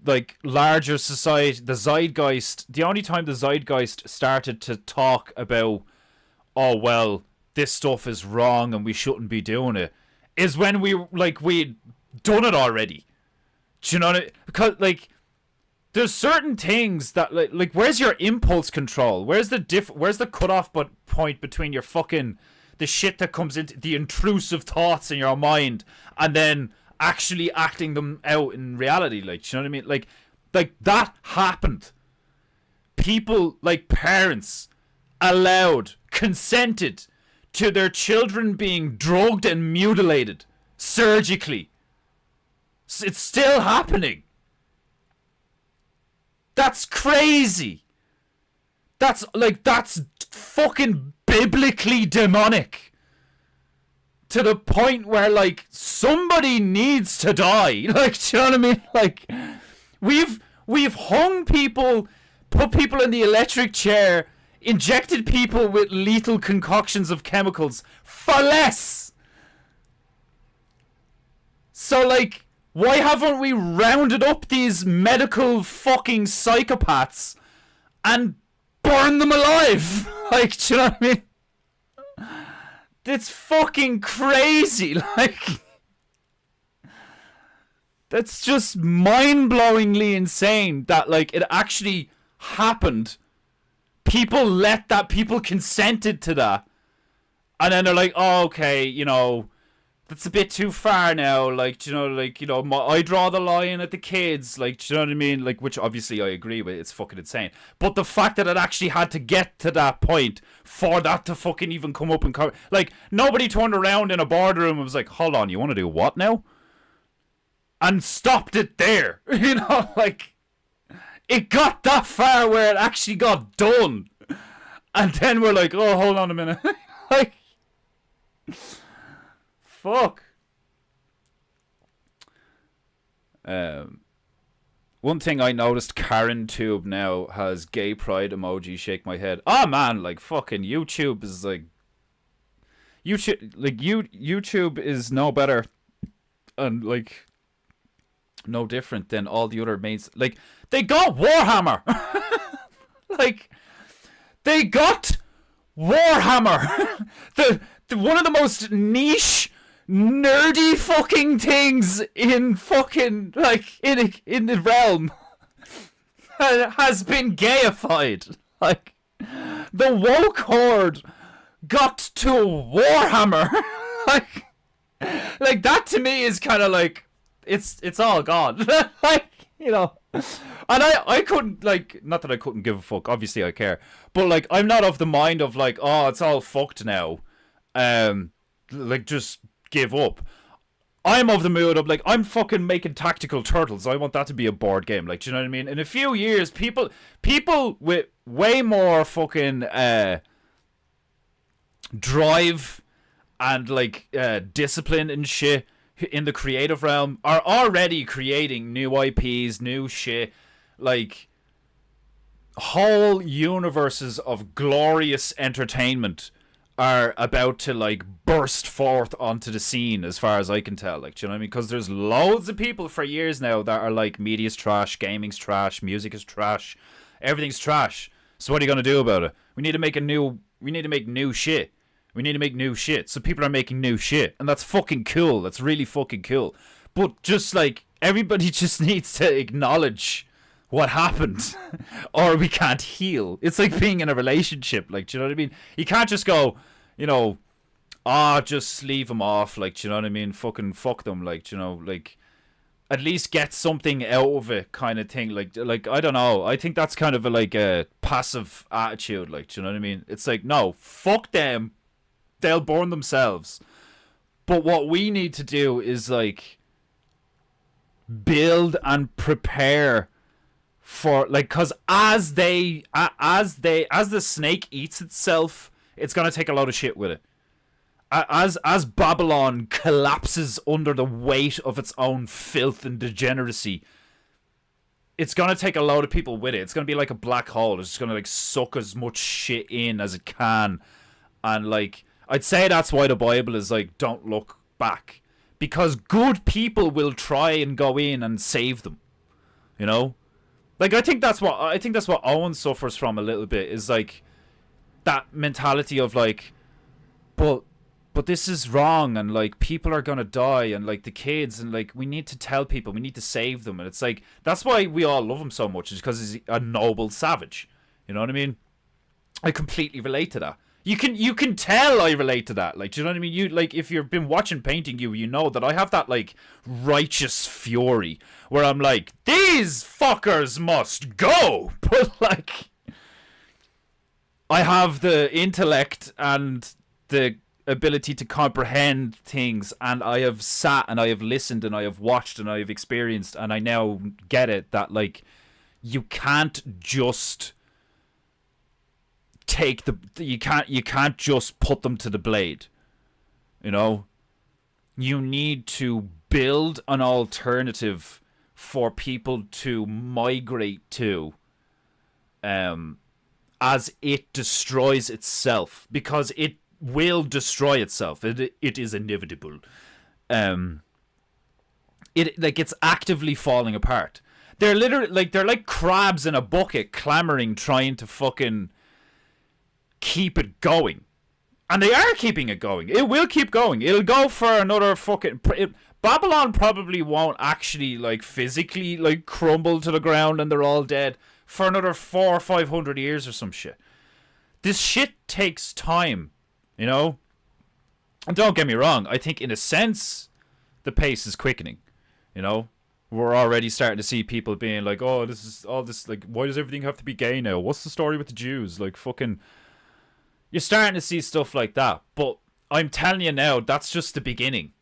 like, larger society, the only time the zeitgeist started to talk about, oh, well, this stuff is wrong and we shouldn't be doing it, is when we'd done it already. Do you know what I mean? Because, like, there's certain things that like where's your impulse control? Where's the cutoff point between your fucking the shit that comes into the intrusive thoughts in your mind and then actually acting them out in reality? Like, you know what I mean? Like that happened. People, like parents, consented to their children being drugged and mutilated surgically. It's still happening. That's crazy. That's fucking biblically demonic. To the point where, like, somebody needs to die. Like, do you know what I mean? Like, we've hung people, put people in the electric chair, injected people with lethal concoctions of chemicals for less. So, like, why haven't we rounded up these medical fucking psychopaths and burned them alive? Like, do you know what I mean? It's fucking crazy. Like, that's just mind-blowingly insane that, like, it actually happened. People consented to that. And then they're like, oh, okay, you know, that's a bit too far now. Like, I draw the line at the kids. Like, do you know what I mean? Like, which obviously I agree with. It's fucking insane. But the fact that it actually had to get to that point for that to fucking even come up and cover. Like, nobody turned around in a boardroom and was like, hold on, you want to do what now? And stopped it there. You know, like, it got that far where it actually got done. And then we're like, oh, hold on a minute. Like, fuck. One thing I noticed, Karen Tube now has gay pride emoji. Shake my head. Oh man, like fucking YouTube is like YouTube is no better and like no different than all the other mains. Like, they got Warhammer. Like, they got Warhammer. the one of the most niche, nerdy fucking things in fucking, like, in the realm has been gayified. Like, the woke horde got to Warhammer. like that to me is kind of like, it's all gone. Like, you know. And I couldn't, like, not that I couldn't give a fuck, obviously I care, but, like, I'm not of the mind of, like, oh, it's all fucked now, like, just give up. I'm of the mood of, like, I'm fucking making Tactical Turtles. I want that to be a board game, like, do you know what I mean? In a few years, people with way more fucking, drive and, like, discipline and shit in the creative realm are already creating new IPs, new shit, like whole universes of glorious entertainment are about to, like, burst forth onto the scene, as far as I can tell. Like, do you know what I mean? Because there's loads of people for years now that are like, media's trash, gaming's trash, music is trash, everything's trash. So what are you gonna do about it? We need to make new shit. We need to make new shit. So people are making new shit. And that's fucking cool. That's really fucking cool. But just, like, everybody just needs to acknowledge what happened. Or we can't heal. It's like being in a relationship. Like, do you know what I mean? You can't just go, you know, just leave them off. Like, do you know what I mean? Fucking fuck them. Like, do you know, like, at least get something out of it, kind of thing. Like I don't know. I think that's kind of a passive attitude. Like, do you know what I mean? It's like, no, fuck them. They'll burn themselves. But what we need to do is, like, build and prepare for, like, because as the snake eats itself, it's gonna take a lot of shit with it. As Babylon collapses under the weight of its own filth and degeneracy, it's gonna take a load of people with it. It's gonna be like a black hole. It's just gonna, like, suck as much shit in as it can. And, like, I'd say that's why the Bible is like, don't look back. Because good people will try and go in and save them. You know? Like, I think that's what Owen suffers from a little bit, is like that mentality of, like, but but this is wrong, and like people are gonna die, and like the kids, and like we need to tell people, we need to save them, and it's like that's why we all love him so much, is because he's a noble savage. You know what I mean? I completely relate to that. You can tell I relate to that. Like, do you know what I mean? You like, if you've been watching Painting You, you know that I have that like righteous fury where I'm like, these fuckers must go. But like, I have the intellect and the ability to comprehend things, and I have sat and I have listened and I have watched and I have experienced, and I now get it that like you can't just take you can't just put them to the blade. You know, you need to build an alternative for people to migrate to, as it destroys itself, because it will destroy itself. It is inevitable. It's actively falling apart. They're literally they're like crabs in a bucket clamoring, trying to fucking keep it going. And they are keeping it going. It will keep going. It'll go for another fucking... Babylon probably won't actually, like, physically, like, crumble to the ground and they're all dead for another 400 or 500 years or some shit. This shit takes time, you know? And don't get me wrong, I think in a sense, the pace is quickening, you know? We're already starting to see people being like, oh, this is all this, like, why does everything have to be gay now? What's the story with the Jews? Like, fucking... You're starting to see stuff like that, but I'm telling you now, that's just the beginning,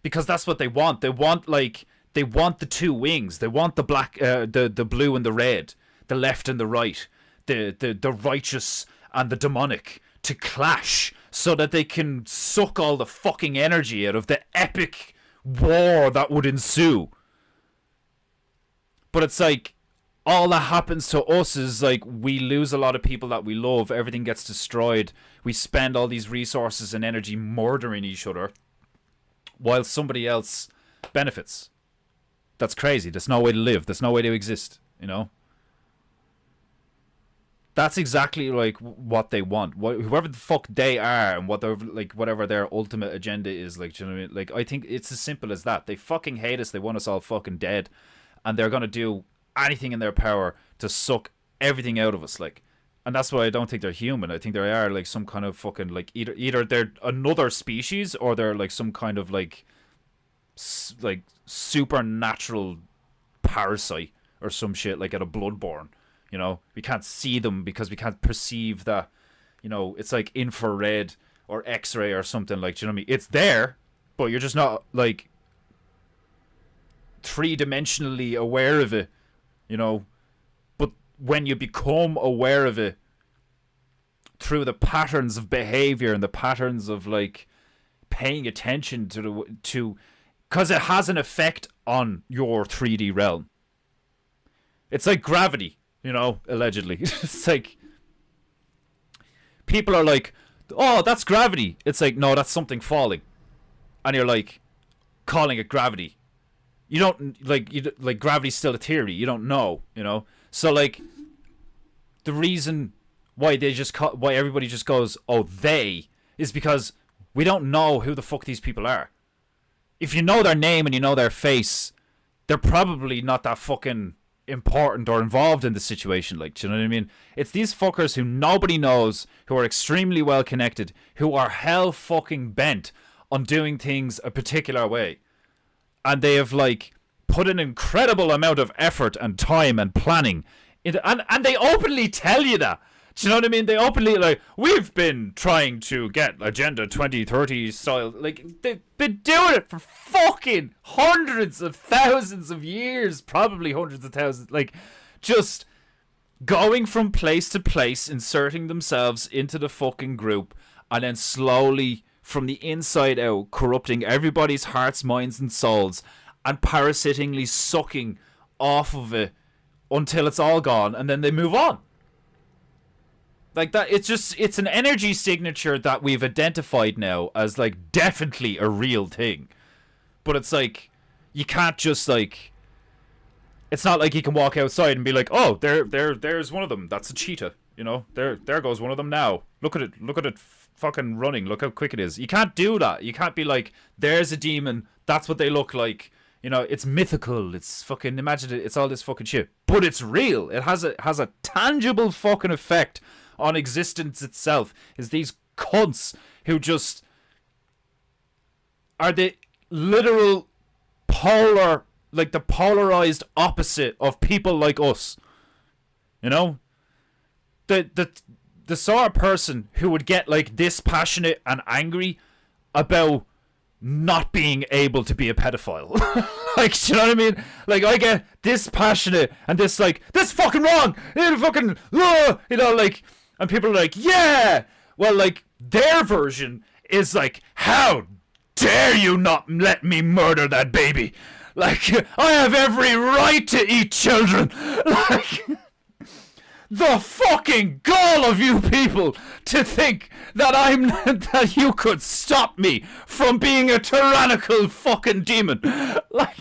because that's what they want. They want the two wings. They want the black, the blue and the red, the left and the right, the righteous and the demonic to clash, so that they can suck all the fucking energy out of the epic war that would ensue. But it's like, all that happens to us is like we lose a lot of people that we love. Everything gets destroyed. We spend all these resources and energy murdering each other while somebody else benefits. That's crazy. There's no way to live. There's no way to exist, you know? That's exactly like what they want. Whoever the fuck they are, and whatever their ultimate agenda is, like, do you know what I mean? Like, I think it's as simple as that. They fucking hate us. They want us all fucking dead, and they're gonna do anything in their power to suck everything out of us, like. And that's why I don't think they're human. I think they are like some kind of fucking like either they're another species, or they're like some kind of like supernatural parasite or some shit, like at a Bloodborne. You know, we can't see them because we can't perceive that. You know, it's like infrared or X-ray or something, like. Do you know what I mean? It's there, but you're just not like three-dimensionally aware of it. You know, but when you become aware of it through the patterns of behavior and the patterns of like paying attention to because it has an effect on your 3D realm. It's like gravity, you know, allegedly. It's like people are like, oh, that's gravity. It's like, no, that's something falling. And you're like calling it gravity. You don't like gravity's still a theory. You don't know, you know. So like, the reason why why everybody just goes, oh, they, is because we don't know who the fuck these people are. If you know their name and you know their face, they're probably not that fucking important or involved in the situation. Like, do you know what I mean? It's these fuckers who nobody knows, who are extremely well connected, who are hell fucking bent on doing things a particular way. And they have, like, put an incredible amount of effort and time and planning into, and they openly tell you that. Do you know what I mean? They openly, like, we've been trying to get Agenda 2030 style. Like, they've been doing it for fucking hundreds of thousands of years. Probably hundreds of thousands. Like, just going from place to place, inserting themselves into the fucking group, and then slowly, from the inside out, corrupting everybody's hearts, minds, and souls, and parasitingly sucking off of it until it's all gone, and then they move on. Like that, it's an energy signature that we've identified now as, like, definitely a real thing. But it's like, you can't just, like, it's not like you can walk outside and be like, oh, there's one of them. That's a cheetah. You know, there goes one of them now. Look at it fucking running. Look how quick it is. You can't do that. You can't be like, there's a demon. That's what they look like. You know, it's mythical. It's fucking imaginative. It's all this fucking shit. But it's real. It has a tangible fucking effect on existence itself. Is these cunts who just are the literal polar, like the polarized opposite of people like us. You know? The sort of person who would get like this passionate and angry about not being able to be a pedophile. Like, do you know what I mean? Like, I get this passionate and this like, this fucking wrong! Fucking, you know, like, and people are like, yeah! Well, like, their version is like, how dare you not let me murder that baby? Like, I have every right to eat children! Like, the fucking gall of you people to think that that you could stop me from being a tyrannical fucking demon. Like,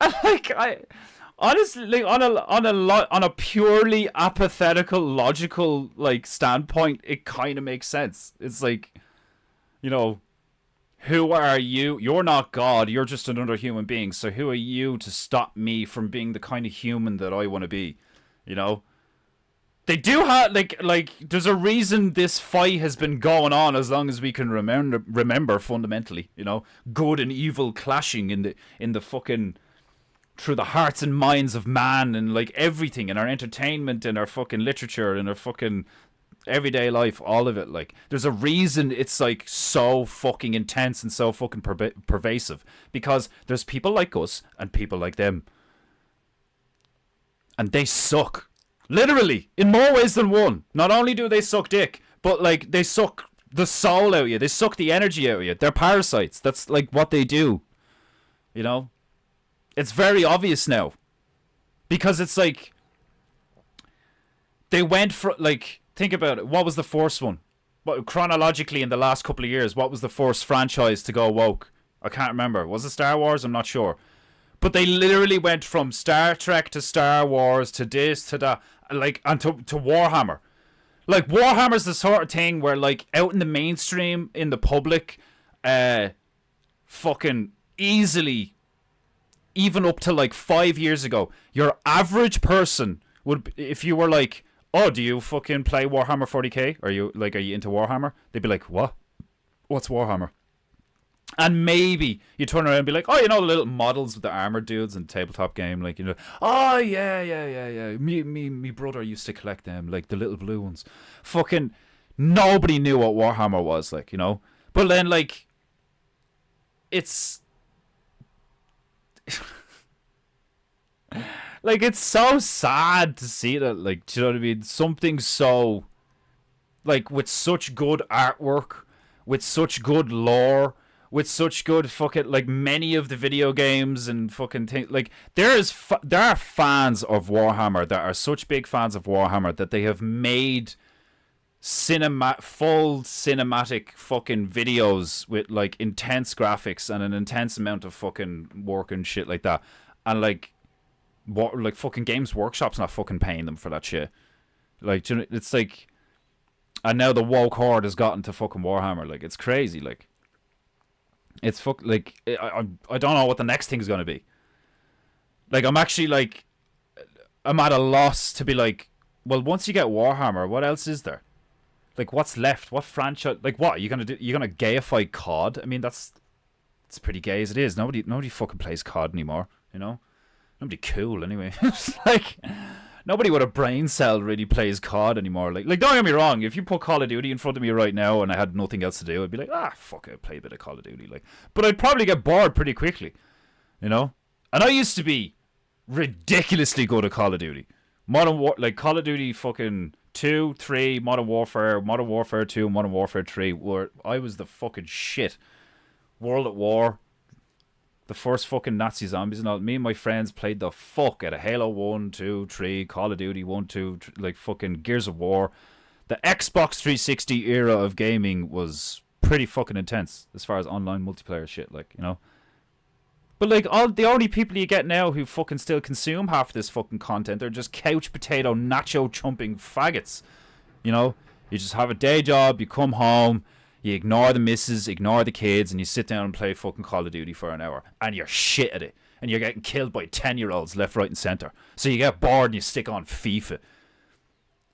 I honestly, like, on a purely apathetical, logical, like, standpoint, it kind of makes sense. It's like, you know, who are you? You're not God. You're just another human being. So who are you to stop me from being the kind of human that I want to be? You know? They do have, like, there's a reason this fight has been going on as long as we can remember fundamentally, you know? Good and evil clashing in the fucking, through the hearts and minds of man and, like, everything, in our entertainment, in our fucking literature, in our fucking everyday life, all of it. Like, there's a reason it's like so fucking intense and so fucking pervasive, because there's people like us and people like them, and they suck, literally, in more ways than one. Not only do they suck dick, but like, they suck the soul out of you, they suck the energy out of you. They're parasites. That's like what they do, you know? It's very obvious now, because it's like they went for, like, think about it. What was the first one? But chronologically, in the last couple of years, what was the first franchise to go woke? I can't remember. Was it Star Wars? I'm not sure. But they literally went from Star Trek to Star Wars to this to that, like, and to Warhammer. Like, Warhammer's the sort of thing where, like, out in the mainstream, in the public, fucking easily, even up to like 5 years ago, your average person would, if you were like, oh, do you fucking play Warhammer 40k? Are you into Warhammer? They'd be like, what? What's Warhammer? And maybe you turn around and be like, oh, you know, the little models with the armored dudes in tabletop game, like, you know, oh, yeah. Me brother used to collect them, like the little blue ones. Fucking nobody knew what Warhammer was, like, you know? But then, like, it's like, it's so sad to see that, like, do you know what I mean? Something so, like, with such good artwork, with such good lore, with such good fucking, like, many of the video games and fucking things, like, there are fans of Warhammer that are such big fans of Warhammer that they have made full cinematic fucking videos with, like, intense graphics and an intense amount of fucking work and shit like that. And, like, what, like, fucking Games Workshop's not fucking paying them for that shit. Like, you know, it's like, and now the woke horde has gotten to fucking Warhammer. Like, it's crazy. Like, it's like, I don't know what the next thing's gonna be. Like, I'm actually, like, I'm at a loss to be like, well, once you get Warhammer, what else is there? Like, what's left? What franchise? Like, what are you gonna do? You're gonna gayify COD? I mean, it's pretty gay as it is. Nobody fucking plays COD anymore. You know. Nobody cool, anyway. Like, nobody with a brain cell really plays COD anymore. Like, don't get me wrong. If you put Call of Duty in front of me right now and I had nothing else to do, I'd be like, fuck it, I'd play a bit of Call of Duty. Like, but I'd probably get bored pretty quickly, you know. And I used to be ridiculously good at Call of Duty. Like, Call of Duty fucking 2, 3, Modern Warfare 2, Modern Warfare 3, where I was the fucking shit. World at War. The first fucking Nazi zombies and all. Me and my friends played the fuck out of Halo 1, 2, 3, Call of Duty 1, 2, like fucking Gears of War. The Xbox 360 era of gaming was pretty fucking intense as far as online multiplayer shit, like, you know. But, like, the only people you get now who fucking still consume half this fucking content are just couch potato nacho chumping faggots. You know, you just have a day job, you come home, you ignore the missus, ignore the kids, and you sit down and play fucking Call of Duty for an hour. And you're shit at it. And you're getting killed by 10-year-olds left, right, and centre. So you get bored and you stick on FIFA.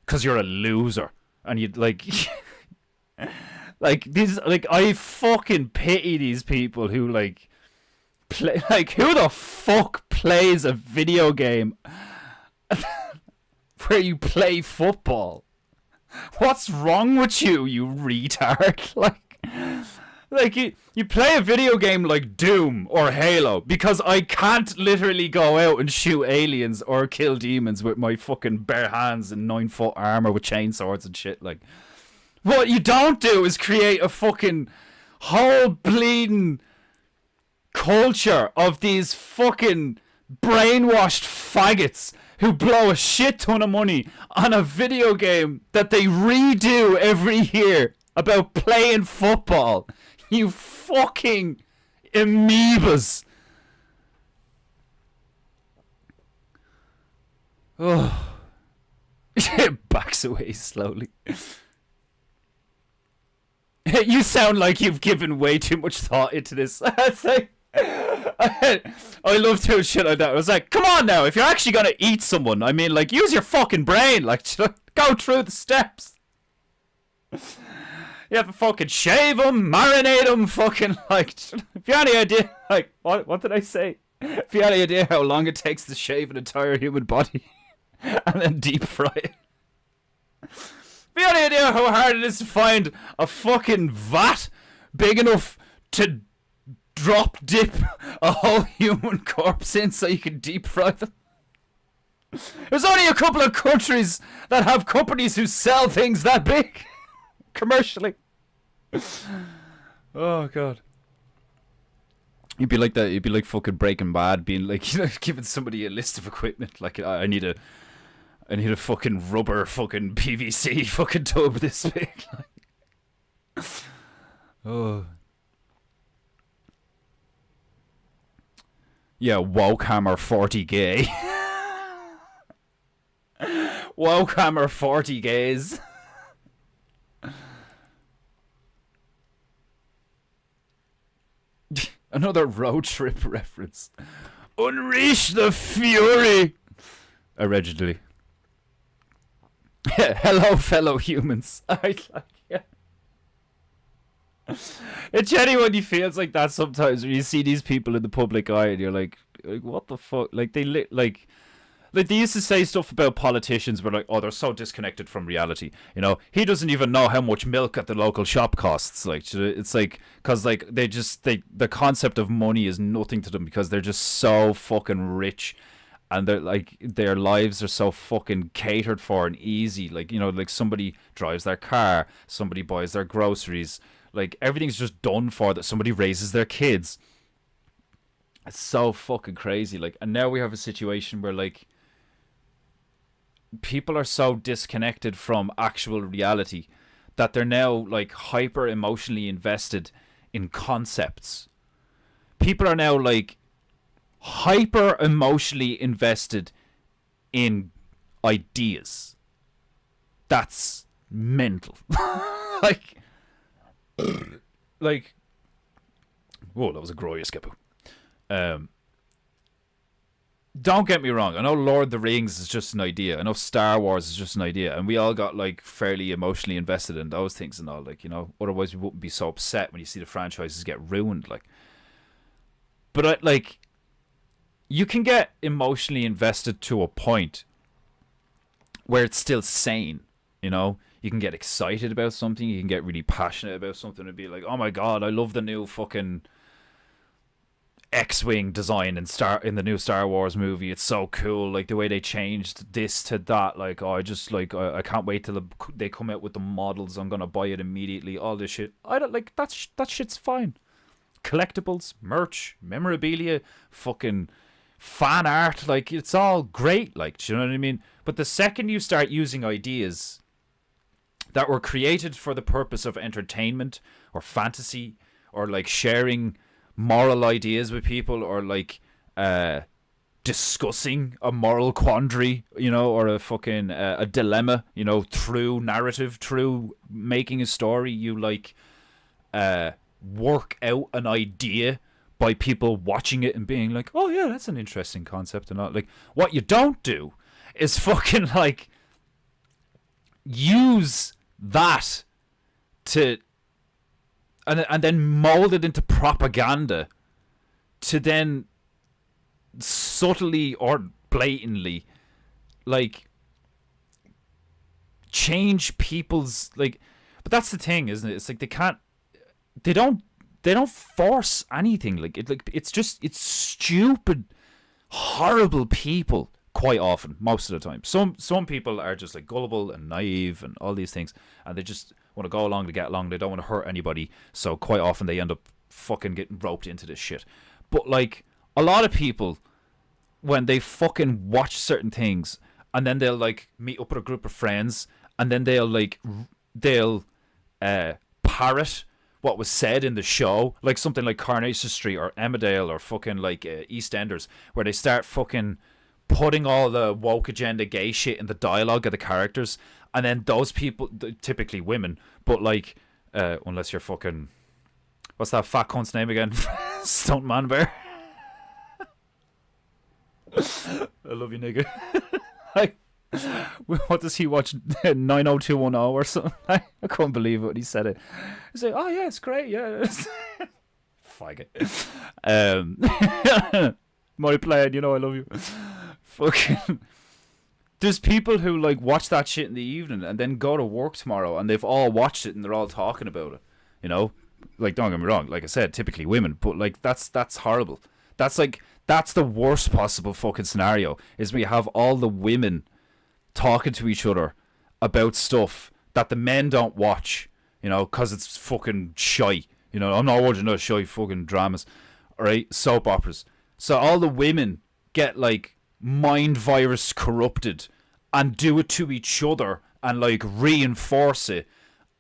Because you're a loser. And you'd like... like, these... Like, I fucking pity these people who, like... Play, like, who the fuck plays a video game where you play football? What's wrong with you, you retard? Like you play a video game like Doom or Halo because I can't literally go out and shoot aliens or kill demons with my fucking bare hands and 9-foot armor with chainsaws and shit. Like, what you don't do is create a fucking whole bleeding culture of these fucking brainwashed faggots who blow a shit ton of money on a video game that they redo every year about playing football. You fucking amoebas. Oh. It backs away slowly. You sound like you've given way too much thought into this. It's like, I love doing shit like that. I was like, come on now, if you're actually gonna eat someone, I mean, like, use your fucking brain. Like, go through the steps. You have to fucking shave them, marinate them, fucking, like, if you have any idea, like, what did I say? If you have any idea how long it takes to shave an entire human body and then deep fry it. If you have any idea how hard it is to find a fucking vat big enough to drop dip a whole human corpse in so you can deep fry them. There's only a couple of countries that have companies who sell things that big commercially. Oh god. You'd be like that. You'd be like fucking Breaking Bad, being like, you know, giving somebody a list of equipment. Like, I need a fucking rubber fucking PVC fucking tub this big. Like, oh. Yeah, Wowhammer 40 gay. Wowhammer 40 gays. Another road trip reference. Unleash the fury. Allegedly. Hello, fellow humans. It genuinely feels like that sometimes when you see these people in the public eye and you're like what the fuck? Like, like they used to say stuff about politicians where like, oh, they're so disconnected from reality. You know, he doesn't even know how much milk at the local shop costs. Like, it's like, because like the concept of money is nothing to them because they're just so fucking rich. And they're like, their lives are so fucking catered for and easy. Like, you know, like somebody drives their car, somebody buys their groceries. Like, everything's just done for that. Somebody raises their kids. It's so fucking crazy. Like, and now we have a situation where like people are so disconnected from actual reality that they're now like hyper emotionally invested in concepts. People are now like hyper emotionally invested in ideas. That's mental. like whoa, that was a glorious skipper. Don't get me wrong, I know Lord of the Rings is just an idea, I know Star Wars is just an idea, and we all got like fairly emotionally invested in those things and all, like, you know, otherwise we wouldn't be so upset when you see the franchises get ruined. Like, but like, you can get emotionally invested to a point where it's still sane, you know. You can get excited about something, you can get really passionate about something and be like, oh my god, I love the new fucking X-Wing design in the new Star Wars movie. It's so cool, like the way they changed this to that. Like, oh, I just like, I can't wait till they come out with the models. I'm gonna buy it immediately. All this shit, I don't like that shit's fine. Collectibles, merch, memorabilia, fucking fan art, like, it's all great, like, do you know what I mean? But the second you start using ideas that were created for the purpose of entertainment or fantasy or like sharing moral ideas with people or like discussing a moral quandary, you know, or a fucking a dilemma, you know, through narrative, through making a story. You like work out an idea by people watching it and being like, oh yeah, that's an interesting concept, and not like what you don't do is fucking like use that to and then mold it into propaganda to then subtly or blatantly like change people's like. But that's the thing, isn't it? It's like they don't force anything. Like it's stupid, horrible people quite often, most of the time. Some people are just like gullible and naive and all these things, and they just want to go along to get along. They don't want to hurt anybody, so quite often they end up fucking getting roped into this shit. But like a lot of people, when they fucking watch certain things, and then they'll like meet up with a group of friends, and then they'll parrot what was said in the show, like something like Coronation Street or Emmerdale or fucking like EastEnders, where they start fucking putting all the woke agenda gay shit in the dialogue of the characters, and then those people, typically women, but like unless you're fucking, what's that fat cunt's name again? Stuntman Bear. I love you, nigga. Like, what does he watch? 90210 or something? I couldn't believe it when he said it. He's like, oh yeah, it's great, yeah. Faggot. My plan, you know I love you. Fucking. There's people who like watch that shit in the evening and then go to work tomorrow and they've all watched it and they're all talking about it. You know? Like, don't get me wrong, like I said, typically women, but like that's horrible. That's the worst possible fucking scenario, is we have all the women talking to each other about stuff that the men don't watch, you know, because it's fucking shy. You know, I'm not watching those shy fucking dramas, alright? Soap operas. So all the women get, like, mind virus corrupted and do it to each other and, like, reinforce it.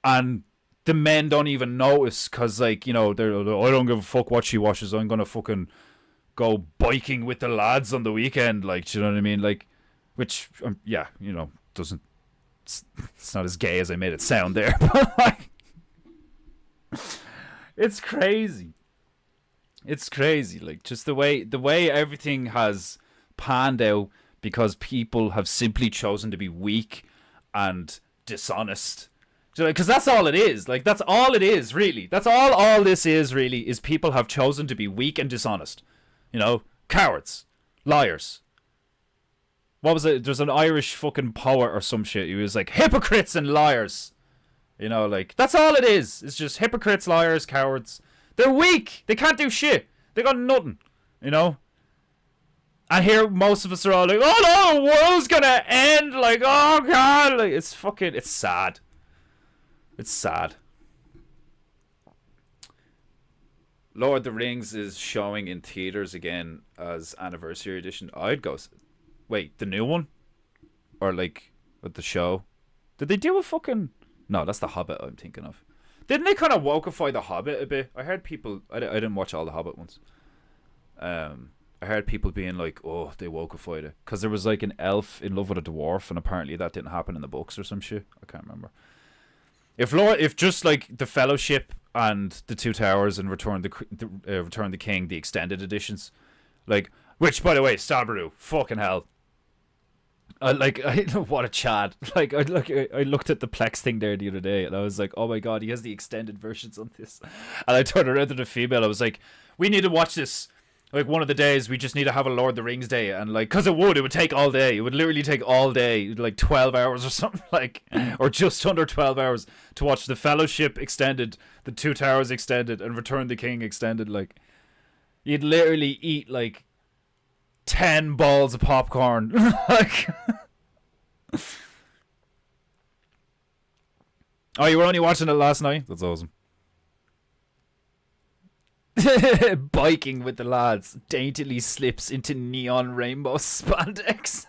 And the men don't even notice because, like, you know, they're, I don't give a fuck what she watches. I'm going to fucking go biking with the lads on the weekend. Like, do you know what I mean? Like, which, yeah, you know, doesn't, it's not as gay as I made it sound there, but like, it's crazy. It's crazy, like, just the way everything has panned out because people have simply chosen to be weak and dishonest. Because that's all it is. Like, that's all it is, really. That's all this is, really, is people have chosen to be weak and dishonest. You know, cowards, liars. What was it? There's an Irish fucking poet or some shit. He was like, hypocrites and liars. You know, like, that's all it is. It's just hypocrites, liars, cowards. They're weak. They can't do shit. They got nothing. You know? And here, most of us are all like, oh no, the world's gonna end. Like, oh god. Like, it's sad. It's sad. Lord of the Rings is showing in theaters again as anniversary edition. I'd go. Wait, the new one? Or like with the show? Did they do a fucking? No, that's the Hobbit I'm thinking of. Didn't they kind of wokeify the Hobbit a bit? I heard people. I didn't watch all the Hobbit ones. I heard people being like, "Oh, they wokeified it," because there was like an elf in love with a dwarf, and apparently that didn't happen in the books or some shit. I can't remember. If just like the Fellowship and the Two Towers and Return the King, the extended editions, like, which by the way, Stabaru, fucking hell. What a Chad. Like, I looked at the Plex thing there the other day and I was like, oh my god, he has the extended versions on this. And I turned around to the female, I was like, we need to watch this. Like, one of the days, we just need to have a Lord of the Rings day. And like, because it would take all day. It would literally take all day, like 12 hours or something, like, or just under 12 hours to watch the Fellowship extended, the Two Towers extended, and Return the King extended. Like, you'd literally eat like 10 balls of popcorn. Like, oh, you were only watching it last night? That's awesome. Biking with the lads daintily slips into neon rainbow spandex.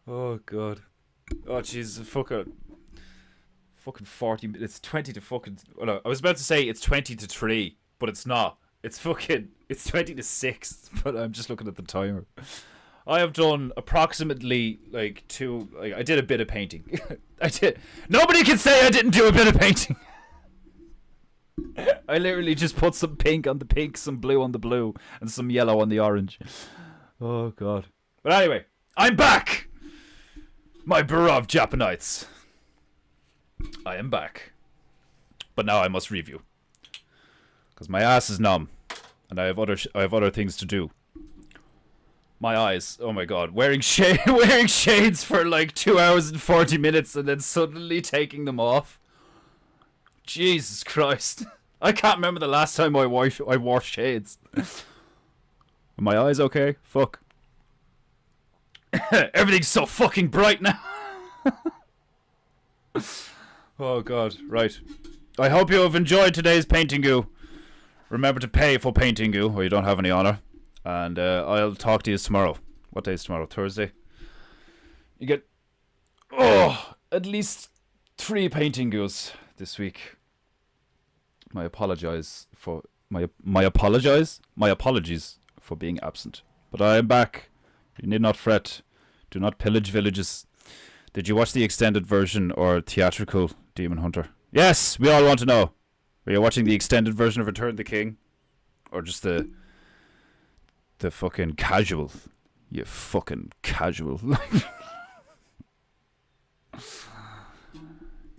Oh god. Oh jeez, fucking 40 minutes. It's 20 to fucking, oh no, I was about to say it's 20 to 3, but it's not. It's 20 to 6, but I'm just looking at the timer. I have done approximately I did a bit of painting. Nobody can say I didn't do a bit of painting. I literally just put some pink on the pink, some blue on the blue, and some yellow on the orange. Oh god. But anyway, I'm back! My beloved Japanites. I am back. But now I must review. Because my ass is numb. And I have other things to do. My eyes, oh my god, wearing shades for like 2 hours and 40 minutes and then suddenly taking them off. Jesus Christ. I can't remember the last time I wore shades. Are my eyes okay? Fuck. Everything's so fucking bright now. Oh god, right. I hope you have enjoyed today's Paintingu. Remember to pay for Paintingu or you don't have any honor. And I'll talk to you tomorrow. What day is tomorrow? Thursday? You get at least 3 Paintingus this week. My apologies for being absent. But I am back. You need not fret. Do not pillage villages. Did you watch the extended version or theatrical Demon Hunter? Yes, we all want to know. Are you watching the extended version of Return of the King? Or just the fucking casual? You fucking casual.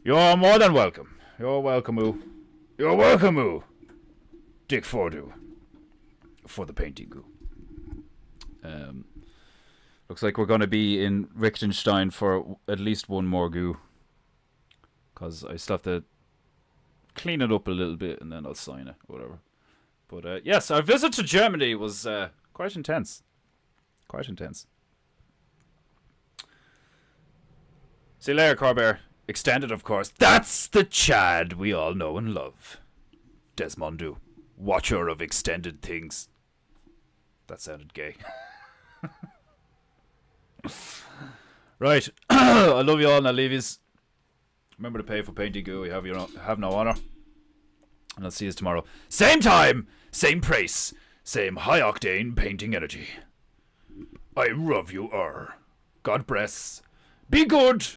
You're more than welcome. You're welcome-oo. You're welcome-oo. Dick Fordu. For the Paintingu. Looks like we're going to be in Lichtenstein for at least one more goo. Because I still have to clean it up a little bit and then I'll sign it, whatever. But yes, our visit to Germany was quite intense. Quite intense. See you later, Corbear. Extended, of course. That's the Chad we all know and love. Desmondu, watcher of extended things. That sounded gay. Right. I love you all and I'll leave yous. Remember to pay for Paintingu. You have no honor. And I'll see you tomorrow. Same time, same price, same high-octane painting energy. I love you, God bless. Be good.